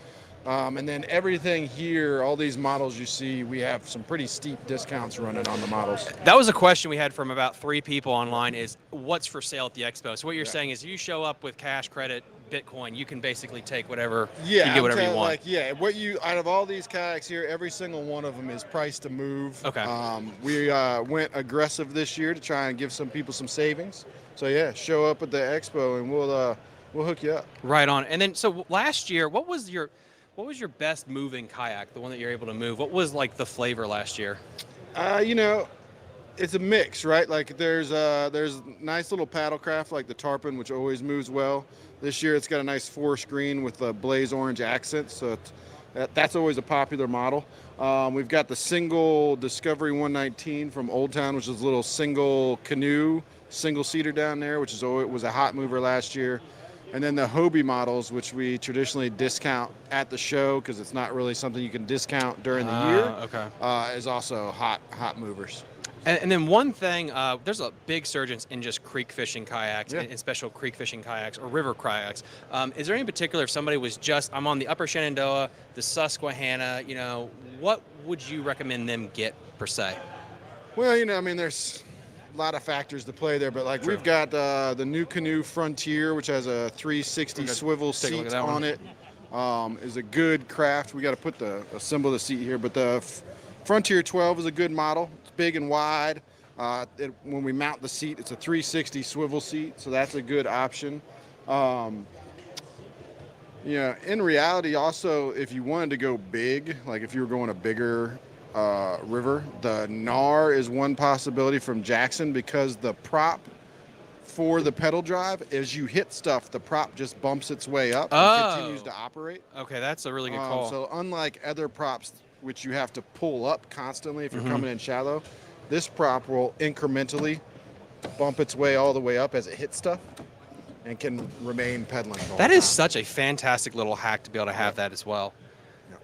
And then everything here, all these models you see, we have some pretty steep discounts running on the models. That was a question we had from about 3 people online is what's for sale at the expo? So what you're saying is you show up with cash credit, Bitcoin. You can basically take whatever, Yeah, you can get whatever you want. Like, yeah, what you out of all these kayaks here, every single one of them is priced to move. Okay. We went aggressive this year to try and give some people some savings. So yeah, show up at the expo and we'll hook you up. Right on. And then, so last year, what was your best moving kayak? The one that you're able to move. What was like the flavor last year? You know, it's a mix, right? Like there's nice little paddlecraft like the Tarpon, which always moves well. This year it's got a nice 4-screen with a blaze orange accent, so that's always a popular model. We've got the single Discovery 119 from Old Town, which is a little single canoe, single seater down there, which was a hot mover last year. And then the Hobie models, which we traditionally discount at the show because it's not really something you can discount during the year, is also hot movers. And then one thing, there's a big surge in just creek fishing kayaks, and special creek fishing kayaks or river kayaks. Is there any particular, if somebody was just, I'm on the Upper Shenandoah, the Susquehanna, you know, what would you recommend them get per se? Well, you know, I mean, there's a lot of factors to play there, but like we've got the New Canoe Frontier, which has a 360 swivel seat on it. Is a good craft. We got to put a symbol of the seat here, but the Frontier 12 is a good model. It's big and wide. When we mount the seat, it's a 360 swivel seat, so that's a good option. You know, in reality, also, if you wanted to go big, like if you were going a bigger river, the NAR is one possibility from Jackson, because the prop for the pedal drive, as you hit stuff, the prop just bumps its way up and continues to operate. Okay, that's a really good call. So unlike other props, which you have to pull up constantly if you're coming in shallow, this prop will incrementally bump its way all the way up as it hits stuff and can remain pedaling. That is such a fantastic little hack to be able to have that as well.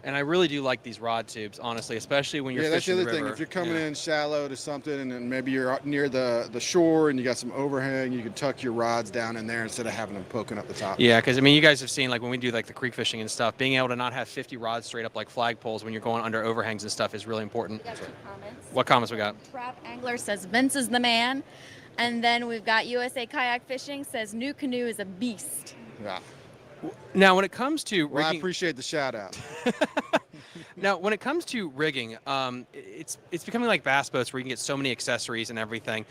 And I really do like these rod tubes, honestly, especially when you're fishing the river. Yeah, that's the other thing. If you're coming in shallow to something and then maybe you're near the shore and you got some overhang, you can tuck your rods down in there instead of having them poking up the top. Yeah, because, I mean, you guys have seen, like, when we do, like, the creek fishing and stuff, being able to not have 50 rods straight up like flagpoles when you're going under overhangs and stuff is really important. We got 2 comments. What comments we got? Prop Angler says Vince is the man. And then we've got USA Kayak Fishing says New Canoe is a beast. Yeah. Now, when it comes to rigging... Well, I appreciate the shout out. Now, when it comes to rigging, it's becoming like bass boats where you can get so many accessories and everything.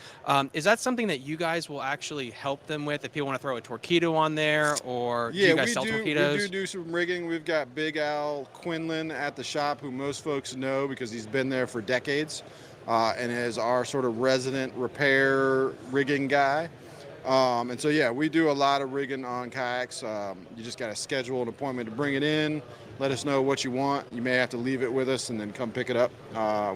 Is that something that you guys will actually help them with if people want to throw a torpedo on there, or do you guys sell torpedoes? We do some rigging. We've got Big Al Quinlan at the shop, who most folks know because he's been there for decades and is our sort of resident repair rigging guy. And so, yeah, we do a lot of rigging on kayaks. You just got to schedule an appointment to bring it in. Let us know what you want. You may have to leave it with us and then come pick it up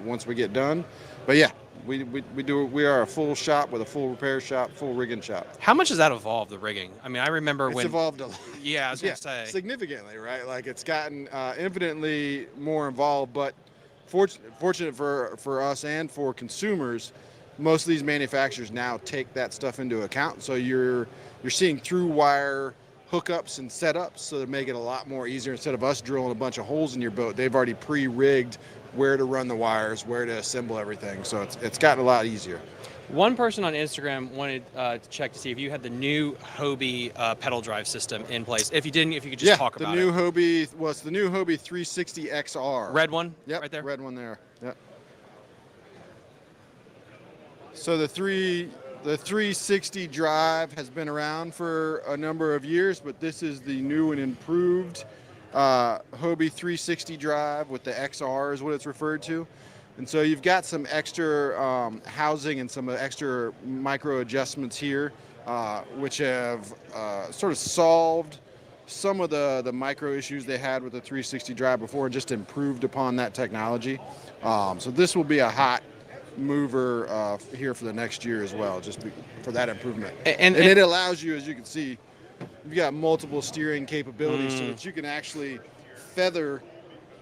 once we get done. But yeah, we are a full shop with a full repair shop, full rigging shop. How much has that evolved, the rigging? I mean, I remember it's when... evolved a lot. Yeah, I was going to say. Significantly, right? Like it's gotten infinitely more involved, but fortunate for us and for consumers, most of these manufacturers now take that stuff into account. So you're seeing through wire hookups and setups, so they make it a lot more easier. Instead of us drilling a bunch of holes in your boat, they've already pre-rigged where to run the wires, where to assemble everything. So it's gotten a lot easier. One person on Instagram wanted to check to see if you had the new Hobie pedal drive system in place. If you didn't, if you could just talk about it. The new Hobie, it's the new Hobie 360 XR. Red one? Yep, right there? Red one there. Yep. So the 360 drive has been around for a number of years, but this is the new and improved Hobie 360 drive with the XR is what it's referred to. And so you've got some extra housing and some extra micro adjustments here, which have sort of solved some of the micro issues they had with the 360 drive before and just improved upon that technology. So this will be a hot mover here for the next year as well, just for that improvement. And it allows you, as you can see, you've got multiple steering capabilities so that you can actually feather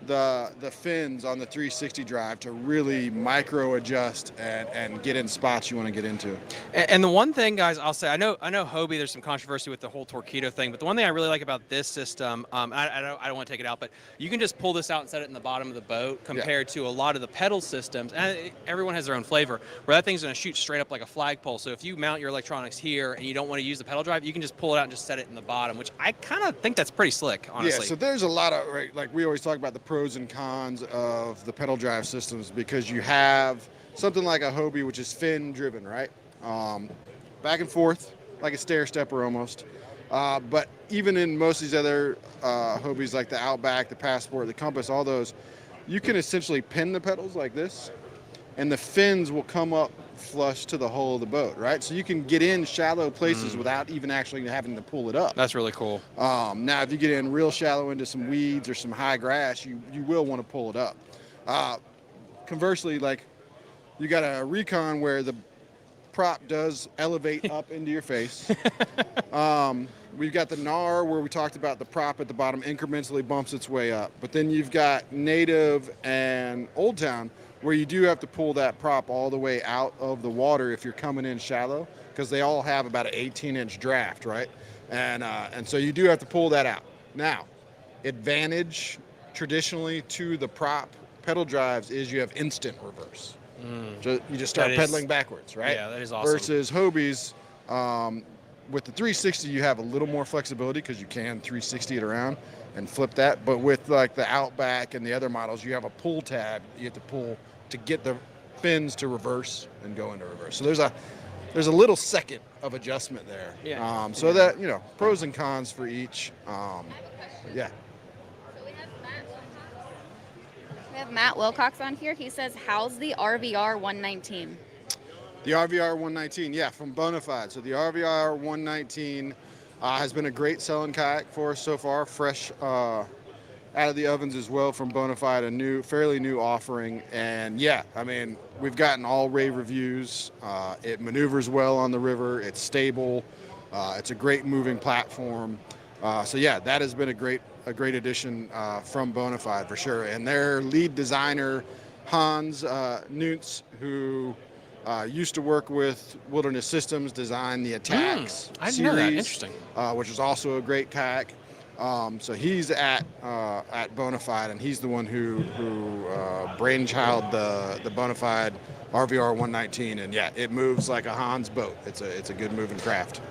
the fins on the 360 drive to really micro adjust and get in spots you want to get into. And the one thing, guys, I'll say, I know Hobie, there's some controversy with the whole torpedo thing, but the one thing I really like about this system, I don't want to take it out, but you can just pull this out and set it in the bottom of the boat compared to a lot of the pedal systems, and everyone has their own flavor, where that thing's going to shoot straight up like a flagpole. So if you mount your electronics here and you don't want to use the pedal drive, you can just pull it out and just set it in the bottom, which I kind of think that's pretty slick, honestly. Yeah, so there's a lot of, right, like we always talk about the pros and cons of the pedal drive systems, because you have something like a Hobie, which is fin driven, right? Back and forth, like a stair stepper almost. But even in most of these other Hobies, like the Outback, the Passport, the Compass, all those, you can essentially pin the pedals like this, and the fins will come up flush to the hull of the boat, right? So you can get in shallow places without even actually having to pull it up. That's really cool. Now, if you get in real shallow into some weeds or some high grass, you will want to pull it up. Conversely, like you got a Recon where the prop does elevate up into your face. We've got the NAR where we talked about the prop at the bottom incrementally bumps its way up. But then you've got Native and Old Town where you do have to pull that prop all the way out of the water if you're coming in shallow, because they all have about an 18-inch draft, right? And so you do have to pull that out. Now, advantage traditionally to the prop pedal drives is you have instant reverse. So you just start pedaling backwards, right? Yeah, that is awesome. Versus Hobies, with the 360, you have a little more flexibility because you can 360 it around and flip that. But with like the Outback and the other models, you have a pull tab you have to pull to get the fins to reverse and go into reverse. So there's a little second of adjustment there. Yeah. So that, pros and cons for each. Yeah. We have Matt Wilcox on here. He says, how's the RVR 119? The RVR 119, yeah, from Bonafide. So the RVR 119 has been a great selling kayak for us so far, fresh out of the ovens as well from Bonafide, fairly new offering. And yeah, I mean, we've gotten all rave reviews. It maneuvers well on the river. It's stable. It's a great moving platform. So yeah, that has been a great addition from Bonafide for sure. And their lead designer, Hans Nuntz, who used to work with Wilderness Systems, designed the Attacks I didn't series, know that. Interesting. Which is also a great kayak. So he's at Bonafide, and he's the one who brainchild the Bonafide RVR 119. And yeah, it moves like a Hans boat. It's a good moving craft.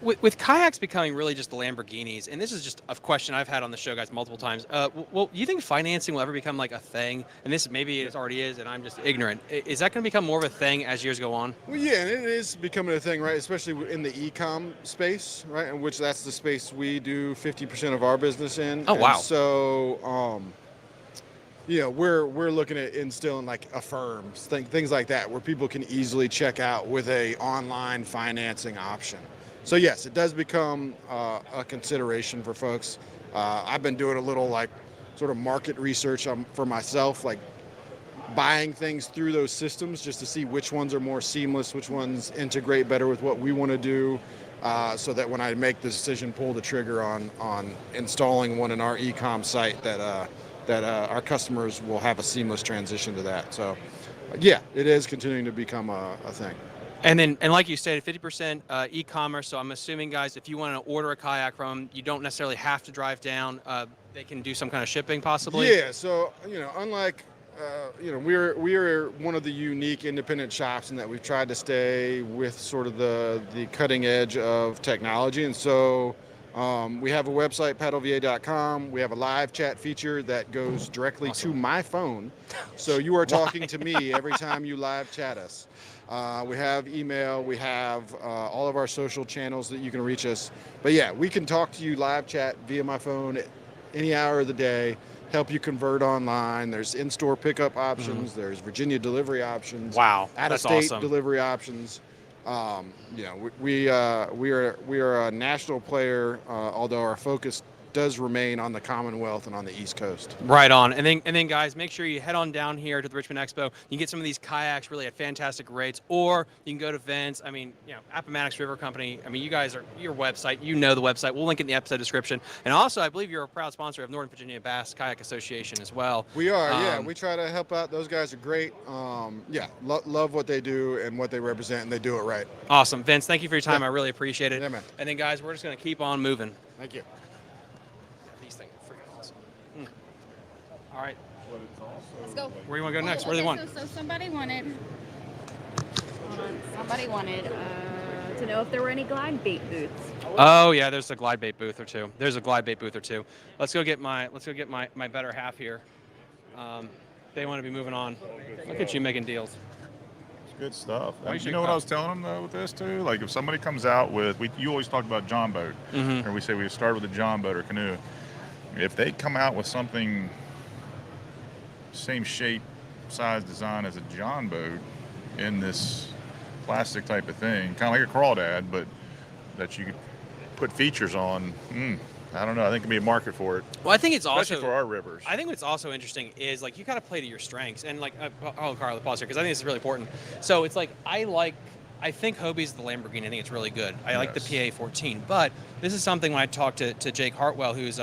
With kayaks becoming really just the Lamborghinis, and this is just a question I've had on the show, guys, multiple times. Well, do you think financing will ever become like a thing? And this maybe it already is, and I'm just ignorant. Is that going to become more of a thing as years go on? Well, yeah, and it is becoming a thing, right? Especially in the e-com space, right? In which that's the space we do 50% of our business in. Oh, wow. And so, we're looking at instilling like Affirms, things like that, where people can easily check out with a online financing option. So yes, it does become a consideration for folks. I've been doing a little like sort of market research for myself, like buying things through those systems just to see which ones are more seamless, which ones integrate better with what we want to do, so that when I make the decision, pull the trigger on installing one in our e-com site, that our customers will have a seamless transition to that. So yeah, it is continuing to become a thing. And like you stated, 50% e-commerce. So I'm assuming, guys, if you want to order a kayak from them, you don't necessarily have to drive down. They can do some kind of shipping, possibly. Yeah. So unlike we're one of the unique independent shops in that we've tried to stay with sort of the cutting edge of technology, and so we have a website, paddleva.com. We have a live chat feature that goes directly to my phone, so you are talking to me every time you live chat us. We have email, we have all of our social channels that you can reach us. But yeah, we can talk to you live chat via my phone at any hour of the day, help you convert online. There's in-store pickup options, there's Virginia delivery options. Wow, out-of-state awesome. delivery options. We are a national player, although our focus does remain on the Commonwealth and on the East Coast. Right on. And then guys, make sure you head on down here to the Richmond Expo. You can get some of these kayaks really at fantastic rates, or you can go to Vince. I mean, Appomattox River Company. I mean, you guys are your website. You know the website. We'll link it in the episode description. And also, I believe you're a proud sponsor of Northern Virginia Bass Kayak Association as well. We are, yeah. We try to help out. Those guys are great. Love what they do and what they represent, and they do it right. Awesome. Vince, thank you for your time. I really appreciate it. Yeah, man. And then, guys, we're just going to keep on moving. Thank you. These things are freaking awesome. All right. Let's go. Where do you want to go next? Where do they want? So somebody wanted to know if there were any glide bait booths. Oh yeah, there's a glide bait booth or two. Let's go get my better half here. They want to be moving on. Look at you making deals. It's good stuff. Why You know what I was telling them though with this too? Like if somebody comes out with, you always talk about John boat, or we say we start with a John boat or canoe. If they come out with something same shape, size, design as a John boat in this plastic type of thing, kind of like a crawdad, but that you could put features on. I don't know. I think it could be a market for it. Well, I think it's especially also for our rivers. I think what's also interesting is like you got to play to your strengths, and like Carl, pause here because I think this is really important. So it's like I think Hobie's the Lamborghini. I think it's really good. I like the PA14, but this is something when I talked to Jake Hartwell, who's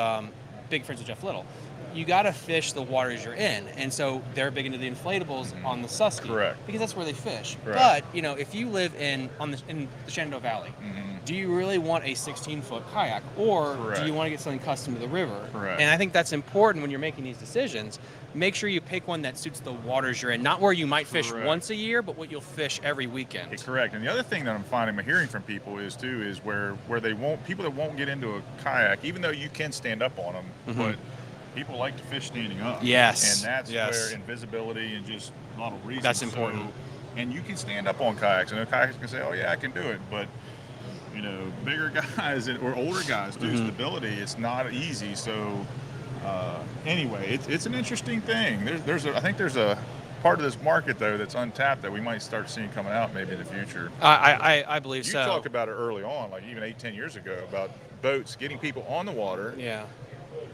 big friends with Jeff Little. You got to fish the waters you're in, and so they're big into the inflatables on the Susky, correct? Because that's where they fish. Correct. But if you live in the Shenandoah Valley, do you really want a 16-foot kayak, or do you want to get something custom to the river? Correct. And I think that's important when you're making these decisions. Make sure you pick one that suits the waters you're in, not where you might fish once a year, but what you'll fish every weekend. Correct. And the other thing that I'm hearing from people is where they won't, people that won't get into a kayak, even though you can stand up on them, but people like to fish standing up. Yes. And that's where invisibility and just a lot of reasons. That's important. And you can stand up on kayaks, and kayaks can say, "Oh yeah, I can do it," but bigger guys or older guys do stability. It's not easy. So anyway, it's an interesting thing. I think there's a part of this market though that's untapped that we might start seeing coming out maybe in the future. I believe you so. You talked about it early on, like even 8-10 years ago, about boats getting people on the water. Yeah.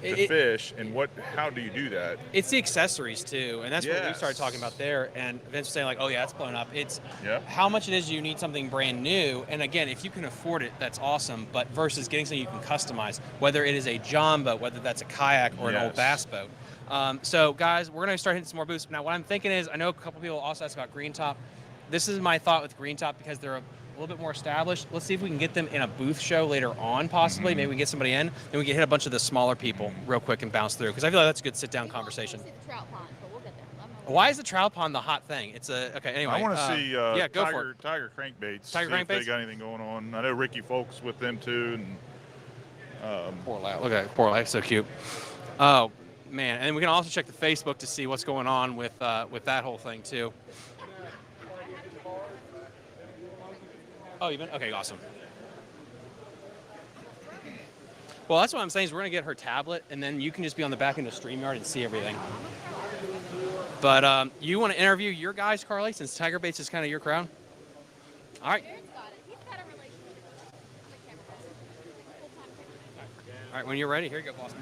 To fish, and how do you do that? It's the accessories too, and that's what we started talking about there. And Vince was saying like, "Oh yeah, it's blown up." It's how much it is you need something brand new. And again, if you can afford it, that's awesome. But versus getting something you can customize, whether it is a John boat, whether that's a kayak or an old bass boat. So guys, we're gonna start hitting some more booths. Now, what I'm thinking is, I know a couple people also asked about Green Top. This is my thought with Green Top because they're a little bit more established. Let's see if we can get them in a booth show later on, possibly. Maybe we can get somebody in, then we can hit a bunch of the smaller people real quick and bounce through, because I feel like that's a good sit-down conversation. Why is the trout pond the hot thing? It's okay. Anyway, I want to see go for it. Tiger crankbaits. Tiger crankbaits. If they got anything going on. I know Ricky Folks with them too. And poor lad. Look at that. Poor lad. So cute. Oh man, and we can also check the Facebook to see what's going on with that whole thing too. Oh, you've been? Okay, awesome. Well, that's what I'm saying is we're going to get her tablet, and then you can just be on the back end of StreamYard and see everything. But you want to interview your guys, Carly, since Tiger Baits is kind of your crowd? All right. All right, when you're ready, here you go, boss.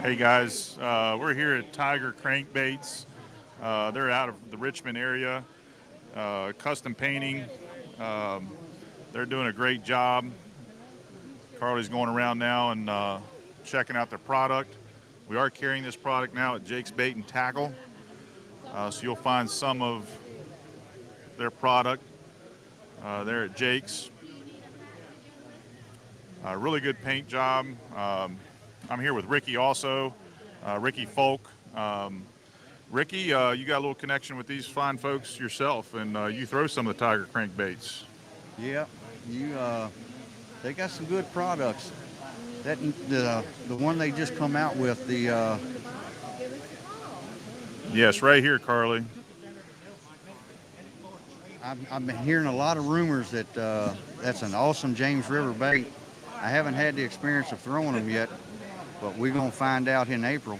Hey guys, we're here at Tiger Crankbaits. They're out of the Richmond area, custom painting. They're doing a great job. Carly's going around now and checking out their product. We are carrying this product now at Jake's Bait and Tackle, so you'll find some of their product there at Jake's. Really good paint job. I'm here with Ricky also, Ricky Folk. Ricky, you got a little connection with these fine folks yourself, and you throw some of the Tiger crankbaits. Yeah, they got some good products. That the one they just come out with, the yes, right here, Carly. I've been hearing a lot of rumors that that's an awesome James River bait. I haven't had the experience of throwing them yet, but we're gonna find out in April.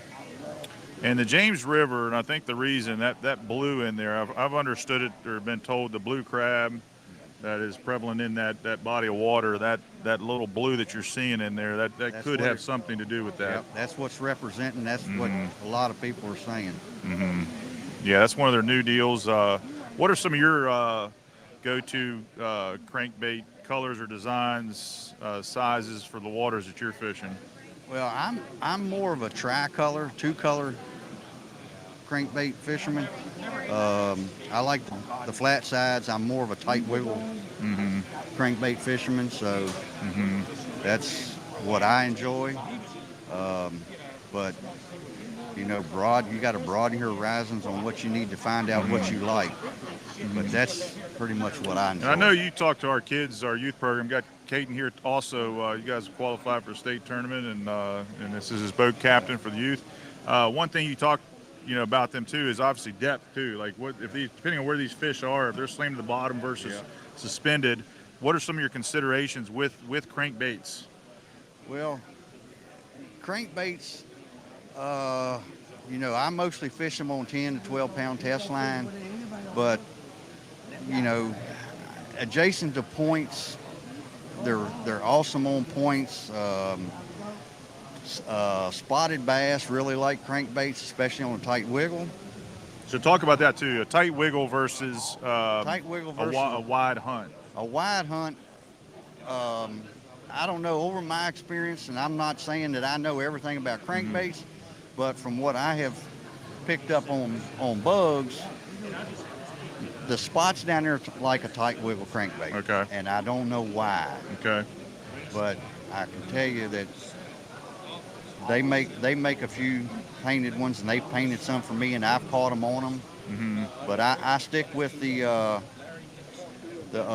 And the James River, and I think the reason that blue in there, I've understood it or been told the blue crab that is prevalent in that body of water, that little blue that you're seeing in there, that could have something to do with that. Yep, that's what's representing. That's what a lot of people are saying. Yeah, that's one of their new deals. What are some of your go-to crankbait colors or designs, sizes for the waters that you're fishing? Well, I'm more of a tricolor, two-color crankbait fisherman. I like the flat sides. I'm more of a tight wiggle crankbait fisherman, so that's what I enjoy. But you know, you got to broaden your horizons on what you need to find out what you like. But that's pretty much what I enjoy. And I know you talk to our kids, our youth program. Got Caden here also. You guys qualified for a state tournament, and this is his boat captain for the youth. One thing you talk, about them too is obviously depth too. Like what if these, depending on where these fish are, if they're slammed to the bottom versus suspended. What are some of your considerations with crankbaits? Well, crankbaits, I mostly fish them on 10 to 12 pound test line, but adjacent to points, they're awesome on points. Spotted bass really like crankbaits, especially on a tight wiggle. So talk about that too. A tight wiggle versus, a wide hunt. A wide hunt. I don't know, over my experience, and I'm not saying that I know everything about crankbaits, but from what I have picked up on bugs, the spots down there like a tight wiggle crankbait. Okay. And I don't know why. Okay. But I can tell you that they make a few painted ones, and they've painted some for me, and I've caught them on them. But I stick with the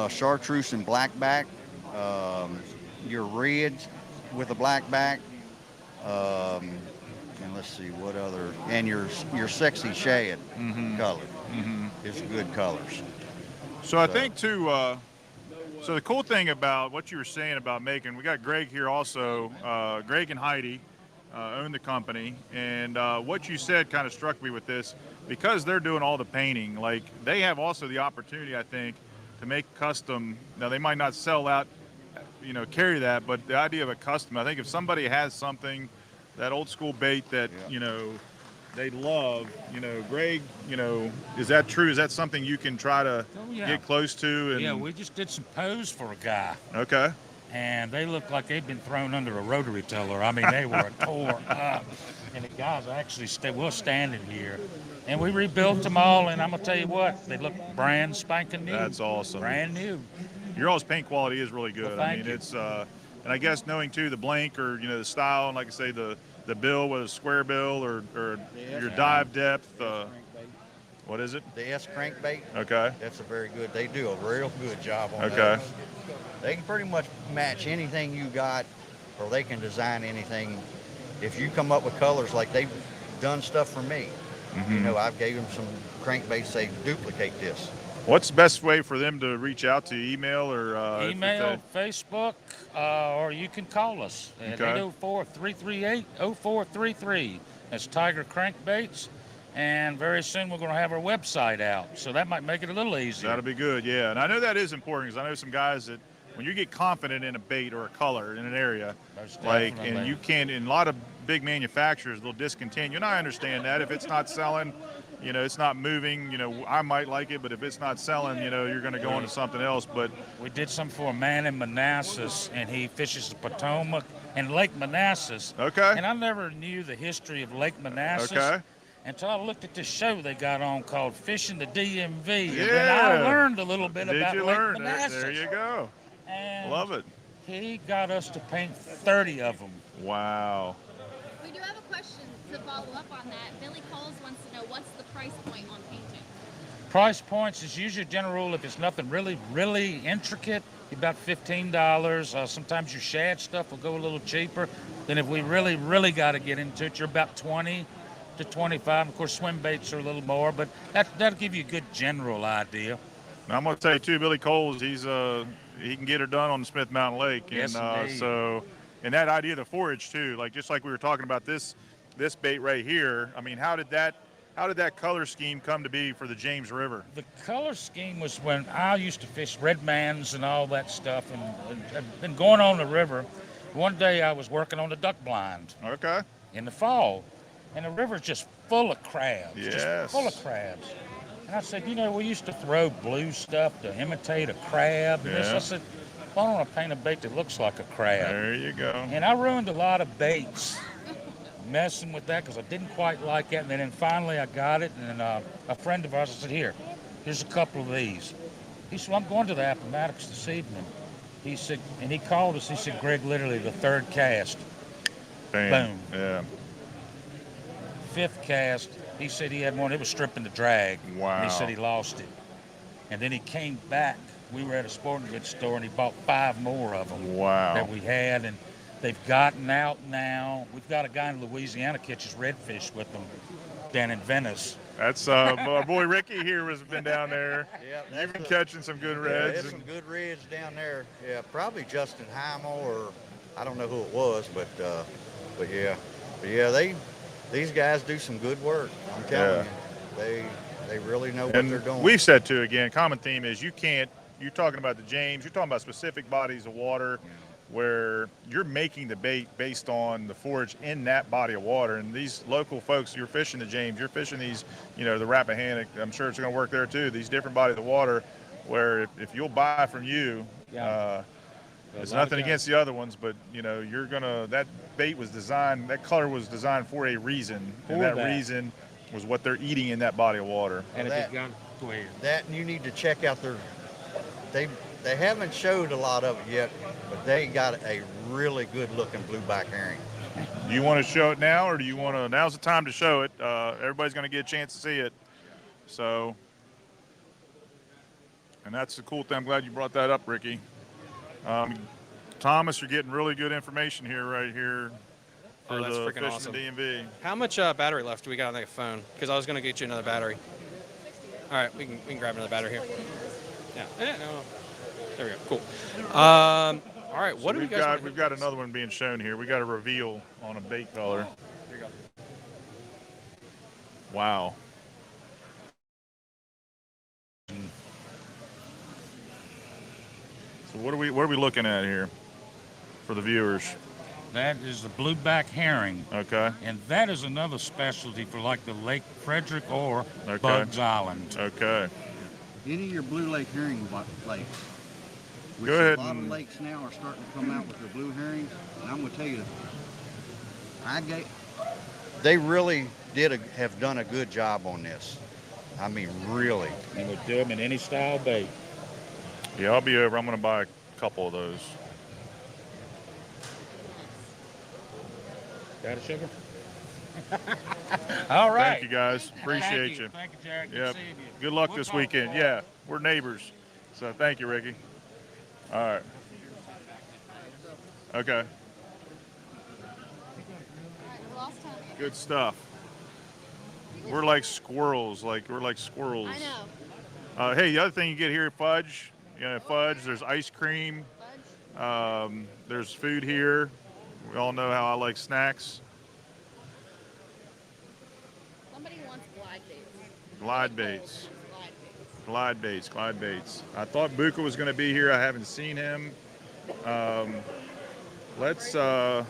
chartreuse and blackback, your reds with a blackback, and let's see what other, and your sexy shad color. It's good colors. So I think too. So the cool thing about what you were saying about making, we got Greg here also. Greg and Heidi own the company, and what you said kind of struck me with this, because they're doing all the painting. Like they have also the opportunity, I think, to make custom. Now they might not sell out, carry that, but the idea of a custom. I think if somebody has something, that old school bait that they love, Greg, is that true? Is that something you can try to get close to? And yeah, we just did some pose for a guy. Okay. And they looked like they'd been thrown under a rotary tiller. I mean, they were tore up. And the guys actually we're standing here. And we rebuilt them all, and I'm going to tell you what, they look brand spanking new. That's awesome. Brand new. Your all's paint quality is really good. Well, I mean, it's, and I guess knowing too the blank or, the style, and like I say, the bill, whether it's square bill or your dive depth. What is it? The S crankbait. Okay. That's a very good, they do a real good job on Okay. those. They can pretty much match anything you got, or they can design anything. If you come up with colors, like they've done stuff for me. I've gave them some crankbaits, say duplicate this. What's the best way for them to reach out to you? Email or email, Facebook, or you can call us at 804-338-0433. That's Tiger Crankbaits. And very soon we're going to have our website out. So that might make it a little easier. That'll be good, yeah. And I know that is important because I know some guys that when you get confident in a bait or a color in an area, and you can, in a lot of big manufacturers, they'll discontinue. And I understand that. If it's not selling, it's not moving, I might like it, but if it's not selling, you're going to go on to something else. But we did some for a man in Manassas, and he fishes the Potomac and Lake Manassas. Okay. And I never knew the history of Lake Manassas. Okay. Until I looked at this show they got on called Fishing the DMV. Yeah. And then I learned a little bit about Lake Manassas. There you go. And love it. He got us to paint 30 of them. Wow. We do have a question to follow up on that. Billy Coles wants to know, what's the price point on painting? Price points is usually a general rule. If it's nothing really, really intricate, about $15. Sometimes your shad stuff will go a little cheaper. Then if we really, really got to get into it, you're about 20 to 25. Of course, swim baits are a little more, but that'll give you a good general idea. Now, I'm going to tell you too, Billy Coles, he can get her done on the Smith Mountain Lake. Yes, and indeed. so, and that idea of the forage too, just like we were talking about this this bait right here. I mean, how did that color scheme come to be for the James River? The color scheme was when I used to fish redmans and all that stuff, and I've been going on the river. One day I was working on the duck blind. Okay. In the fall, and the river's just full of crabs. Yes. Just full of crabs. And I said, we used to throw blue stuff to imitate a crab. And Yeah. I said, why don't I paint a bait that looks like a crab? There you go. And I ruined a lot of baits messing with that because I didn't quite like it. And then finally I got it, and a friend of ours, I said, here's a couple of these. He said, well, I'm going to the Appomattox this evening. He said, and he called us, he said, Greg, literally the third cast. Bam. Boom. Yeah. Fifth cast, he said he had one. It was stripping the drag. Wow. And he said he lost it. And then he came back. We were at a sporting goods store, and he bought 5 more of them. Wow. That we had, and they've gotten out now. We've got a guy in Louisiana catches redfish with them down in Venice. That's our boy Ricky here has been down there. Yeah, You've been catching some good Yeah, reds. there's some good reds down there. Yeah, probably Justin Heimel, or I don't know who it was, but yeah, these guys do some good work. I'm telling you, they really know what they're doing. We've said too, again, common theme is you're talking about the James, you're talking about specific bodies of water where you're making the bait based on the forage in that body of water. And these local folks, you're fishing the James, you're fishing these, the Rappahannock, I'm sure it's going to work there too, these different bodies of water where if you'll buy from you, it's nothing against the other ones, but you're gonna, that bait was designed, that color was designed for a reason, and that reason was what they're eating in that body of water. And that, go ahead. That, and you need to check out they haven't showed a lot of it yet, but they got a really good looking blueback herring. Do you want to show it now, or do you want to, now's the time to show it. Everybody's going to get a chance to see it. So, and that's the cool thing. I'm glad you brought that up, Ricky. Thomas, you're getting really good information here, right here. For that's the freaking fishing awesome. DMV. How much battery left do we got on the phone? Because I was going to get you another battery. All right, we can grab another battery here. Yeah. No. There we go. Cool. All right. What do we guys? We've got another one being shown here. We got a reveal on a bait color. Here you go. Wow. So what are we looking at here for the viewers? That is the blueback herring. Okay. And that is another specialty for like the Lake Frederick or Bugs Island. Okay. Any of your blue lake herring lakes. Go ahead. A lot of lakes now are starting to come out with their blue herrings, and I'm going to tell you, they really have done a good job on this. I mean, really. And we do them in any style bait. Yeah, I'll be over. I'm going to buy a couple of those. Got it, sugar? All right. Thank you, guys. Appreciate you. Thank you, Jared. Good Yep. seeing you. Good luck We'll this talk weekend. tomorrow. Yeah, we're neighbors. So thank you, Ricky. All right. Okay. Good stuff. We're like squirrels. We're like squirrels. I know. Hey, the other thing you get here, fudge. Fudge. There's ice cream. There's food here. We all know how I like snacks. Somebody wants glide baits. Glide baits. I thought Buka was going to be here. I haven't seen him. Let's come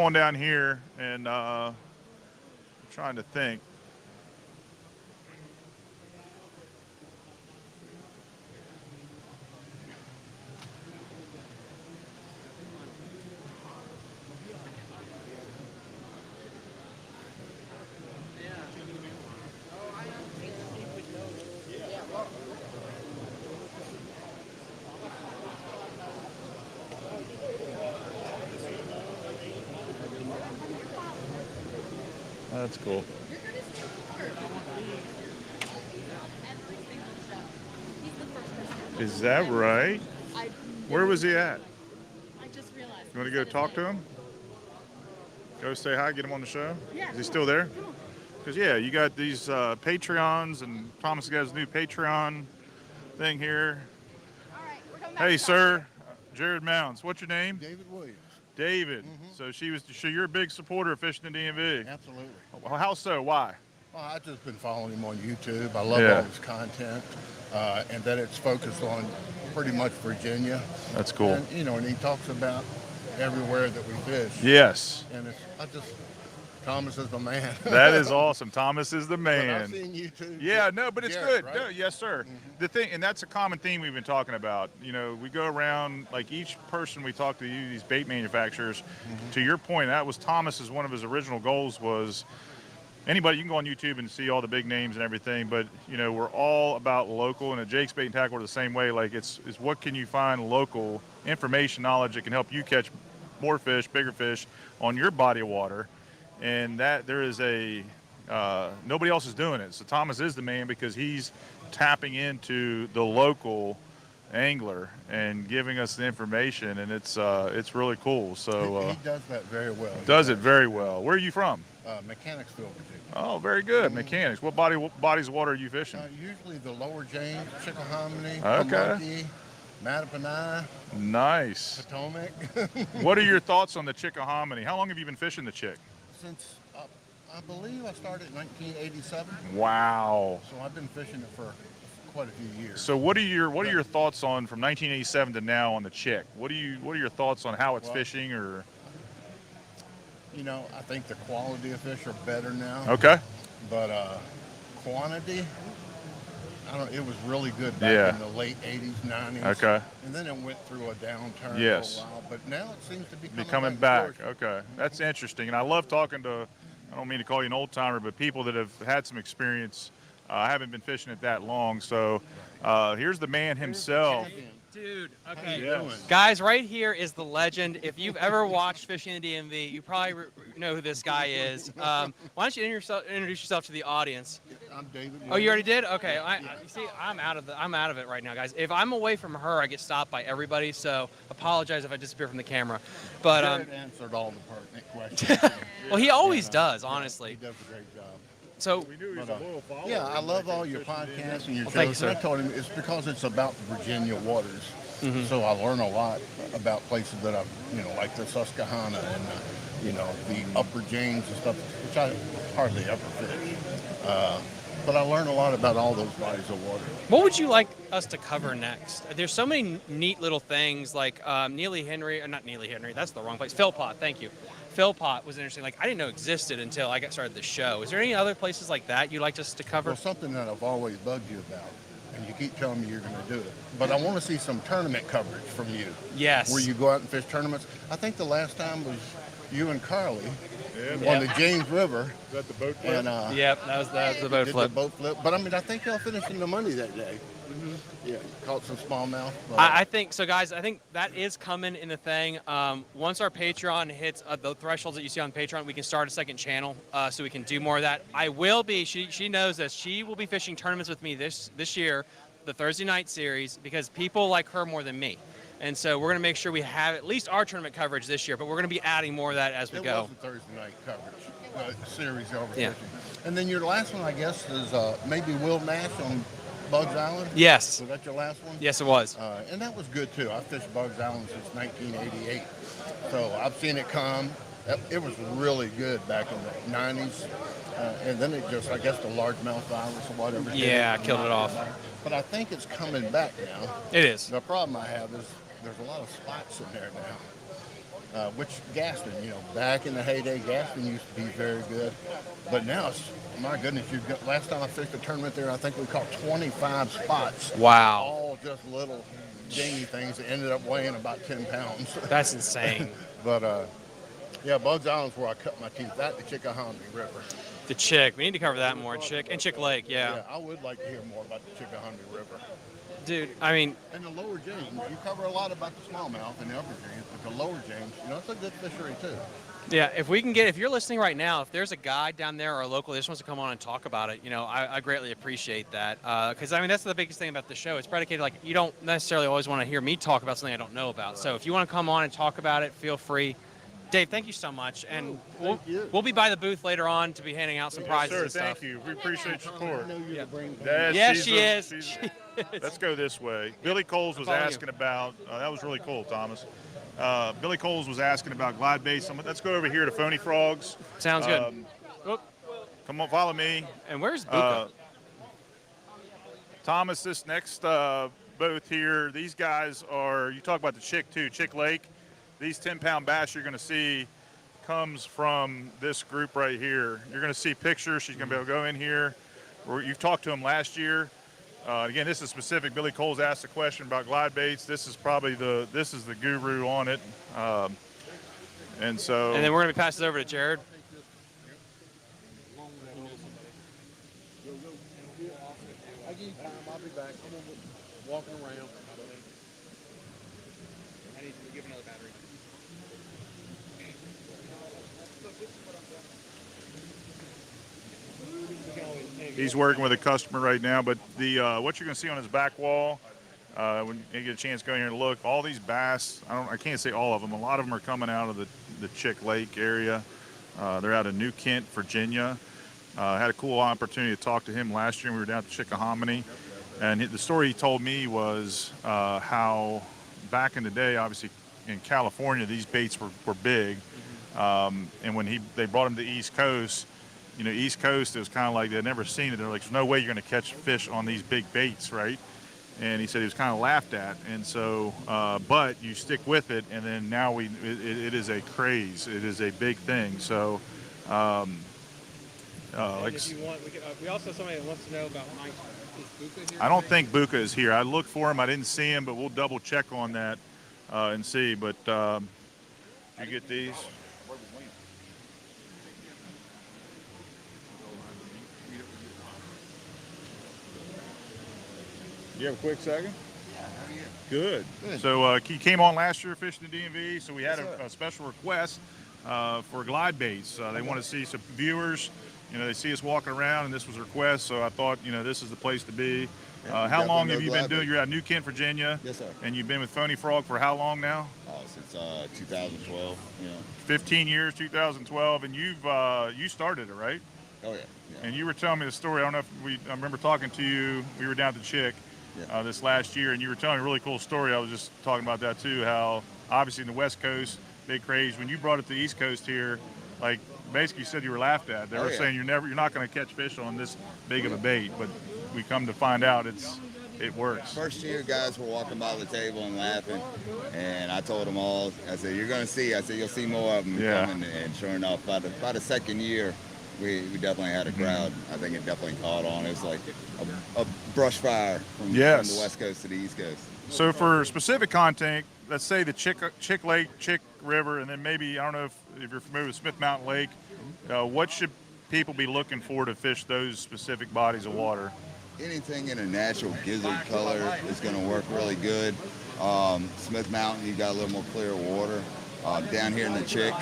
on down here and I'm trying to think. That's cool. Is that right? Where was he at? I just realized. You want to go talk to him? Go say hi, get him on the show? Yeah. Is he still there? Because, yeah, you got these Patreons, and Thomas got his new Patreon thing here. All right, we're coming back Hey, to sir. Jared Mounts. What's your name? David Williams. David. So you're a big supporter of fishing the DMV. Absolutely. Well, how so? Why? Well, I've just been following him on YouTube. I love Yeah. all his content, and that it's focused on pretty much Virginia. That's cool. And he talks about everywhere that we fish. Yes. And Thomas is the man. That is awesome. Thomas is the man. I've seen YouTube. Yeah, no, but it's Jared, good. right? No, yes, sir. The thing, and that's a common theme we've been talking about. We go around, like each person we talk to, these bait manufacturers, to your point, that was Thomas's, one of his original goals was, anybody, you can go on YouTube and see all the big names and everything, but we're all about local, and at Jake's Bait and Tackle we're the same way. Like it's what can you find local information, knowledge that can help you catch more fish, bigger fish on your body of water, and that there is nobody else is doing it. So Thomas is the man because he's tapping into the local angler and giving us the information, and it's really cool. So he does that very well. Does it very well. Where are you from? Mechanicsville, Virginia. Oh, very good. Mechanics. What bodies of water are you fishing? Usually the Lower James, Chickahominy, Okay. Pamunkey, Mattapani, Nice. Potomac. What are your thoughts on the Chickahominy? How long have you been fishing the Chick? Since I believe I started in 1987. Wow. So I've been fishing it for quite a few years. So what are your thoughts on from 1987 to now on the Chick? What are your thoughts on how it's fishing or? I think the quality of fish are better now. Okay. But quantity, it was really good back in the late 80s, 90s. Okay. And then it went through a downturn Yes. for a while. But now it seems to be coming back. Okay. That's interesting. And I love talking to, I don't mean to call you an old timer, but people that have had some experience. I haven't been fishing it that long. So here's the man himself. Dude, okay. Yes. Guys, right here is the legend. If you've ever watched Fishing the DMV, you probably know who this guy is. Why don't you introduce yourself to the audience? I'm David. Oh, you already did? Okay. See, I'm out of it right now, guys. If I'm away from her, I get stopped by everybody. So apologize if I disappear from the camera. But Jared answered all the pertinent questions. well, he always does, honestly. He does a great job. So yeah, I love all your podcasts and your shows. Thank you, sir. And I told him it's because it's about the Virginia waters. Mhm. So I learn a lot about places that I've, like the Susquehanna and, the Upper James and stuff, which I hardly ever fish. But I learn a lot about all those bodies of water. What would you like us to cover next? There's so many neat little things like Neely Henry, not Neely Henry, that's the wrong place. Philpott, thank you. Philpott was interesting. Like I didn't know existed until I got started the show. Is there any other places like that you'd like us to cover? Well, something that I've always bugged you about, and you keep telling me you're going to do it. But I want to see some tournament coverage from you. Yes. Where you go out and fish tournaments. I think the last time was you and Carly on Yep. the James River. Is that the boat flip? And, yep, that was the boat did flip. The boat flip. But I mean, I think y'all finished in the money that day. Yeah, caught some smallmouth. I think so, guys. I think that is coming in the thing. Once our Patreon hits the thresholds that you see on Patreon, we can start a second channel so we can do more of that. I will be. She knows this. She will be fishing tournaments with me this year, the Thursday night series, because people like her more than me. And so we're going to make sure we have at least our tournament coverage this year, but we're going to be adding more of that as we go. It was the Thursday night coverage series over Yeah. fishing. And then your last one, I guess, is maybe Will Nash on Bugs Island? Yes. Was that your last one? Yes, it was. And that was good, too. I fished Bugs Island since 1988. So I've seen it come. It was really good back in the 90s. And then it just, I guess, the largemouth virus or whatever. Yeah, killed it off. But I think it's coming back now. It is. The problem I have is there's a lot of spots in there now. Which Gaston, back in the heyday, Gaston used to be very good. But now it's, my goodness, last time I fished a tournament there, I think we caught 25 spots. Wow. All just little dingy things that ended up weighing about 10 pounds. That's insane. But, yeah, Bugs Island's where I cut my teeth. That, the Chickahominy River. The Chick. We need to cover that more. Chick and Chick Lake, yeah. I would like to hear more about the Chickahominy River. Dude, I mean... And the Lower James. You cover a lot about the smallmouth and the Upper James, but the Lower James, it's a good fishery, too. Yeah, if you're listening right now, if there's a guide down there or a local that just wants to come on and talk about it, I greatly appreciate that. Because, that's the biggest thing about the show. It's predicated, like, you don't necessarily always want to hear me talk about something I don't know about. So if you want to come on and talk about it, feel free. Dave, thank you so much. And we'll be by the booth later on to be handing out some prizes and stuff. Thank you. We appreciate your support. Yes, she is. Let's go this way. Billy Coles was asking about, that was really cool, Thomas. Billy Coles was asking about glide baits. Let's go over here to Phony Frogs. Sounds good. Come on, follow me. And where's Buka? Thomas, this next booth here, these guys are, you talk about the Chick too, Chick Lake. These 10-pound bass you're going to see comes from this group right here. You're going to see pictures. She's going to be able to go in here. You've talked to him last year. Again, this is specific. Billy Coles asked a question about glide baits. This is probably the guru on it. And then we're going to pass it over to Jared. I'll be back. I'm walking around. I need to give another battery. He's working with a customer right now, but the what you're going to see on his back wall, when you get a chance to go in here and look, all these bass, I can't say all of them, a lot of them are coming out of the Chick Lake area. They're out of New Kent, Virginia. Had a cool opportunity to talk to him last year when we were down at Chickahominy. And the story he told me was how back in the day, obviously in California, these baits were big. And when they brought them to the East Coast, East Coast, it was kind of like they'd never seen it. They're like, there's no way you're going to catch fish on these big baits, right? And he said he was kind of laughed at. And so, but you stick with it, and then now it is a craze. It is a big thing. So, If you want, we also have somebody that wants to know about Mike. Is Buka here? I don't think Buka is here. I looked for him. I didn't see him, but we'll double check on that and see. But you get these. You have a quick second? Good. So he came on last year fishing the DMV, so we had a special request for glide baits. They want to see some viewers. They see us walking around, and this was a request, so I thought, this is the place to be. How long have you been doing? You're at New Kent, Virginia. Yes, sir. And you've been with Phony Frog for how long now? Since 2012. 15 years, 2012, and you started it, right? Oh yeah. And you were telling me the story. I don't know if I remember talking to you. We were down at the Chick this last year, and you were telling me a really cool story. I was just talking about that too. How obviously in the West Coast, big craze. When you brought it to the East Coast here, like basically you said you were laughed at. They were saying you're not going to catch fish on this big of a bait, but we come to find out it works. First year, guys were walking by the table and laughing, and I told them all, I said, you're going to see. I said, you'll see more of them coming. And sure enough, by the second year, we definitely had a crowd. I think it definitely caught on. It was like a brush fire from the West Coast to the East Coast. So for specific content, let's say the Chick Lake, Chick River, and then maybe, I don't know if you're familiar with Smith Mountain Lake, what should people be looking for to fish those specific bodies of water? Anything in a natural gizzard color is going to work really good. Smith Mountain, you got a little more clear water. Down here in the Chick,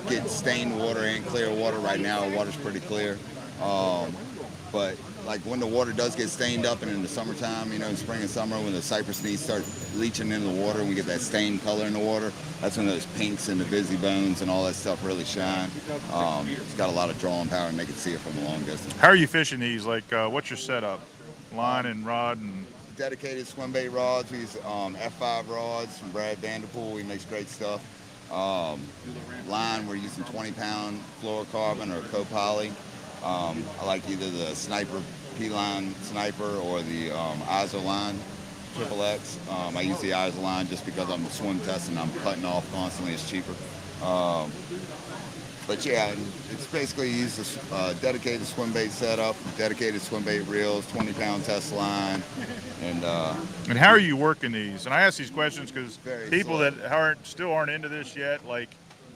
get stained water and clear water. Right now, our water's pretty clear. But like when the water does get stained up, and in the summertime, in spring and summer, when the cypress needs start leaching into the water and we get that stained color in the water, that's when those pinks and the busy bones and all that stuff really shine. It's got a lot of drawing power and they can see it from a long distance. How are you fishing these? Like, what's your setup? Line and rod and... Dedicated swim bait rods. We use F5 rods from Brad Vanderpool. He makes great stuff. Line, we're using 20-pound fluorocarbon or copoly. I like either the Sniper P-line Sniper or the ISO line XXX. I use the ISO line just because I'm swim testing. I'm cutting off constantly. It's cheaper. But yeah, it's basically used a dedicated swim bait setup, dedicated swim bait reels, 20-pound test line, and how are you working these? And I ask these questions because people that still aren't into this yet, like,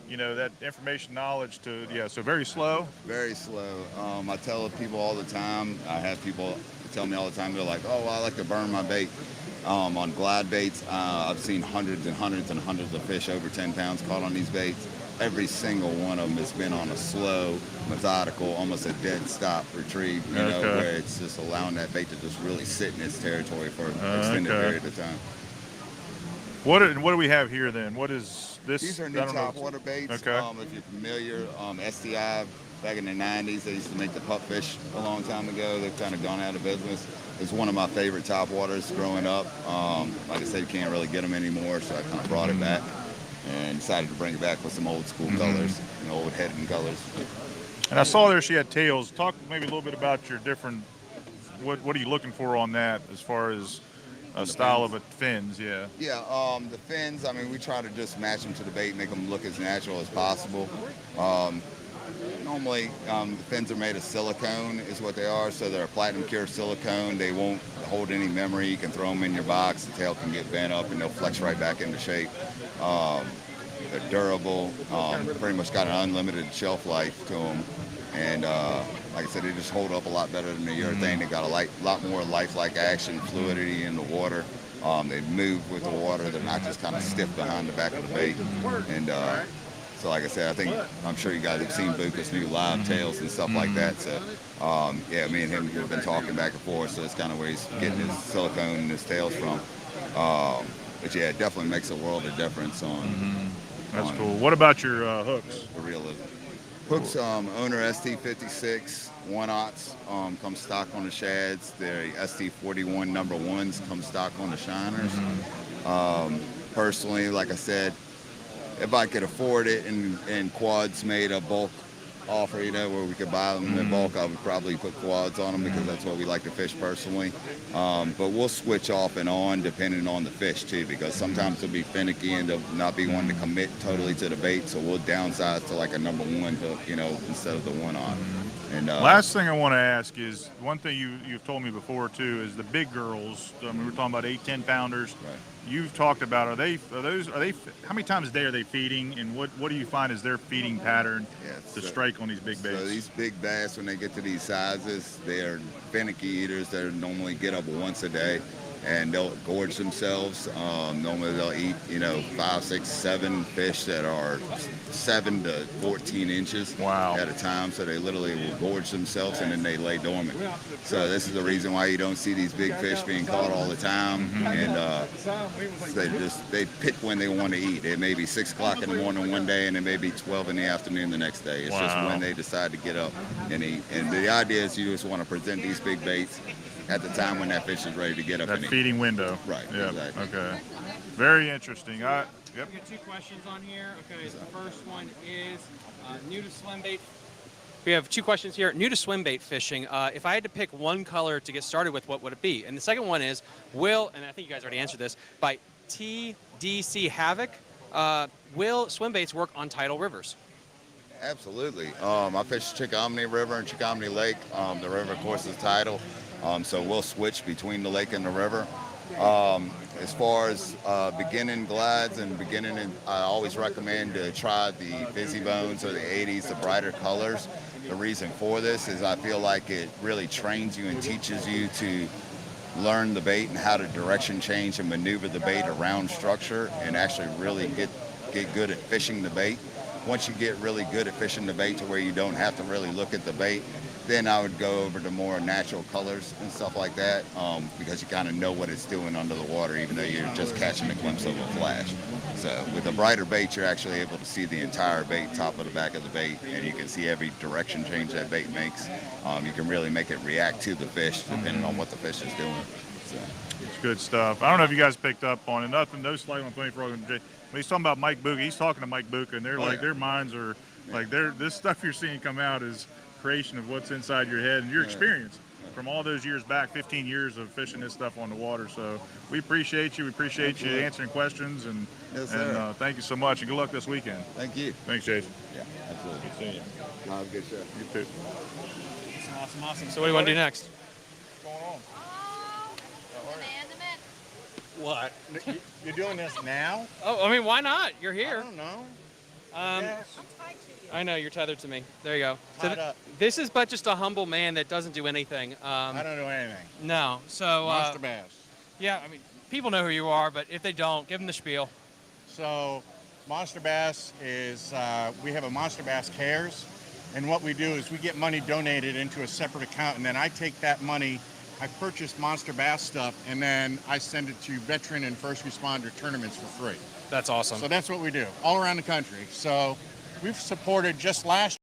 that information knowledge so very slow. Very slow. I tell people all the time. I have people tell me all the time. They're like, "Oh, well, I like to burn my bait." On glide baits, I've seen hundreds and hundreds and hundreds of fish over 10 pounds caught on these baits. Every single one of them has been on a slow, methodical, almost a dead stop retrieve, where it's just allowing that bait to just really sit in its territory for an extended period of time. What do we have here then? What is this? These are new topwater baits. Okay. If you're familiar, STI, back in the 90s, they used to make the pupfish a long time ago. They've kind of gone out of business. It's one of my favorite topwaters growing up. Like I said, you can't really get them anymore, so I kind of brought it back. and decided to bring it back with some old school colors, old head and colors. And I saw there she had tails. Talk maybe a little bit about your different. What are you looking for on that as far as a style of fins? Yeah. Yeah, the fins, I mean, we try to just match them to the bait, make them look as natural as possible. Normally, the fins are made of silicone is what they are, so they're a platinum cured silicone. They won't hold any memory. You can throw them in your box. The tail can get bent up, and they'll flex right back into shape. They're durable. Pretty much got an unlimited shelf life to them. And like I said, they just hold up a lot better than the urethane. They got a lot more lifelike action, fluidity in the water. They move with the water. They're not just kind of stiff behind the back of the bait. And so like I said, I'm sure you guys have seen Buka's new live tails and stuff like that. So yeah, me and him have been talking back and forth. So it's kind of where he's getting his silicone and his tails from. But yeah, it definitely makes a world of difference on. That's cool. What about your hooks? The realism. Hooks, owner ST56 1/0 come stock on the shads. They're ST41 number 1s come stock on the shiners. Personally, like I said, if I could afford it and quads made a bulk offer, where we could buy them in bulk, I would probably put quads on them because that's what we like to fish personally. But we'll switch off and on depending on the fish too, because sometimes they'll be finicky and they'll not be wanting to commit totally to the bait. So we'll downsize to like a number 1 hook, instead of the 1/0. And last thing I want to ask is one thing you've told me before too is the big girls. I mean, we're talking about 8-10 pounders. Right. You've talked about are they how many times a day are they feeding, and what do you find is their feeding pattern to strike on these big baits? So these big bass, when they get to these sizes, they're finicky eaters. They normally get up once a day, and they'll gorge themselves. Normally they'll eat 5, 6, 7 fish that are 7 to 14 inches at a time. So they literally will gorge themselves and then they lay dormant. So this is the reason why you don't see these big fish being caught all the time. And they pick when they want to eat. It may be 6 o'clock in the morning one day and it may be 12 in the afternoon the next day. It's just when they decide to get up and eat. And the idea is you just want to present these big baits at the time when that fish is ready to get up and eat. That feeding window. Right, yep. Exactly. Okay. Very interesting. Yep. We got 2 questions on here. Okay, so the first one is new to swim bait. We have 2 questions here. New to swim bait fishing. If I had to pick one color to get started with, what would it be? And the second one is, and I think you guys already answered this, by TDC Havoc, will swim baits work on tidal rivers? Absolutely. I fish Chickahominy River and Chickahominy Lake. The river, of course, is tidal, so we'll switch between the lake and the river. As far as beginning glides and I always recommend to try the Fizzy Bones or the 80s, the brighter colors. The reason for this is I feel like it really trains you and teaches you to learn the bait and how to direction change and maneuver the bait around structure and actually really get good at fishing the bait. Once you get really good at fishing the bait to where you don't have to really look at the bait, then I would go over to more natural colors and stuff like that, because you kind of know what it's doing under the water, even though you're just catching a glimpse of a flash. So with a brighter bait, you're actually able to see the entire bait, top of the back of the bait, and you can see every direction change that bait makes. You can really make it react to the fish depending on what the fish is doing. So. It's good stuff. I don't know if you guys picked up on it. No slight on 24. But he's talking about Mike Buka. He's talking to Mike Buka, and they're their minds are this stuff you're seeing come out is creation of what's inside your head and your experience from all those years back, 15 years of fishing this stuff on the water. So we appreciate you. We appreciate you answering questions, and thank you so much, and good luck this weekend. Thank you. Thanks, Jason. Yeah, absolutely. Good seeing you. Have a good show. You too. Awesome. So what do you want to do next? What's going on? What? You're doing this now? Oh, I mean, why not? You're here. I don't know. Yes. I know, you're tethered to me. There you go. Tied up. This is but just a humble man that doesn't do anything. I don't do anything. No. So. Monster Bass. Yeah, I mean, people know who you are, but if they don't, give them the spiel. So, Monster Bass is, we have a Monster Bass Cares, and what we do is we get money donated into a separate account, and then I take that money, I purchase Monster Bass stuff, and then I send it to veteran and first responder tournaments for free. That's awesome. So that's what we do all around the country. So we've supported just last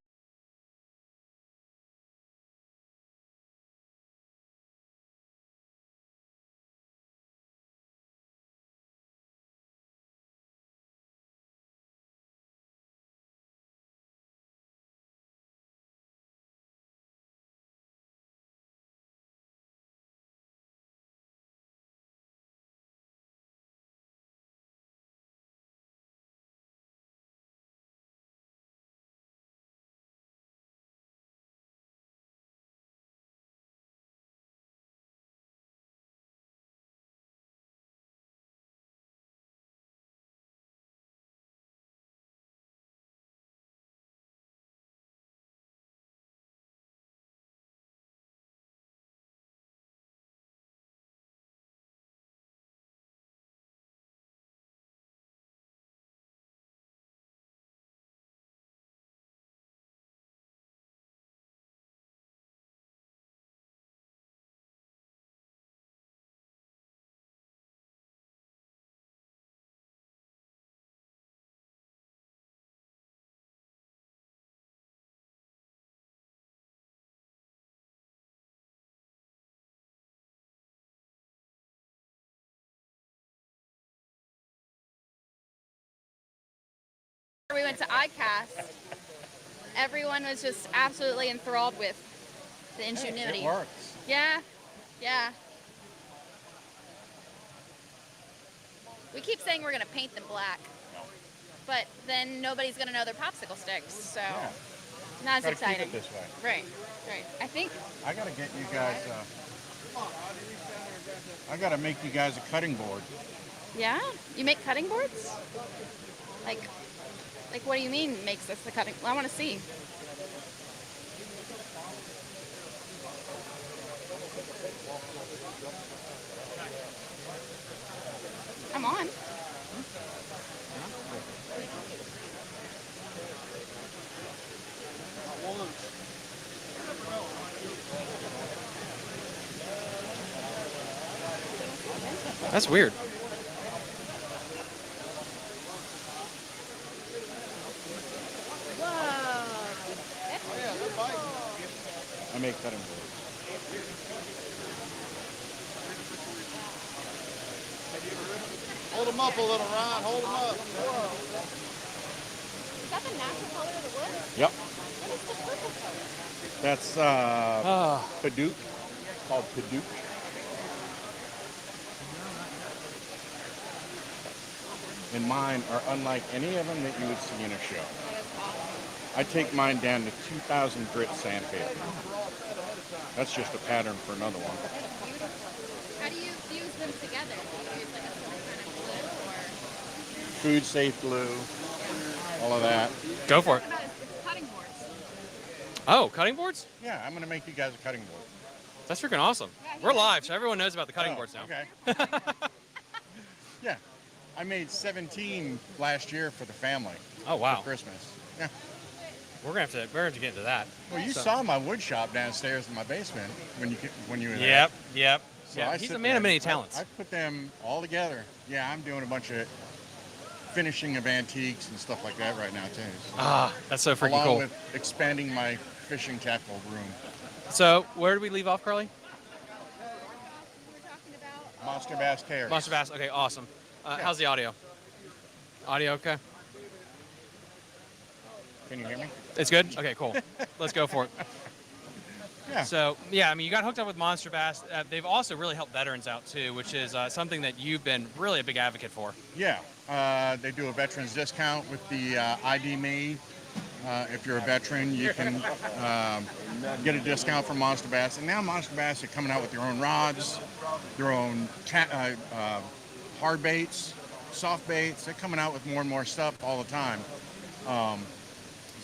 we went to ICAST, everyone was just absolutely enthralled with the ingenuity. It works. Yeah, yeah. We keep saying we're gonna paint them black, but then nobody's gonna know they're popsicle sticks. So not as Gotta exciting. keep it this way. Right, right. I think. I gotta get you guys. I gotta make you guys a cutting board. Yeah, you make cutting boards. Like what do you mean makes this the cutting? Well, I want to see. Come on. That's weird. I make cutting boards. Hold them up a little, Ron. Hold them up. Is that the natural color of the wood? Yep. What is the purple color? That's Paduke. Called Paduke. And mine are unlike any of them that you would see in a show. I take mine down to 2,000 grit sandpaper. That's just a pattern for another one. How do you fuse them together? Do you use like a certain kind of glue or? Food safe glue, all of that. Go for it. It's cutting boards. Oh, cutting boards? Yeah, I'm gonna make you guys a cutting board. That's freaking awesome. We're live, so everyone knows about the cutting boards now. Okay. Yeah, I made 17 last year for the family. Oh wow. For Christmas. Yeah. We're gonna have to get into that. Well, you saw my wood shop downstairs in my basement when you were there. Yep, yep. So Yeah, I he's sit a man of there, many talents. I put them all together. Yeah, I'm doing a bunch of finishing of antiques and stuff like that right now too. So. Ah, that's so freaking Along cool. with expanding my fishing tackle room. So where did we leave off, Carly? Monster Bass Carries. Monster Bass. Okay, awesome. How's the audio? Audio okay? Can you hear me? It's good? Okay, cool. Let's go for it. Yeah. So, yeah, I mean, you got hooked up with Monster Bass. They've also really helped veterans out, too, which is something that you've been really a big advocate for. Yeah. They do a veterans discount with the ID Me. If you're a veteran, you can get a discount from Monster Bass. And now Monster Bass are coming out with their own rods, their own hard baits, soft baits. They're coming out with more and more stuff all the time. As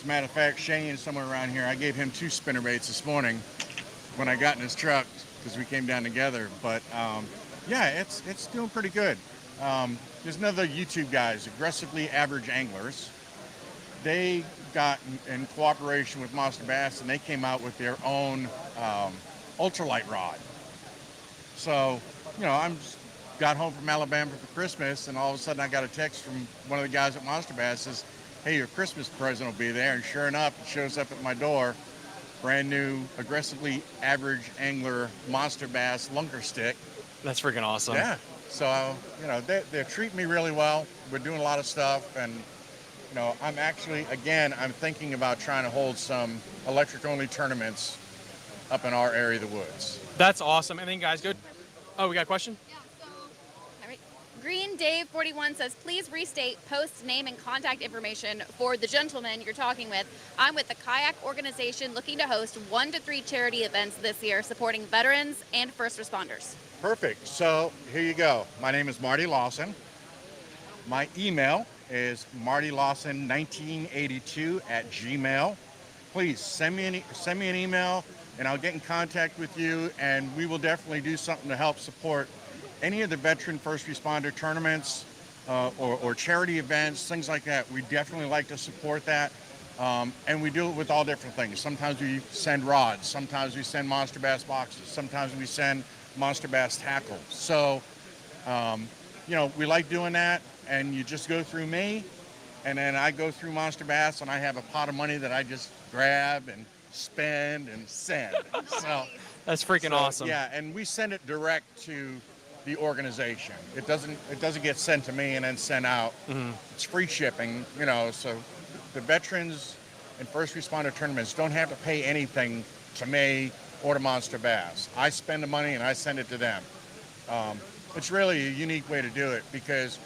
a matter of fact, Shane, somewhere around here, I gave him 2 spinnerbaits this morning when I got in his truck because we came down together. But yeah, it's doing pretty good. There's another YouTube guys, Aggressively Average Anglers. They got in cooperation with Monster Bass and they came out with their own ultralight rod. So, you know, got home from Alabama for Christmas and all of a sudden I got a text from one of the guys at Monster Bass says, hey, your Christmas present will be there. And sure enough, it shows up at my door. Brand new, Aggressively Average Angler Monster Bass lunker stick. That's freaking awesome. Yeah. So, you know, they're treating me really well. We're doing a lot of stuff. And, you know, I'm thinking about trying to hold some electric-only tournaments up in our area of the woods. That's awesome. And then, guys, good. Oh, we got a question? Green Dave 41 says, please restate post name and contact information for the gentleman you're talking with. I'm with the Kayak organization looking to host 1 to 3 charity events this year supporting veterans and first responders. Perfect. So here you go. My name is Marty Lawson. My email is martylawson1982@gmail. Please send me an email and I'll get in contact with you and we will definitely do something to help support any of the veteran first responder tournaments or charity events, things like that. We definitely like to support that. And we do it with all different things. Sometimes we send rods, sometimes we send Monster Bass boxes, sometimes we send Monster Bass tackle. So, you know, we like doing that and you just go through me and then I go through Monster Bass and I have a pot of money that I just grab and spend and send. So that's freaking awesome. Yeah, and we send it direct to the organization. It doesn't get sent to me and then sent out. Mm-hmm. It's free shipping, you know, so the veterans and first responder tournaments don't have to pay anything to me or to Monster Bass. I spend the money and I send it to them. It's really a unique way to do it because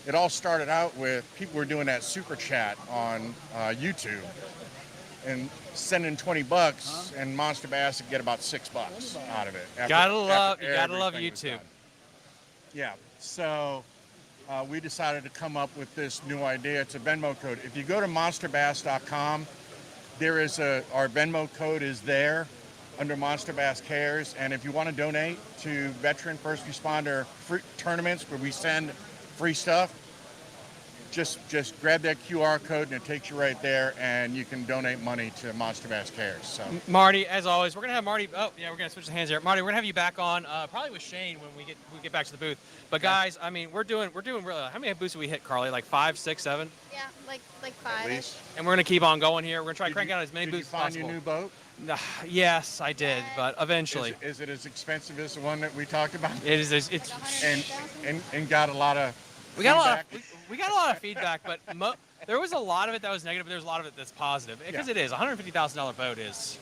it all started out with people were doing that super chat on YouTube and sending $20 and Monster Bass would get about $6 out of it. You gotta love YouTube. Yeah, so we decided to come up with this new idea. It's a Venmo code. If you go to monsterbass.com, there is our Venmo code is there under Monster Bass Cares. And if you want to donate to veteran first responder tournaments where we send free stuff, just grab that QR code and it takes you right there, and you can donate money to Monster Bass Cares. So, Marty, as always, we're gonna have Marty. Oh, yeah, we're gonna switch the hands here. Marty, we're gonna have you back on, probably with Shane when we get back to the booth. But guys, I mean, we're doing really. How many booths did we hit, Carly? Like 5, 6, 7? Yeah, like 5-ish. And we're gonna keep on going here. We're gonna try to crank out as many booths as possible. Did you find your new boat? Yes, I did, but eventually. Is it as expensive as the one that we talked about? It is. It's and got a lot of. We got a lot of feedback, but there was a lot of it that was negative, but there's a lot of it that's positive. Because it is $150,000 boat is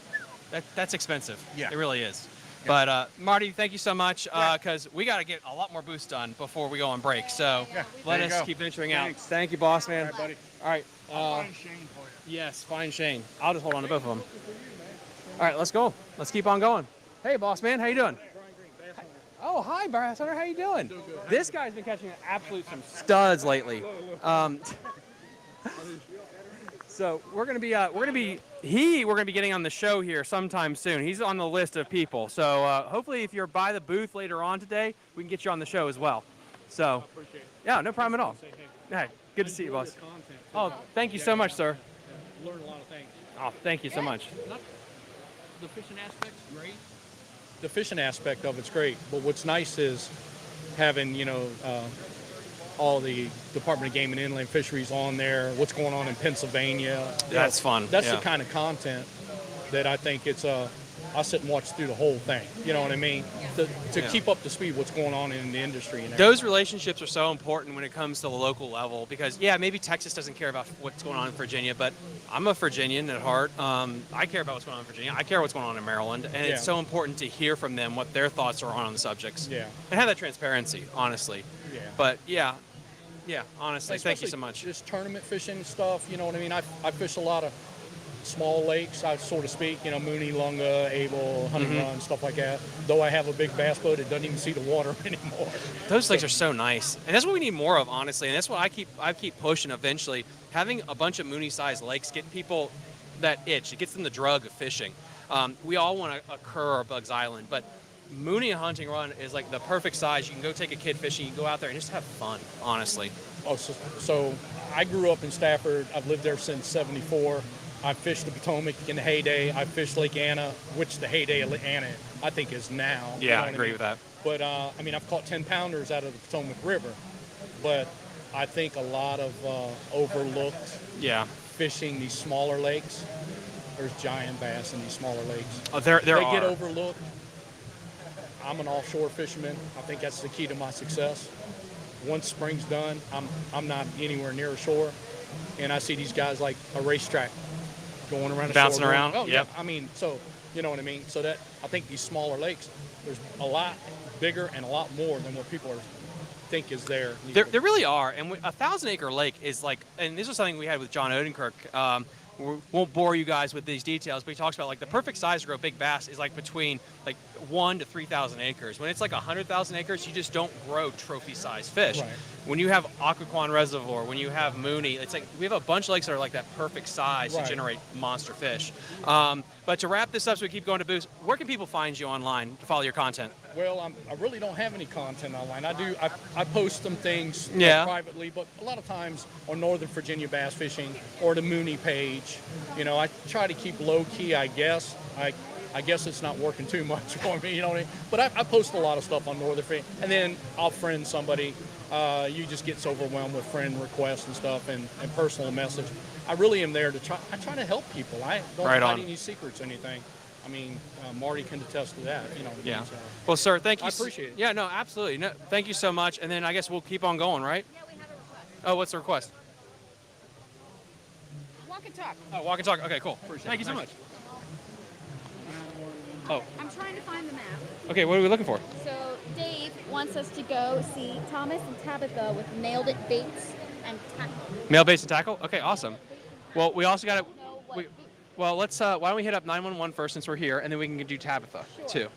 that's expensive. Yeah, it really is. Yeah. But Marty, thank you so much because we got to get a lot more boosts done before we go on break. So let us keep venturing out. Thank you, boss man. All right, buddy. All right. I'll find Shane for you. Yes, find Shane. I'll just hold on to both of them. All right, let's go. Let's keep on going. Hey, boss man, how you doing? Oh, hi, Bass Hunter. How you doing? This guy's been catching some studs lately. So we're gonna be getting on the show here sometime soon. He's on the list of people. So hopefully, if you're by the booth later on today, we can get you on the show as well. So yeah, no problem at all. Hey, good to see you, boss. Oh, thank you so much, sir. Learn a lot of things. Oh, thank you so much. The fishing aspect's great. The fishing aspect of it's great, but what's nice is having, all the Department of Game and Inland Fisheries on there, what's going on in Pennsylvania. That's fun. That's the kind of content that I think I'll sit and watch through the whole thing. You know what I mean? To keep up to speed what's going on in the industry. And those relationships are so important when it comes to the local level because, maybe Texas doesn't care about what's going on in Virginia, but I'm a Virginian at heart. I care about what's going on in Virginia. I care what's going on in Maryland. And it's so important to hear from them what their thoughts are on the subjects. Yeah. And have that transparency, honestly. Yeah. But, honestly, thank you so much. Just tournament fishing stuff, you know what I mean? I fish a lot of small lakes, so to speak, Mooney, Lunga, Able, Honey Run, stuff like that. Though I have a big bass boat, it doesn't even see the water anymore. Those lakes are so nice. And that's what we need more of, honestly. And that's what I keep pushing eventually. Having a bunch of Mooney-sized lakes, getting people that itch. It gets them the drug of fishing. We all want a Kerr or Bugs Island, but Mooney and Hunting Run is like the perfect size. You can go take a kid fishing, you can go out there and just have fun, honestly. Oh, so I grew up in Stafford. I've lived there since '74. I fished the Potomac in the heyday. I fished Lake Anna, which the heyday of Lake Anna I think is now. Yeah, I agree with that. But I've caught 10-pounders out of the Potomac River, but I think a lot of overlooked fishing these smaller lakes. There's giant bass in these smaller lakes. Oh, they get overlooked. I'm an offshore fisherman. I think that's the key to my success. Once spring's done, I'm not anywhere near a shore, and I see these guys like a racetrack going around, bouncing around. Oh, yeah. So you know what I mean. So that I think these smaller lakes, there's a lot bigger and a lot more than what people think is there. There really are, and 1,000-acre lake is like, and this was something we had with John Odenkirk. We won't bore you guys with these details, but he talks about like the perfect size to grow big bass is like between like 1,000 to 3,000 acres. When it's like 100,000 acres, you just don't grow trophy-sized fish. Right. When you have Occoquan Reservoir, when you have Mooney, it's like we have a bunch of lakes that are like that perfect size to generate monster fish. But to wrap this up, so we keep going to booths, where can people find you online to follow your content? Well, I really don't have any content online. I post some things privately, but a lot of times on Northern Virginia Bass Fishing or the Mooney page. I try to keep low key, I guess. I guess it's not working too much for me, you know what I mean? But I post a lot of stuff on Northern Virginia, and then I'll friend somebody. You just get overwhelmed with friend requests and stuff and personal message. I really am there to try to help people. I don't hide any secrets or anything. I mean, Marty can attest to that. Yeah. Well, sir, thank you. I appreciate it. Yeah, no, absolutely. No, thank you so much. And then I guess we'll keep on going, right? Yeah, we have a request. Oh, what's the request? walk and talk. Oh, walk and talk. Okay, cool. Thank you so much. Oh, I'm trying to find the map. okay. What are we looking for? So Dave wants us to go see Thomas and Tabitha with Nailed It Baits and Tackle. Mail base and tackle. Okay, awesome. Well, we also got to. Well, let's. Why don't we hit up 911 first since we're here, and then we can do Tabitha too.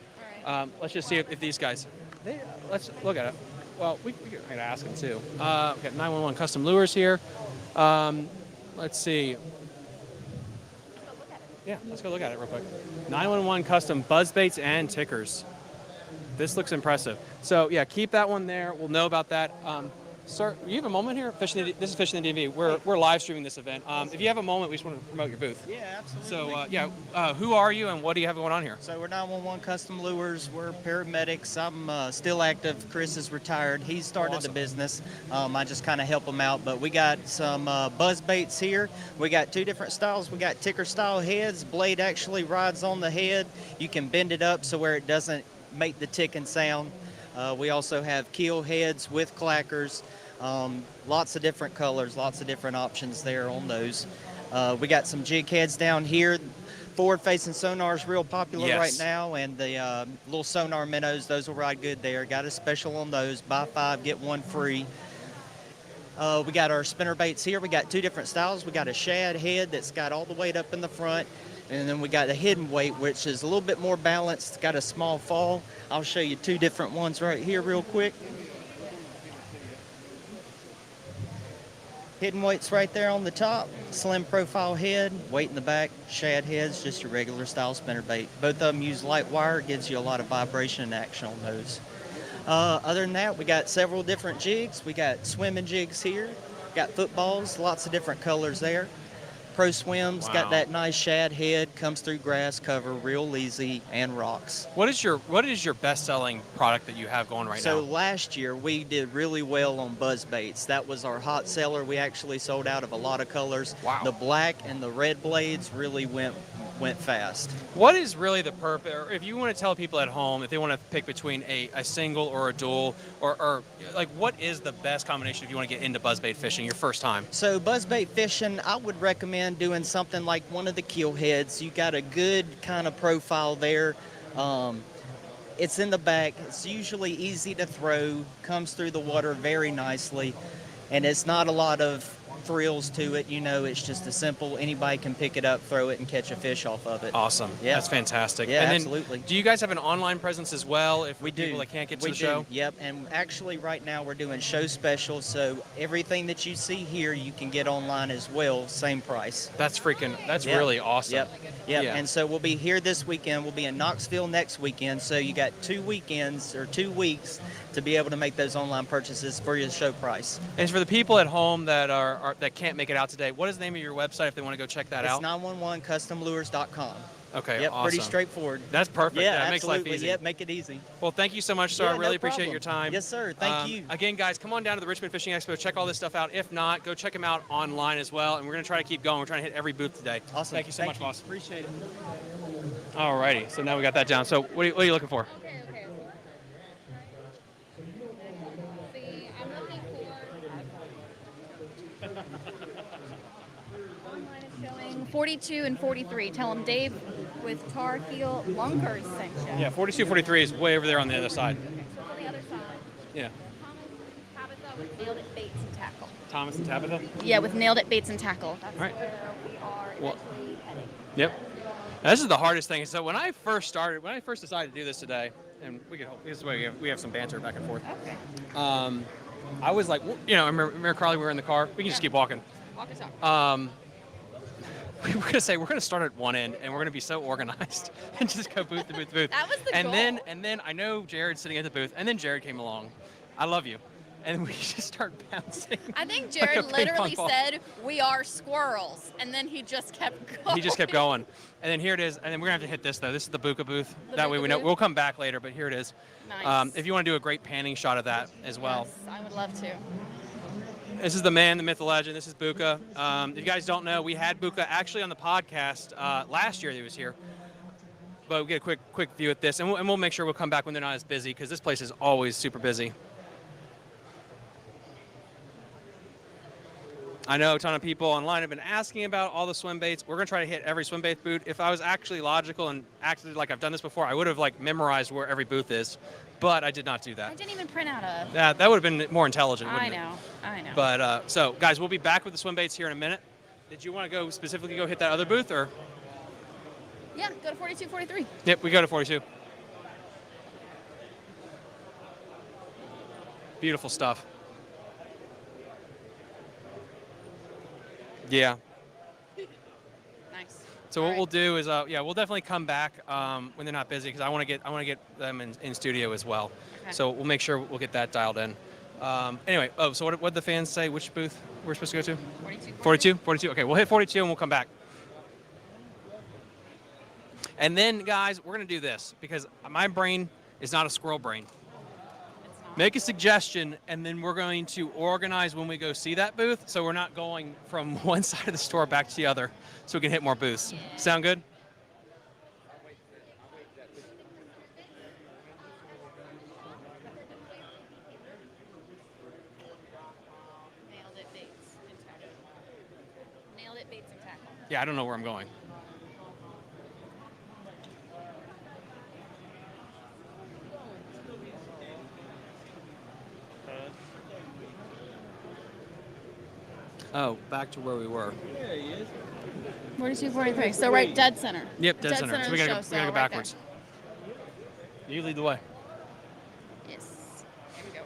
Let's just see if these guys. Let's look at it. Well, we can ask them too. We got 911 custom lures here. Let's see. Yeah, let's go look at it real quick. 911 custom buzz baits and tickers. This looks impressive. So yeah, keep that one there. We'll know about that. Sir, you have a moment here? This is Fishing the DMV. We're live streaming this event. If you have a moment, we just want to promote your booth. Yeah, absolutely. So who are you and what do you have going on here? So we're 911 Custom Lures. We're paramedics. I'm still active. Chris is retired. He started the business. I just kind of help him out. But we got some buzz baits here. We got two different styles. We got ticker style heads. Blade actually rides on the head. You can bend it up so where it doesn't make the ticking sound. We also have keel heads with clackers. Lots of different colors, lots of different options there on those. We got some jig heads down here. Forward-facing sonar is real popular right now, and the little sonar minnows, those will ride good there. Got a special on those. Buy 5, get 1 free. We got our spinner baits here. We got two different styles. We got a shad head that's got all the weight up in the front, and then we got a hidden weight, which is a little bit more balanced. It's got a small fall. I'll show you two different ones right here real quick. Hidden weight's right there on the top. Slim profile head, weight in the back. Shad head's just your regular style spinner bait. Both of them use light wire. Gives you a lot of vibration and action on those. Other than that, we got several different jigs. We got swimming jigs here. Got footballs, lots of different colors there. Pro Swim's got that nice shad head, comes through grass cover real easy, and rocks. What is your best-selling product that you have going right now? So last year we did really well on buzz baits. That was our hot seller. We actually sold out of a lot of colors. Wow. The black and the red blades really went fast. What is really the purpose, or if you want to tell people at home, if they want to pick between a single or a dual, or like what is the best combination if you want to get into buzzbait fishing your first time? So buzzbait fishing, I would recommend doing something like one of the keel heads. You got a good kind of profile there. It's in the back. It's usually easy to throw, comes through the water very nicely, and it's not a lot of frills to it. You know, it's just a simple, anybody can pick it up, throw it, and catch a fish off of it. Awesome. Yeah. That's fantastic. Yeah, and then, absolutely. Do you guys have an online presence as well if people that can't get to the show? Yep, and actually right now we're doing show specials, so everything that you see here you can get online as well, same price. That's really awesome. Yep. Yeah. And so we'll be here this weekend. We'll be in Knoxville next weekend, so you got 2 weekends or 2 weeks to be able to make those online purchases for your show price. And for the people at home that that can't make it out today, what is the name of your website if they want to go check that out? It's 911customlures.com. Okay, yep, awesome. pretty straightforward. That's perfect. Yeah, It makes life absolutely. easy. Yep, make it easy. Well, thank you so much, sir. Yeah, I really no appreciate problem. your time. Yes, sir. Thank you. Again, guys, come on down to the Richmond Fishing Expo. Check all this stuff out. If not, go check them out online as well. And we're going to try to keep going. We're trying to hit every booth today. Awesome. Thank you so much, boss. Appreciate it. All righty. So now we got that down. So what are you looking for? See, I'm looking for online is showing 42 and 43. Tell them Dave with tar heel lunkers sent you. Yeah, 42, 43 is way over there on the other side. On the other side. Yeah. Tabitha with Nailed It Baits and Tackle. Thomas and Tabitha? Yeah, with Nailed It Baits and Tackle. That's All right. where we are eventually heading. Yep. Now, this is the hardest thing. So when I first decided to do this today, and we have some banter back and forth. Okay. I was like, remember Carly, we were in the car. We can just keep walking. Walk us out. We were gonna say we're gonna start at one end and we're gonna be so organized and just go booth to booth to booth. That was the and goal. And then I know Jared's sitting at the booth, and then Jared came along. I love you. And we just start bouncing. I think like Jared a ping literally pong ball. said, "We are squirrels," and then he just kept going. He just kept going. And then here it is. And then we're going to have to hit this, though. This is the Buka booth. The that way Buka we know. booth? We'll come back later, but here it is. Nice. If you want to do a great panning shot of that as well. Yes, I would love to. This is the man, the myth, the legend. This is Buka. If you guys don't know, we had Buka actually on the podcast last year. He was here. But we'll get a quick view at this. And we'll make sure we'll come back when they're not as busy, because this place is always super busy. I know a ton of people online have been asking about all the swim baits. We're going to try to hit every swim bait booth. If I was actually logical and acted like I've done this before, I would have like memorized where every booth is, but I did not do that. I didn't even print out a. Yeah, that would have been more intelligent, wouldn't it? I know. But so, guys, we'll be back with the swim baits here in a minute. Did you want to go specifically go hit that other booth, or? Yeah, go to 42, 43. Yep, we go to 42. Beautiful stuff. Yeah. Nice. So what we'll do is, we'll definitely come back when they're not busy, because I want to get them in studio as well. Okay. So we'll make sure we'll get that dialed in. Anyway, so what did the fans say? Which booth we're supposed to go to? 42. 42. Okay, we'll hit 42 and we'll come back. And then, guys, we're gonna do this because my brain is not a squirrel brain. Make a suggestion, and then we're going to organize when we go see that booth, so we're not going from one side of the store back to the other, so we can hit more booths. Yeah. Sound good? Nailed it, baits and tackle. Nailed it, baits and tackle. Yeah, I don't know where I'm going. Oh, back to where we were. There he is. 42, 43. So right dead center. Yep, dead center. So we gotta go right backwards. You lead the way. Yes. Here we go.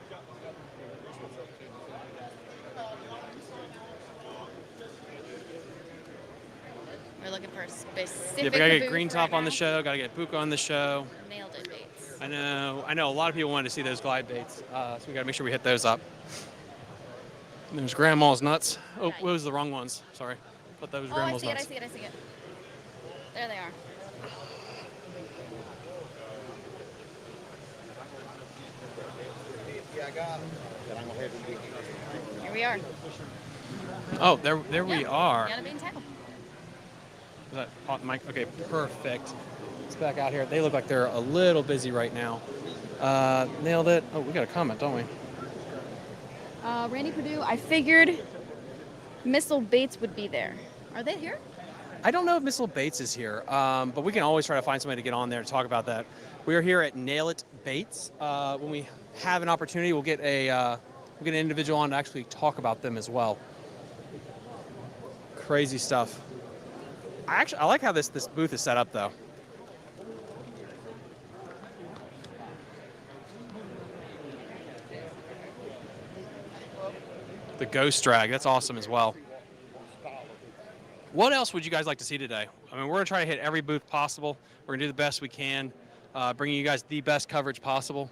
We're looking for a specific. Yeah, we gotta get booth Green right Top on the now. show. Gotta get Puka on the show. Nailed it, baits. I know. A lot of people wanted to see those glide baits, so we gotta make sure we hit those up. And there's Grandma's nuts. Oh, those are the wrong ones. Sorry. But that was Grandma's nuts. I see it. There they are. Here we are. Oh, there we are. Nailed it, bait and tackle. Is that hot mic? Okay, perfect. Let's back out here. They look like they're a little busy right now. Nailed it. Oh, we got a comment, don't we? Randy Perdue, I figured Missile Baits would be there. Are they here? I don't know if Missile Baits is here, but we can always try to find somebody to get on there to talk about that. We are here at Nail It Baits. When we have an opportunity, we'll get an individual on to actually talk about them as well. Crazy stuff. I like how this booth is set up, though. The Ghost Drag, that's awesome as well. What else would you guys like to see today? I mean, we're going to try to hit every booth possible. We're going to do the best we can, bringing you guys the best coverage possible.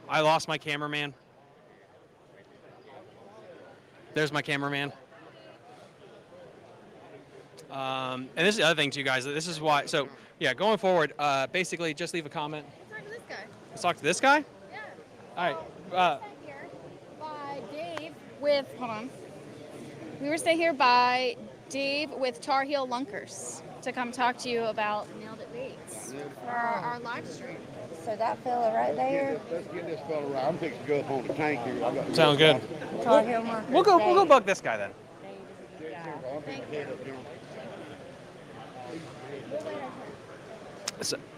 I lost my cameraman. There's my cameraman. And this is the other thing, too, guys. This is why. So, yeah, going forward, basically just leave a comment. Let's talk to this guy. Let's talk to this guy? Yeah. All right. By Dave with, hold on. We were staying here by Dave with Tar Heel Lunkers to come talk to you about Nailed It Baits for our live stream. So that fella right there. Let's get this fella right. I'm fixing to go up on the tank here. I got Sound good. Tar Heel Lunkers. We'll go bug this guy then.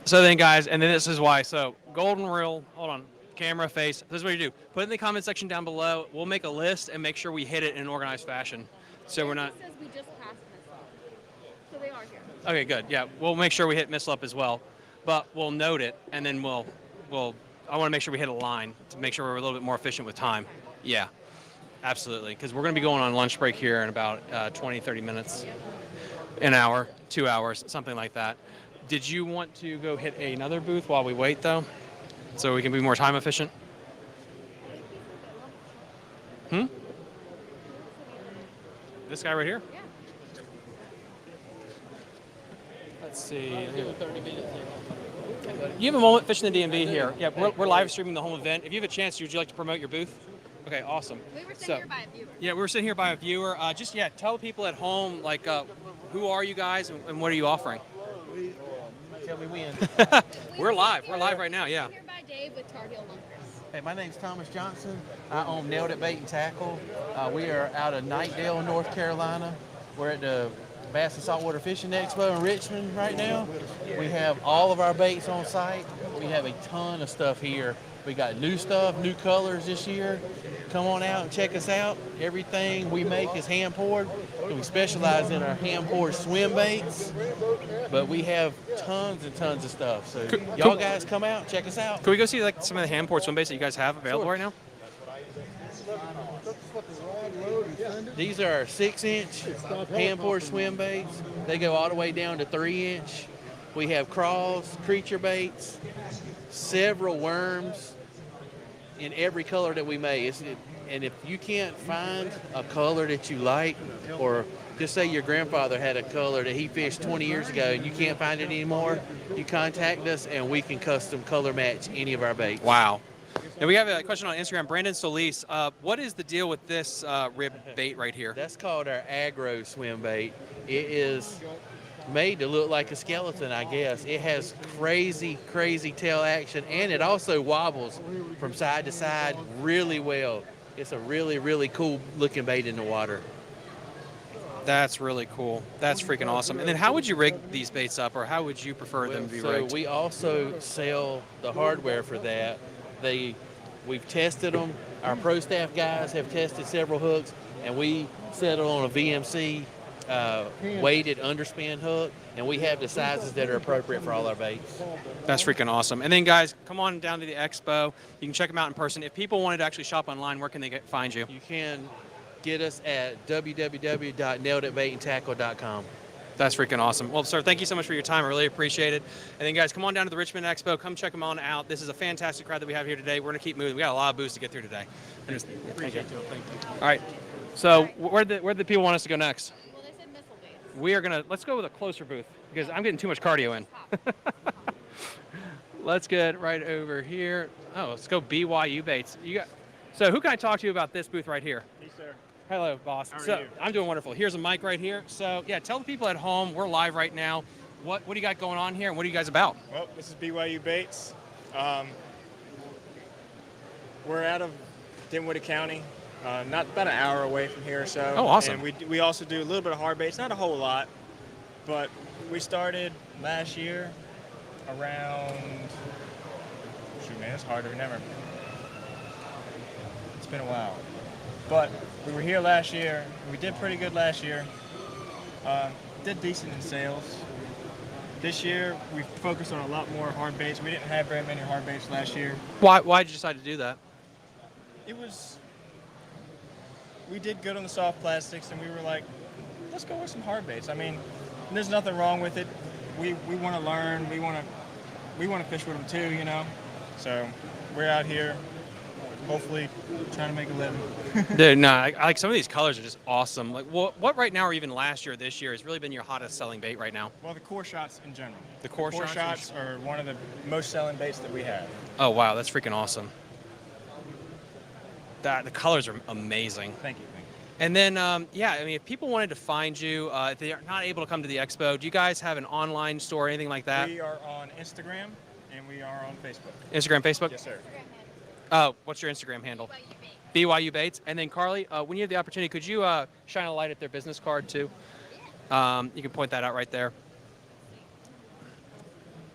So then, guys, and then this is why. So golden reel, hold on, camera face. This is what you do. Put it in the comment section down below. We'll make a list and make sure we hit it in an organized fashion. So we're not. It says we just passed Missile. So they are here. Okay, good. Yeah, we'll make sure we hit Missile up as well, but we'll note it, and then we'll. I want to make sure we hit a line to make sure we're a little bit more efficient with time. Yeah, absolutely, because we're going to be going on lunch break here in about 20, 30 minutes, an hour, 2 hours, something like that. Did you want to go hit another booth while we wait, though, so we can be more time efficient? This guy right here? Yeah. Let's see. You have a moment fishing the DMV here. Yeah, we're live streaming the whole event. If you have a chance, would you like to promote your booth? Okay, awesome. We were sitting here by a viewer. Yeah, we were sitting here by a viewer. Tell people at home, like, who are you guys and what are you offering? Tell me when. We're live. We're live right now, yeah. We're here by Dave with Tar Heel Lunkers. Hey, my name's Thomas Johnson. I own Nailed It Bait and Tackle. We are out of Knightdale, North Carolina. We're at the Bass and Saltwater Fishing Expo in Richmond right now. We have all of our baits on site. We have a ton of stuff here. We got new stuff, new colors this year. Come on out and check us out. Everything we make is hand poured. We specialize in our hand poured swim baits, but we have tons and tons of stuff. So y'all guys come out, check us out. Can we go see like some of the hand poured swim baits that you guys have available right now? These are 6-inch hand poured swim baits. They go all the way down to 3-inch. We have crawls, creature baits, several worms in every color that we make. And if you can't find a color that you like, or just say your grandfather had a color that he fished 20 years ago and you can't find it anymore, you contact us and we can custom color match any of our baits. Wow. And we have a question on Instagram. Brandon Solis, what is the deal with this rib bait right here? That's called our aggro swim bait. It is made to look like a skeleton, I guess. It has crazy, crazy tail action, and it also wobbles from side to side really well. It's a really, really cool looking bait in the water. That's really cool. That's freaking awesome. And then how would you rig these baits up, or how would you prefer them to be rigged? So we also sell the hardware for that. We've tested them. Our pro staff guys have tested several hooks, and we settle on a VMC weighted underspin hook, and we have the sizes that are appropriate for all our baits. That's freaking awesome. And then guys, come on down to the expo. You can check them out in person. If people wanted to actually shop online, where can they find you? You can get us at www.naileditbaitandtackle.com. That's freaking awesome. Well, sir, thank you so much for your time. I really appreciate it. And then, guys, come on down to the Richmond Expo. Come check them on out. This is a fantastic crowd that we have here today. We're going to keep moving. We got a lot of booths to get through today. Appreciate it. Thank you. All right. So where do the people want us to go next? Well, they said missile baits. We are going to, let's go with a closer booth because I'm getting too much cardio in. Let's get right over here. Oh, let's go BYU baits. So who can I talk to you about this booth right here? Me, sir. Hello, boss. How are So you? I'm doing wonderful. Here's a mic right here. So yeah, tell the people at home we're live right now. What do you got going on here, and what are you guys about? Well, this is BYU Baits. We're out of Dinwiddie County, not about an hour away from here or so. Oh, awesome. And we also do a little bit of hard baits, not a whole lot, but we started last year around. Shoot, man, it's hard to remember. It's been a while, but we were here last year. We did pretty good last year. Did decent in sales. This year, we focused on a lot more hard baits. We didn't have very many hard baits last year. Why did you decide to do that? We did good on the soft plastics, and we were like, let's go with some hard baits. I mean, there's nothing wrong with it. We want to learn. We want to fish with them too, you know. So we're out here, hopefully trying to make a living. Dude, no, I like some of these colors are just awesome. Like what right now, or even last year, this year, has really been your hottest selling bait right now? Well, the core shots in general. The core shots are one of the most selling baits that we have. Oh wow, that's freaking awesome. The colors are amazing. Thank you. And then, yeah, I mean, if people wanted to find you, if they are not able to come to the expo, do you guys have an online store or anything like that? We are on Instagram and we are on Facebook. Instagram, Facebook? Yes, sir. What's your Instagram handle? BYU Baits. And then, Carly, when you have the opportunity, could you shine a light at their business card, too? You can point that out right there.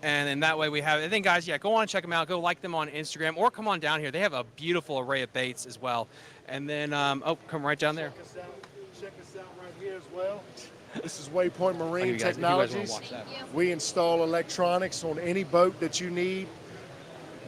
And then that way we have, I think, guys, yeah, go on and check them out. Go like them on Instagram or come on down here. They have a beautiful array of baits as well. And then, come right down there. Check us out right here as well. This is Waypoint Marine you guys Technologies. wanna watch that. We install electronics on any boat that you need.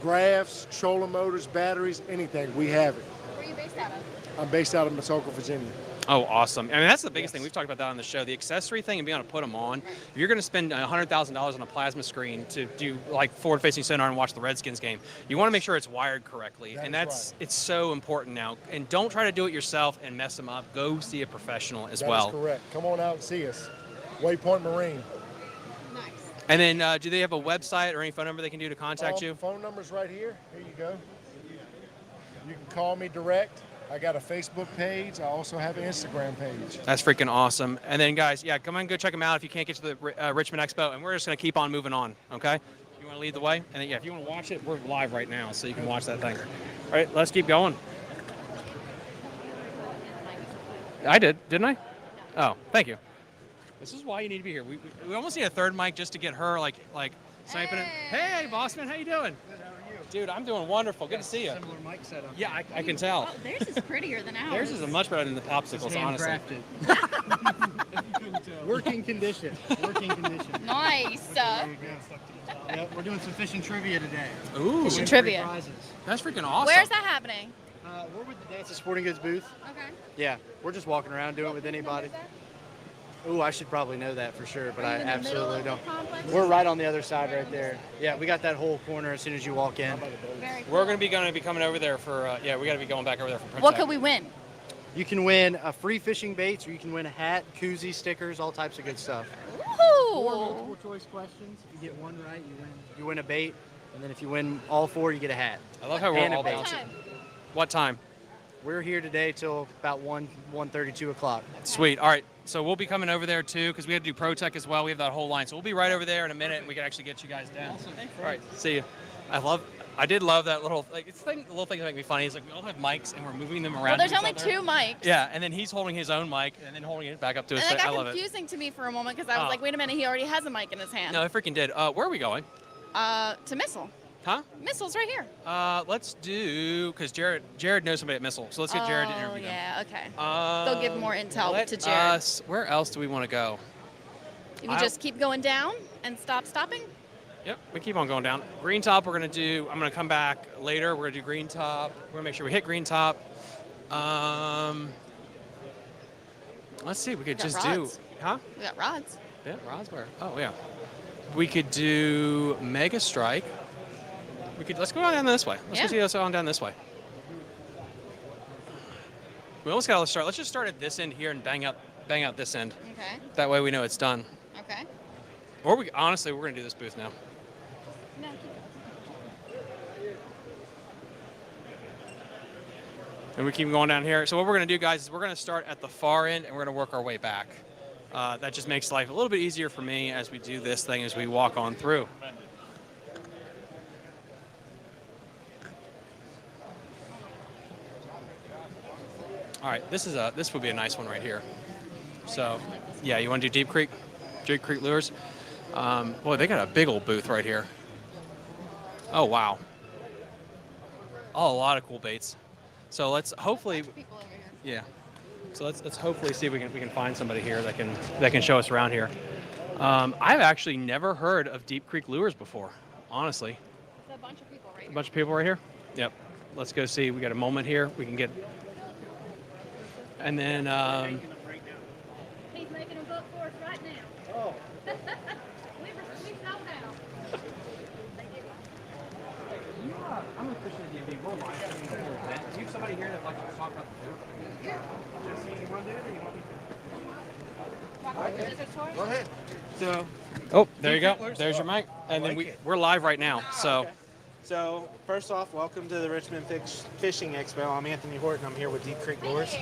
Graphs, trolling motors, batteries, anything. We have it. Where are you based out of? I'm based out of Matoka, Virginia. Oh, awesome. I mean, that's the biggest thing. We've talked about that on the show. The accessory thing and being able to put them on. If you're going to spend $100,000 on a plasma screen to do like forward-facing sonar and watch the Redskins game, you want to make sure it's wired correctly. It's so important now. And don't try to do it yourself and mess them up. Go see a professional as well. That's correct. Come on out and see us. Waypoint Marine. Nice. And then do they have a website or any phone number they can do to contact you? Phone number's right here. Here you go. You can call me direct. I got a Facebook page. I also have an Instagram page. That's freaking awesome. And then, guys, yeah, come on and go check them out if you can't get to the Richmond Expo. And we're just going to keep on moving on, okay? You want to lead the way? And then, yeah, if you want to watch it, we're live right now, so you can watch that thing. All right, let's keep going. I did, didn't I? Oh, thank you. This is why you need to be here. We almost need a third mic just to get her like sniping it. Hey, Bossman, how you doing? Good, how are you? Dude, I'm doing wonderful. Good to see you. Similar mic setup. Yeah, I can tell. Oh, theirs is prettier than ours. Theirs is much better than the popsicles, honestly. Working condition. Working condition. Nice. There you go. Yep, we're doing some fishing trivia today. Ooh. Fishing trivia. Prizes. That's freaking awesome. Where's that happening? We're with the Dance and Sporting Goods booth. Okay. Yeah, we're just walking around doing it with anybody. Ooh, I should probably know that for sure, but I absolutely don't. We're right on the other side right there. Yeah, we got that whole corner as soon as you walk in. We're going to be coming over there for, we got to be going back over there for Prince What Ed. could we win? You can win a free fishing baits, or you can win a hat, koozie, stickers, all types of good stuff. Ooh. 4 multiple choice questions. If you get one right, you win a bait, and then if you win all 4, you get a hat. I love how we're And a all bait. bouncing. What time? We're here today till about 1:30, 2 o'clock. Sweet. All right. So we'll be coming over there too because we have to do Pro Tech as well. We have that whole line. So we'll be right over there in a minute and we can actually get you guys down. Awesome. All right. See you. I did love that little, the little thing that make me funny is like we all have mics and we're moving them around. Well, there's to each only other. 2 mics. Yeah, and then he's holding his own mic and then holding it back up to his And face. that I got love it. confusing to me for a moment because I was Oh. like, wait a minute, he already has a mic in his hand. No, I freaking did. Where are we going? To Missile. Huh? Missile's right here. Let's do, because Jared knows somebody at Missile, so let's get Jared to interview them. Yeah, okay. They'll give more intel Let to Jared. Where else do we want to go? If you just keep going down and stopping. Yep, we keep on going down. Green Top, I'm going to come back later. We're going to do Green Top. We're going to make sure we hit Green Top. Let's see, we could just rods. do, huh? We got rods. Yeah, rods where? Oh, yeah. We could do Mega Strike. Let's go on down this way. Let's go on down this way. We almost got to start. Let's just start at this end here and bang out this end. Okay. That way we know it's done. Okay. Or honestly, we're going to do this booth now. No. And we keep going down here. So what we're going to do, guys, is we're going to start at the far end and we're going to work our way back. That just makes life a little bit easier for me as we do this thing as we walk on through. All right, this would be a nice one right here. So, yeah, you want to do Deep Creek Lures? Boy, they got a big old booth right here. Oh wow. Oh, a lot of cool baits. So let's hopefully, yeah. So let's hopefully see if we can find somebody here that can show us around here. I've actually never heard of Deep Creek Lures before, honestly. There's a bunch of people right here. A bunch of people right here. Yep. Let's go see. We got a moment here. We can get. And then. He's making a book for us right now. Oh. we stopped now. I'm a fishing DMV. We're live. Do you have somebody here that'd like to talk about the food? Yeah. Jesse, you want to do it or you want me to? Go ahead. So. Oh, there you go. There's your mic. And then we're live right now. So. Okay. So, first off, welcome to the Richmond Fishing Expo. I'm Anthony Horton. I'm here with Deep Creek Lures.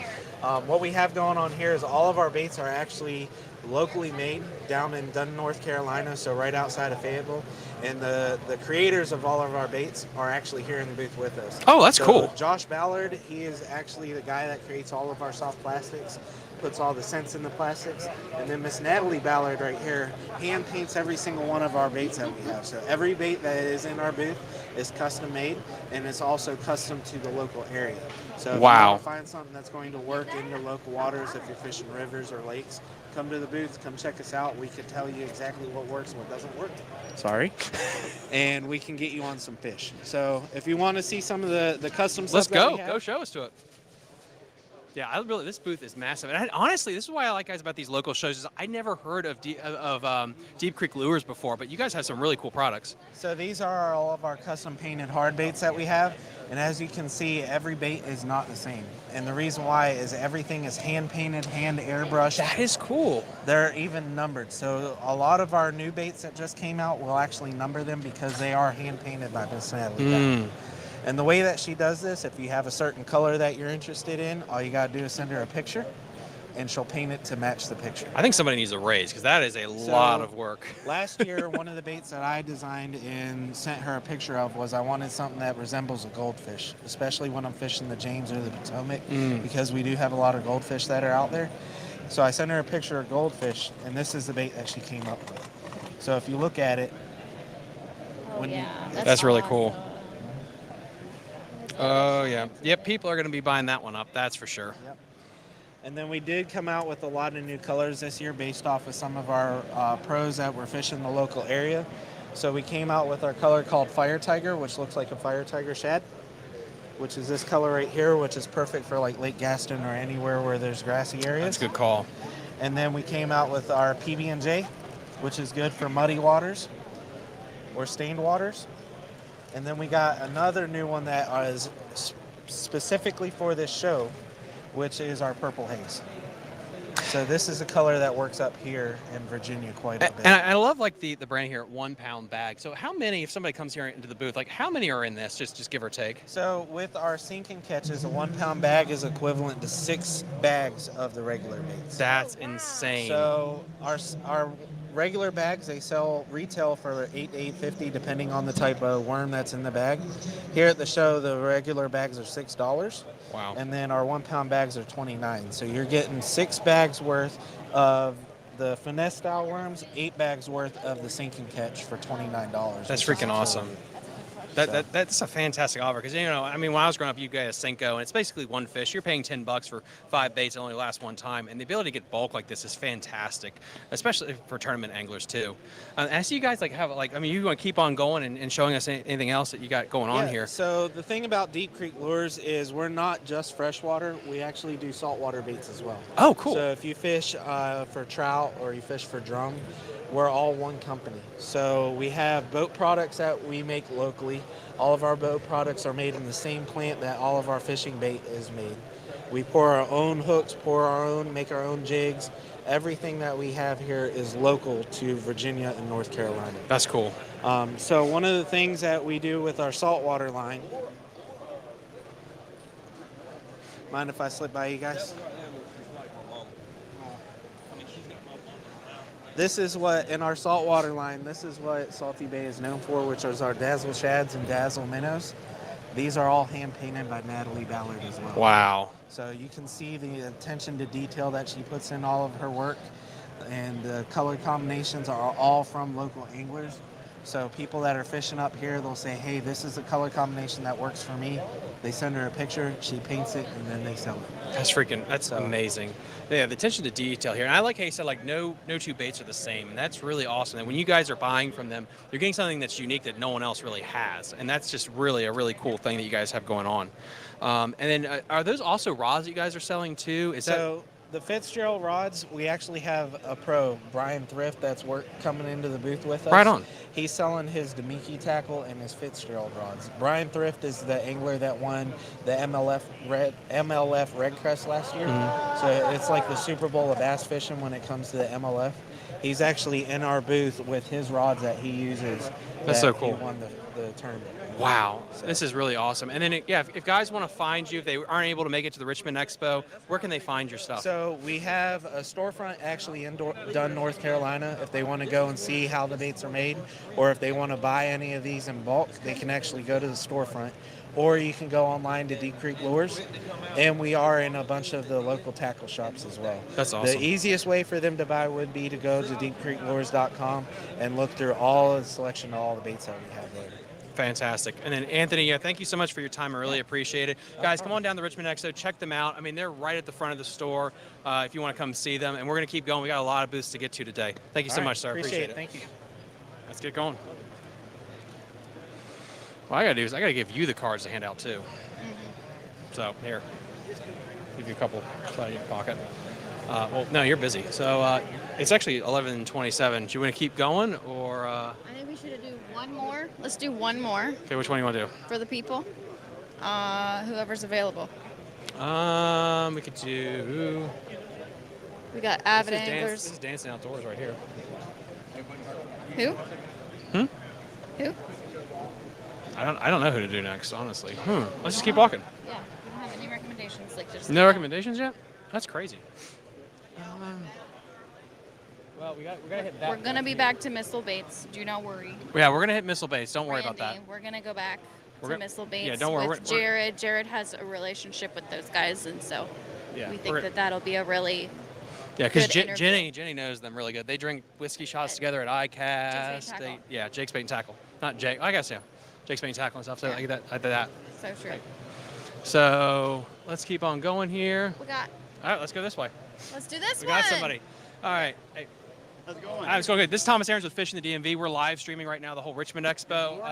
What we have going on here is all of our baits are actually locally made down in Dunn, North Carolina, so right outside of Fayetteville. And the creators of all of our baits are actually here in the booth with us. Oh, that's cool. Josh Ballard, he is actually the guy that creates all of our soft plastics, puts all the scents in the plastics. And then Miss Natalie Ballard right here hand paints every single one of our baits that we have. So every bait that is in our booth is custom made, and it's also custom to the local area. So if you want to find something that's going to work in your local waters, if you're fishing rivers or lakes, come to the booth, come check us out. We can tell you exactly what works and what doesn't work. Sorry. And we can get you on some fish. So if you want to see some of the custom stuff, Let's go. that we have, Go show us to it. Yeah, this booth is massive. And honestly, this is why I like guys about these local shows. Is I never heard of Deep Creek Lures before, but you guys have some really cool products. So these are all of our custom painted hard baits that we have. And as you can see, every bait is not the same. And the reason why is everything is hand painted, hand airbrushed. That is cool. They're even numbered. So a lot of our new baits that just came out, we'll actually number them because they are hand painted by Miss Natalie. And the way that she does this, if you have a certain color that you're interested in, all you gotta do is send her a picture. and she'll paint it to match the picture. I think somebody needs a raise because that is a lot of work. Last year, one of the baits that I designed and sent her a picture of was I wanted something that resembles a goldfish, especially when I'm fishing the James or the Potomac, because we do have a lot of goldfish that are out there. So I sent her a picture of goldfish, and this is the bait that she came up with. So if you look at it, that's really cool. Oh, yeah. Yep, people are going to be buying that one up, that's for sure. Yep. And then we did come out with a lot of new colors this year based off of some of our pros that were fishing the local area. So we came out with our color called Fire Tiger, which looks like a fire tiger shad, which is this color right here, which is perfect for like Lake Gaston or anywhere where there's grassy areas. That's a good call. And then we came out with our PB&J, which is good for muddy waters or stained waters. And then we got another new one that is specifically for this show, which is our Purple Haze. So this is a color that works up here in Virginia quite a bit. And I love like the brand here, 1 pound bag. So how many, if somebody comes here into the booth, like how many are in this, just give or take? So with our sink and catches, a 1 pound bag is equivalent to 6 bags of the regular baits. That's insane. So our regular bags, they sell retail for $8 to $8.50 depending on the type of worm that's in the bag. Here at the show, the regular bags are $6. Wow. And then our 1 pound bags are $29. So you're getting 6 bags worth of the finesse style worms, 8 bags worth of the sink and catch for $29. That's freaking awesome. That's a fantastic offer because, you know, I mean, when I was growing up, you get a Senko, and it's basically one fish. You're paying $10 for 5 baits that only last one time, and the ability to get bulk like this is fantastic, especially for tournament anglers too. And I see you guys you want to keep on going and showing us anything else that you got going on here. So the thing about Deep Creek Lures is we're not just freshwater. We actually do saltwater baits as well. Oh, cool. So if you fish for trout or you fish for drum, we're all one company. So we have boat products that we make locally. All of our boat products are made in the same plant that all of our fishing bait is made. We pour our own hooks, make our own jigs. Everything that we have here is local to Virginia and North Carolina. That's cool. So one of the things that we do with our saltwater line, mind if I slip by you guys? This is what, in our saltwater line, this is what Salty Bay is known for, which is our Dazzle Shads and Dazzle Minnows. These are all hand-painted by Natalie Ballard as well. Wow. So you can see the attention to detail that she puts in all of her work, and the color combinations are all from local anglers. So people that are fishing up here, they'll say, hey, this is a color combination that works for me. They send her a picture, she paints it, and then they sell it. That's amazing. Yeah, the attention to detail here. And I like how you said, like, no two baits are the same. And that's really awesome. And when you guys are buying from them, you're getting something that's unique that no one else really has. And that's just really a really cool thing that you guys have going on. And then are those also rods that you guys are selling too? The Fitzgerald rods, we actually have a pro, Brian Thrift, that's coming into the booth with us. Right on. He's selling his Demiki tackle and his Fitzgerald rods. Brian Thrift is the angler that won the MLF Red Crest last year. Mm-hmm. So it's like the Super Bowl of bass fishing when it comes to the MLF. He's actually in our booth with his rods that he uses. That's so cool. He won the tournament. Wow, this is really awesome. And then, if guys want to find you, if they aren't able to make it to the Richmond Expo, where can they find your stuff? So we have a storefront actually in Dunn, North Carolina. If they want to go and see how the baits are made, or if they want to buy any of these in bulk, they can actually go to the storefront. Or you can go online to Deep Creek Lures, and we are in a bunch of the local tackle shops as well. That's awesome. The easiest way for them to buy would be to go to deepcreeklures.com and look through all the selection of all the baits that we have there. Fantastic. And then Anthony, thank you so much for your time. I really appreciate it. Guys, come on down to the Richmond Expo. Check them out. I mean, they're right at the front of the store if you want to come see them. And we're going to keep going. We got a lot of booths to get to today. Thank you so much, sir. Appreciate it. Thank you. Let's get going. What I got to do is I got to give you the cards to hand out too. So here, give you a couple in your pocket. Well, no, you're busy. So it's actually 11:27. Do you want to keep going or? I think we should do one more. Let's do one more. Okay, which one do you want to do? For the people. Whoever's available. We could do. We got avid anglers. This is Dancing Outdoors right here. Who? Who? I don't know who to do next, honestly. Let's just keep walking. Yeah. We don't have any recommendations. No recommendations yet? That's crazy. Well, we got to hit that. We're gonna be back to missile baits. Do not worry. Yeah, we're gonna hit missile baits. Don't worry about that. Randy, we're gonna go back We're to gonna- missile baits yeah, don't worry, with Jared. Jared has a relationship with those guys, and so Yeah, we think we're- that that'll be a really Yeah, because good interview. Jenny knows them really good. They drink whiskey shots together at ICAST. Jake's Bait and Tackle. Not Jake. I guess, yeah. Jake's Bait and Tackle and stuff. So I did that. So true. So let's keep on going here. We got. All right, let's go this way. Let's do this We one. got somebody. All right. Hey. How's it going? All right, it's going good. This is Thomas Aarons with Fishing the DMV. We're live streaming right now the whole Richmond Expo.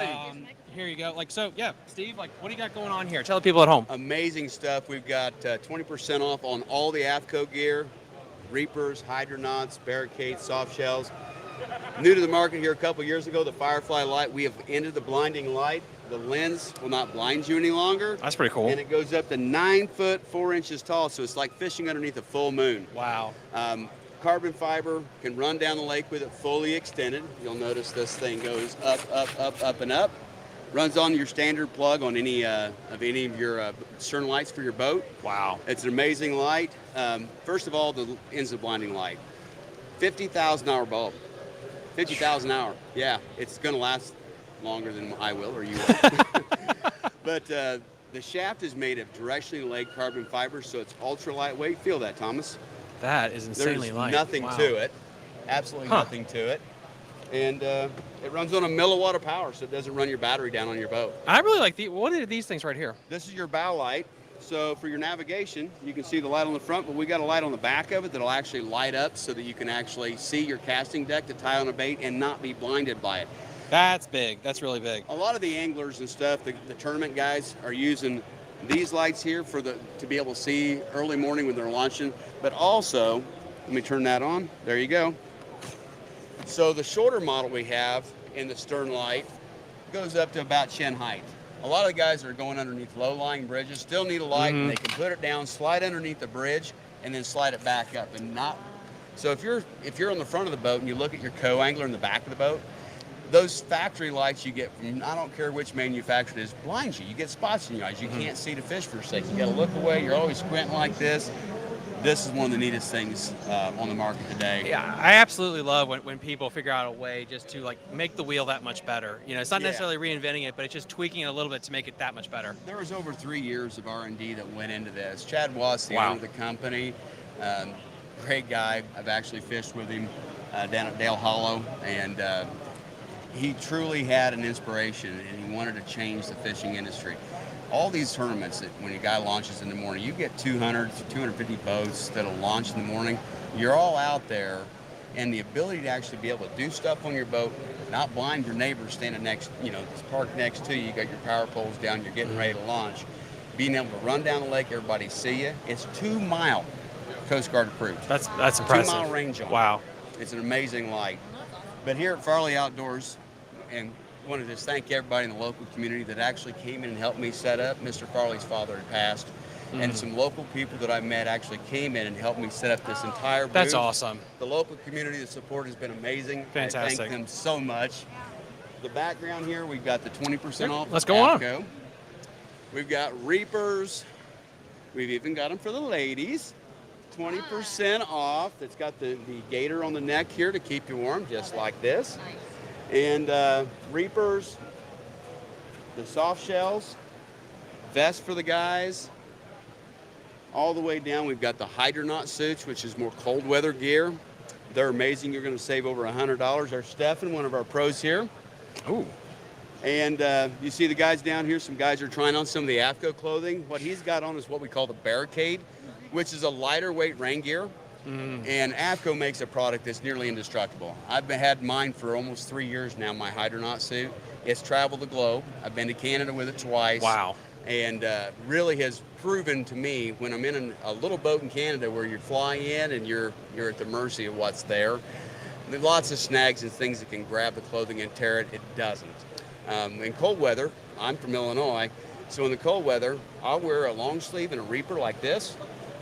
Here you go. Steve, what do you got going on here? Tell the people at home. Amazing stuff. We've got 20% off on all the AFCO gear, reapers, hydronauts, barricades, soft shells. New to the market here a couple years ago, the Firefly light. We have ended the blinding light. The lens will not blind you any longer. That's pretty cool. And it goes up to 9 foot 4 inches tall, so it's like fishing underneath a full moon. Wow. Carbon fiber, can run down the lake with it fully extended. You'll notice this thing goes up, up, up, up, and up. Runs on your standard plug on any of your stern lights for your boat. Wow. It's an amazing light. First of all, the ends of blinding light. 50,000 hour bulb. 50,000 hour. Yeah, it's going to last longer than I will or you will. But the shaft is made of directionally laid carbon fiber, so it's ultra lightweight. Feel that, Thomas? That is insanely light. There's nothing Wow. to it. Absolutely nothing to it. And it runs on a milliwatt of power, so it doesn't run your battery down on your boat. I really like what are these things right here? This is your bow light. So for your navigation, you can see the light on the front, but we got a light on the back of it that'll actually light up so that you can actually see your casting deck to tie on a bait and not be blinded by it. That's big. That's really big. A lot of the anglers and stuff, the tournament guys, are using these lights here to be able to see early morning when they're launching. But also, let me turn that on. There you go. So the shorter model we have in the stern light goes up to about chin height. A lot of the guys that are going underneath low-lying bridges still need a light, and they can put it down, slide underneath the bridge, and then slide it back up. And not. So if you're on the front of the boat and you look at your co-angler in the back of the boat, those factory lights you get from, I don't care which manufacturer it is, blinds you. You get spots in your eyes. You can't see the fish for a second. You got to look away. You're always squinting like this. This is one of the neatest things on the market today. Yeah, I absolutely love when people figure out a way just to make the wheel that much better. It's not necessarily reinventing it, but it's just tweaking it a little bit to make it that much better. There was over 3 years of R&D that went into this. Chad Watts, the owner of the company, great guy. I've actually fished with him down at Dale Hollow, and he truly had an inspiration, and he wanted to change the fishing industry. All these tournaments that when a guy launches in the morning, you get 200 to 250 boats that'll launch in the morning. You're all out there, and the ability to actually be able to do stuff on your boat, not blind your neighbor standing next, parked next to you, you got your power poles down, you're getting ready to launch. Being able to run down the lake, everybody see you. It's 2 mile Coast Guard approved. That's impressive. 2 mile range on it. Wow. It's an amazing light. But here at Farley Outdoors, and I want to just thank everybody in the local community that actually came in and helped me set up. Mr. Farley's father had passed, and some local people that I met actually came in and helped me set up this entire booth. That's awesome. The local community, the support has been amazing. Fantastic. I thank them so much. The background here, we've got the 20% off. Let's go on. AFCO. We've got reapers. We've even got them for the ladies. 20% off. It's got the gator on the neck here to keep you warm, just like this. And reapers, the soft shells, vest for the guys. All the way down, we've got the hydronaut suits, which is more cold weather gear. They're amazing. You're going to save over $100. Our Stefan, one of our pros here. Ooh. And you see the guys down here. Some guys are trying on some of the AFCO clothing. What he's got on is what we call the barricade, which is a lighter weight rain gear. And AFCO makes a product that's nearly indestructible. I've had mine for almost 3 years now, my hydronaut suit. It's traveled the globe. I've been to Canada with it twice. Wow. And really has proven to me when I'm in a little boat in Canada where you fly in and you're at the mercy of what's there. There's lots of snags and things that can grab the clothing and tear it. It doesn't. In cold weather, I'm from Illinois, so in the cold weather, I'll wear a long sleeve and a reaper like this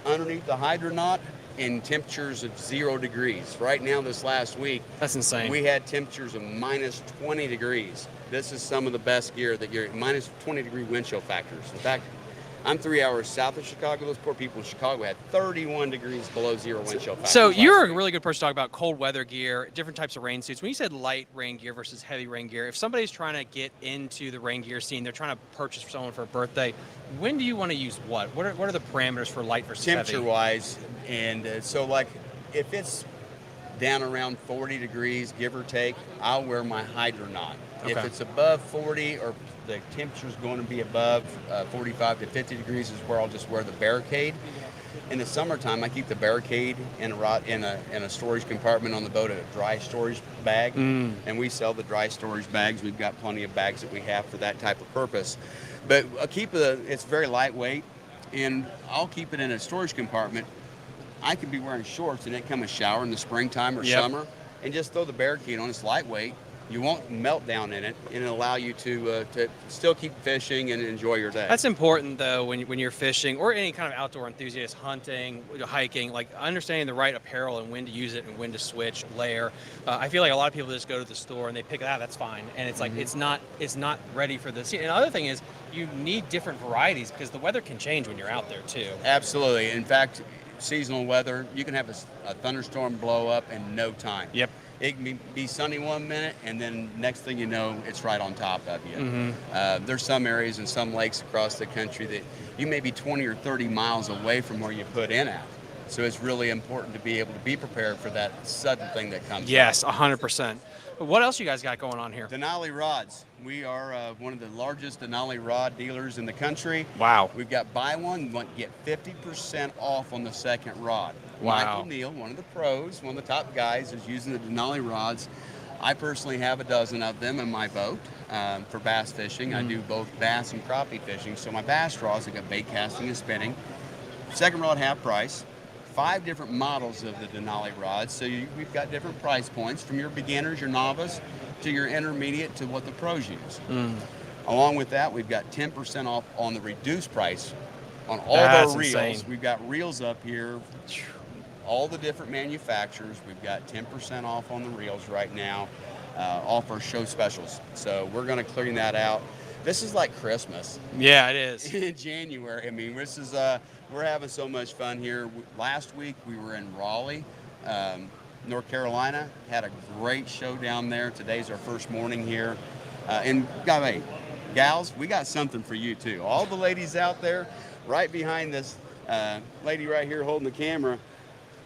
underneath the hydronaut in temperatures of 0 degrees. Right now, this last week, that's insane. We had temperatures of minus 20 degrees. This is some of the best gear that you're minus 20 degree wind chill factors. In fact, I'm 3 hours south of Chicago. Those poor people in Chicago had 31 degrees below zero wind chill factor. So you're a really good person to talk about cold weather gear, different types of rain suits. When you said light rain gear versus heavy rain gear, if somebody's trying to get into the rain gear scene, they're trying to purchase for someone for a birthday, when do you want to use what? What are the parameters for light versus temperature heavy? wise, and so like if it's down around 40 degrees, give or take, I'll wear my hydronaut. If Okay. it's above 40 or the temperature's going to be above 45 to 50 degrees is where I'll just wear the barricade. In the summertime, I keep the barricade in a storage compartment on the boat, a dry storage bag, and we sell the dry storage bags. We've got plenty of bags that we have for that type of purpose. But it's very lightweight, and I'll keep it in a storage compartment. I could be wearing shorts and it come a shower in the springtime or summer, and just throw the barricade on. It's lightweight. You won't melt down in it, and it'll allow you to still keep fishing and enjoy your day. That's important, though, when you're fishing or any kind of outdoor enthusiast, hunting, hiking, like understanding the right apparel and when to use it and when to switch, layer. I feel like a lot of people just go to the store and they pick it out, that's fine. And it's like, it's not ready for this. And the other thing is you need different varieties because the weather can change when you're out there, too. Absolutely. In fact, seasonal weather, you can have a thunderstorm blow up in no time. Yep. It can be sunny 1 minute, and then next thing you know, it's right on top of you. There's some areas and some lakes across the country that you may be 20 or 30 miles away from where you put in at. So it's really important to be able to be prepared for that sudden thing that comes. Yes, 100%. But what else you guys got going on here? Denali Rods. We are one of the largest Denali rod dealers in the country. Wow. We've got buy one, get 50% off on the second rod. Wow. Michael Neal, one of the pros, one of the top guys, is using the Denali rods. I personally have a dozen of them in my boat for bass fishing. I do both bass and crappie fishing. So my bass rods, I got bait casting and spinning. Second rod, half price. 5 different models of the Denali rods. So we've got different price points from your beginners, your novice, to your intermediate, to what the pros use. Along with that, we've got 10% off on the reduced price on all of our reels. Insane. We've got reels up here, all the different manufacturers. We've got 10% off on the reels right now, off our show specials. So we're going to clean that out. This is like Christmas. Yeah, it is. In January. I mean, this is we're having so much fun here. Last week we were in Raleigh, North Carolina. Had a great show down there. Today's our first morning here. And gals, we got something for you too. All the ladies out there, right behind this lady right here holding the camera.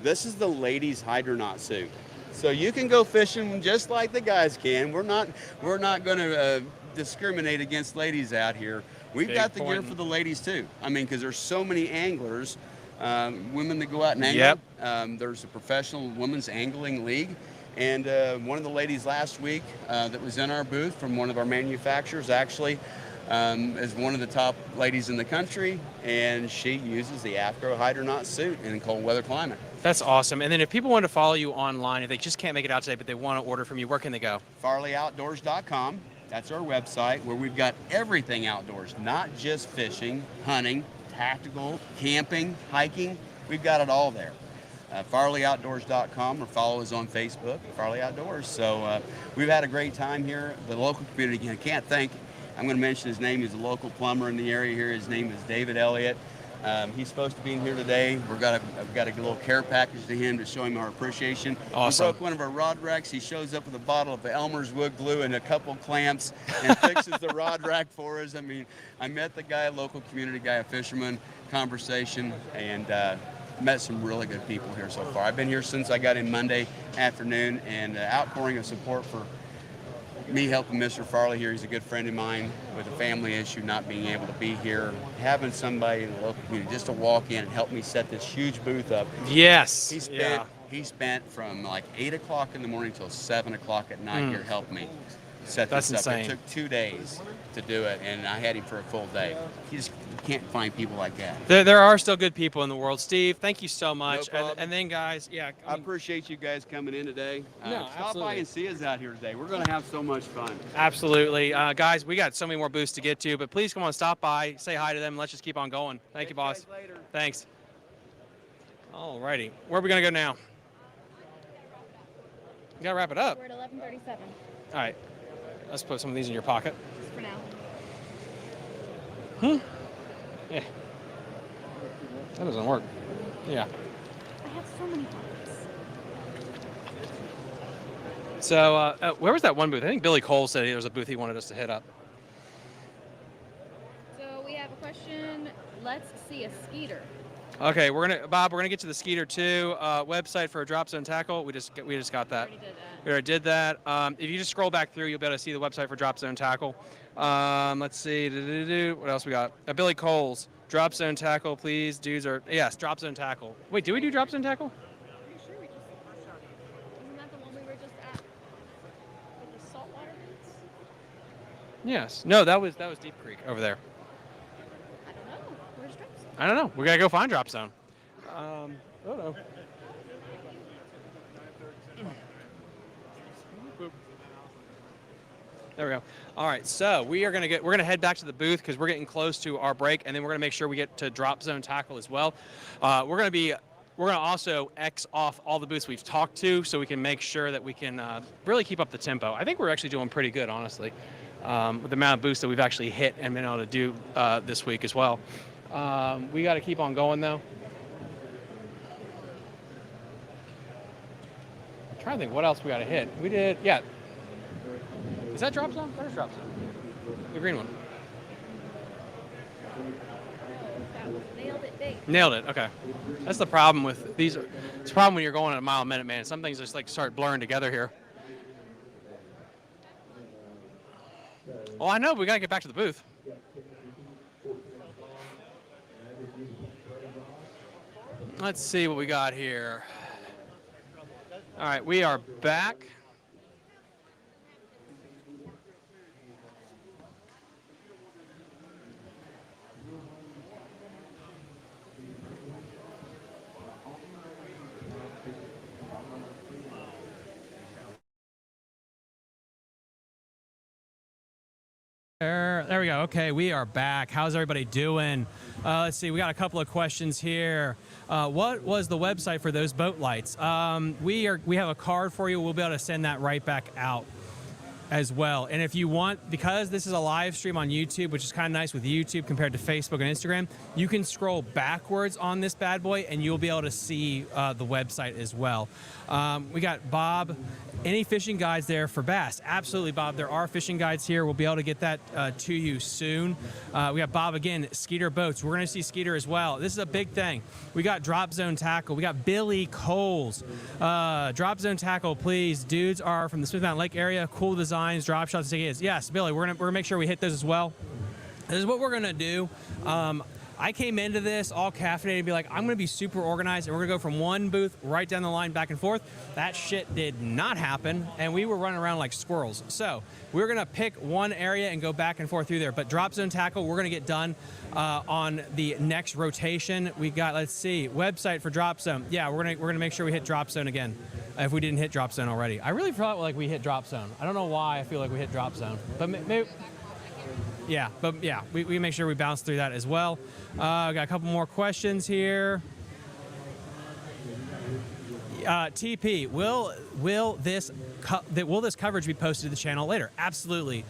This is the ladies' hydronaut suit. So you can go fishing just like the guys can. We're not going to discriminate against ladies out here. We've got the gear for the ladies too. I mean, because there's so many anglers, women that go out and angle. Yep. There's a professional women's angling league. And one of the ladies last week that was in our booth from one of our manufacturers actually is one of the top ladies in the country, and she uses the AFCO hydronaut suit in a cold weather climate. That's awesome. And then if people want to follow you online, if they just can't make it out today, but they want to order from you, where can they go? FarleyOutdoors.com. That's our website where we've got everything outdoors, not just fishing, hunting, tactical, camping, hiking. We've got it all there. FarleyOutdoors.com, or follow us on Facebook, Farley Outdoors. So we've had a great time here. The local community, I can't thank, I'm going to mention his name. He's a local plumber in the area here. His name is David Elliott. He's supposed to be in here today. I've got a little care package to him to show him our appreciation. Awesome. We broke one of our rod racks. He shows up with a bottle of Elmer's wood glue and a couple clamps and fixes the rod rack for us. I mean, I met the guy, a local community guy, a fisherman, conversation, and met some really good people here so far. I've been here since I got in Monday afternoon, and outpouring of support for me helping Mr. Farley here. He's a good friend of mine with a family issue, not being able to be here. Having somebody in the local community just to walk in and help me set this huge booth up. Yes. He spent from like 8 o'clock in the morning till 7 o'clock at night here helping me set this That's up. insane. It took 2 days to do it, and I had him for a full day. You just can't find people like that. There are still good people in the world. Steve, thank you so much. No problem. And then, guys, I appreciate you guys coming in today. No, stop by absolutely. and see us out here today. We're going to have so much fun. Absolutely. Guys, we got so many more booths to get to, but please come on, stop by, say hi to them, and let's just keep on going. Thank you, boss. Later. Thanks. All righty. Where are we going to go now? We got to wrap it up. We're at 11:37 All right. Let's put some of these in your pocket. for now. Yeah. That doesn't work. Yeah. I have so many pumps. So where was that one booth? I think Billy Cole said there was a booth he wanted us to hit up. So we have a question. Let's see a skeeter. Okay, Bob, we're gonna get to the Skeeter 2 website for a drop zone tackle. We just got that. We already did that. If you just scroll back through, you'll be able to see the website for drop zone tackle. Let's see. What else we got? Billy Coles, drop zone tackle, please. Yes, drop zone tackle. Wait, do we do drop zone tackle? Pretty sure we just isn't that the one we were just at with the saltwater boots? Yes. No, that was Deep Creek over there. I don't know. Where's drop zone? I don't know. We gotta go find drop zone. Oh no. There we go. All right, so we're gonna head back to the booth because we're getting close to our break, and then we're gonna make sure we get to drop zone tackle as well. We're gonna also X off all the booths we've talked to, so we can make sure that we can really keep up the tempo. I think we're actually doing pretty good, honestly, with the amount of booths that we've actually hit and been able to do this week as well. We got to keep on going though. I'm trying to think what else we got to hit. We did, yeah. Is that drop zone? Where's drop zone? The green one. Nailed it, bait. Nailed it. Okay. That's the problem with these. It's a problem when you're going at a mile a minute, man. Some things just like start blurring together here. Oh, I know. We gotta get back to the booth. Let's see what we got here. All right, we are back. There we go. Okay, we are back. How's everybody doing? Let's see. We got a couple of questions here. What was the website for those boat lights? We have a card for you. We'll be able to send that right back out as well. And if you want, because this is a live stream on YouTube, which is kind of nice with YouTube compared to Facebook and Instagram, you can scroll backwards on this bad boy and you'll be able to see the website as well. We got Bob. Any fishing guides there for bass? Absolutely, Bob. There are fishing guides here. We'll be able to get that to you soon. We got Bob again, Skeeter Boats. We're going to see Skeeter as well. This is a big thing. We got drop zone tackle. We got Billy Coles. Drop zone tackle, please. Dudes are from the Smith Mountain Lake area. Cool designs, drop shots, and is. Yes, Billy, we're gonna make sure we hit those as well. This is what we're gonna do. I came into this all caffeinated and be like, I'm going to be super organized, and we're going to go from one booth right down the line back and forth. That shit did not happen, and we were running around like squirrels. So we're going to pick one area and go back and forth through there. But drop zone tackle, we're going to get done on the next rotation. We got, let's see, website for drop zone. Yeah, we're gonna make sure we hit drop zone again if we didn't hit drop zone already. I really felt like we hit drop zone. I don't know why I feel like we hit drop zone, but maybe. Yeah, but yeah, we make sure we bounce through that as well. Got a couple more questions here. TP, will this coverage be posted to the channel later? Absolutely.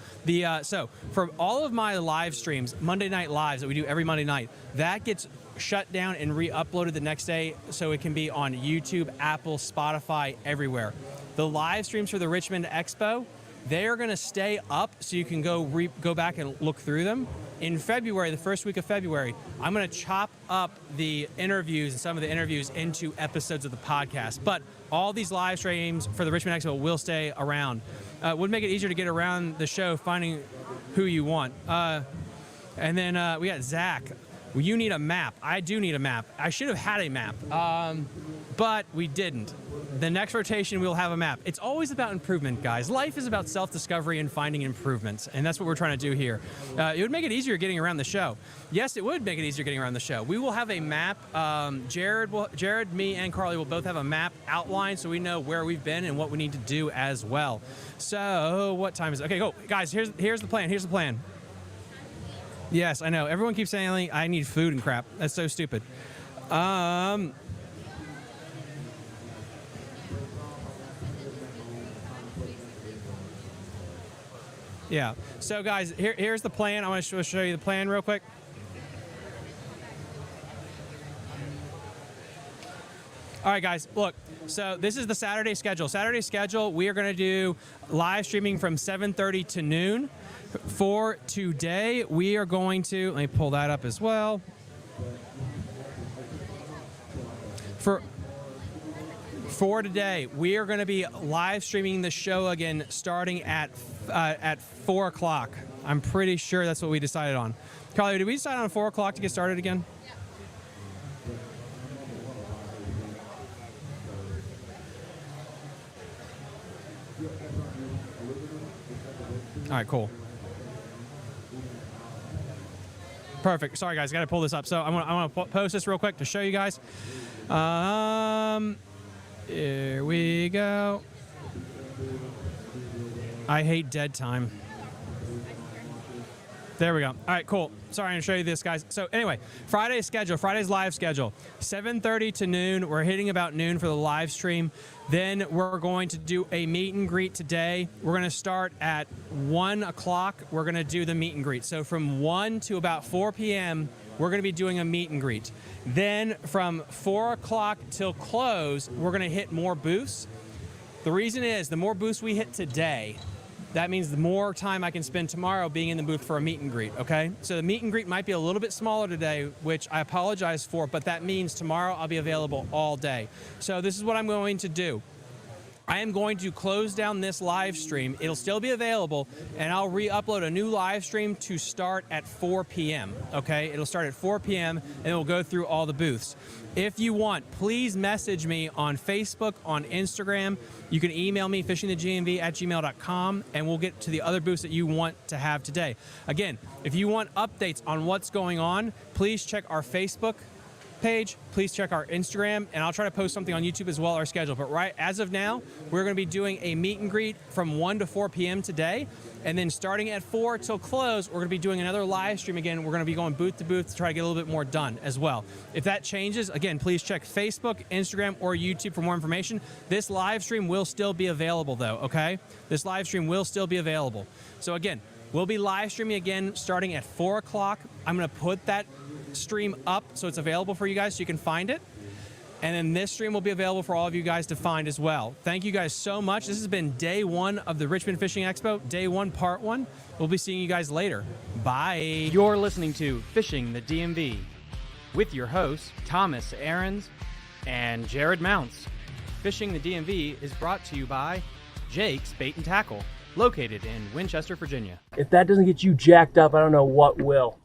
So for all of my live streams, Monday night lives that we do every Monday night, that gets shut down and re-uploaded the next day, so it can be on YouTube, Apple, Spotify, everywhere. The live streams for the Richmond Expo, they are going to stay up, so you can go back and look through them. In February, the first week of February, I'm going to chop up the interviews and some of the interviews into episodes of the podcast. But all these live streams for the Richmond Expo will stay around. Would make it easier to get around the show, finding who you want. And then we got Zach. Well, you need a map. I do need a map. I should have had a map, but we didn't. The next rotation, we'll have a map. It's always about improvement, guys. Life is about self-discovery and finding improvements, and that's what we're trying to do here. It would make it easier getting around the show. Yes, it would make it easier getting around the show. We will have a map. Jared, me, and Carly will both have a map outlined, so we know where we've been and what we need to do as well. So, what time is it? Okay, go. Guys, here's the plan. Here's the plan. Yes, I know. Everyone keeps saying I need food and crap. That's so stupid. Yeah. So, guys, here's the plan. I want to show you the plan real quick. All right, guys, look. So this is the Saturday schedule. Saturday schedule, we are going to do live streaming from 7:30 to noon. For today, we are going to, let me pull that up as well. For today, we are going to be live streaming the show again starting at 4 o'clock. I'm pretty sure that's what we decided on. Carly, did we decide on 4 o'clock to get started again? All right, cool. Perfect. Sorry, guys, got to pull this up. So I want to post this real quick to show you guys. Here we go. I hate dead time. There we go. All right, cool. Sorry, I'm going to show you this, guys. So anyway, Friday's live schedule, 7:30 to noon. We're hitting about noon for the live stream. Then we're going to do a meet and greet today. We're going to start at 1 o'clock. We're going to do the meet and greet. So from 1 to about 4 p.m., we're going to be doing a meet and greet. Then from 4 o'clock till close, we're going to hit more booths. The reason is the more booths we hit today, that means the more time I can spend tomorrow being in the booth for a meet and greet, okay? So the meet and greet might be a little bit smaller today, which I apologize for, but that means tomorrow I'll be available all day. So this is what I'm going to do. I am going to close down this live stream. It'll still be available, and I'll re-upload a new live stream to start at 4 p.m., okay? It'll start at 4 p.m., and it'll go through all the booths. If you want, please message me on Facebook, on Instagram. You can email me, fishingthegmv@gmail.com, and we'll get to the other booths that you want to have today. Again, if you want updates on what's going on, please check our Facebook page, please check our Instagram, and I'll try to post something on YouTube as well, our schedule. But right as of now, we're going to be doing a meet and greet from 1 to 4 p.m. today, and then starting at 4 till close, we're going to be doing another live stream again. We're going to be going booth to booth to try to get a little bit more done as well. If that changes, again, please check Facebook, Instagram, or YouTube for more information. This live stream will still be available though, okay? This live stream will still be available. So again, we'll be live streaming again starting at 4 o'clock. I'm going to put that stream up so it's available for you guys so you can find it, and then this stream will be available for all of you guys to find as well. Thank you guys so much. This has been day 1 of the Richmond Fishing Expo, day 1, part 1. We'll be seeing you guys later. Bye. You're listening to Fishing the DMV with your hosts Thomas Ahrens and Jared Mounts. Fishing the DMV is brought to you by Jake's Bait and Tackle, located in Winchester, Virginia. If that doesn't get you jacked up, I don't know what will.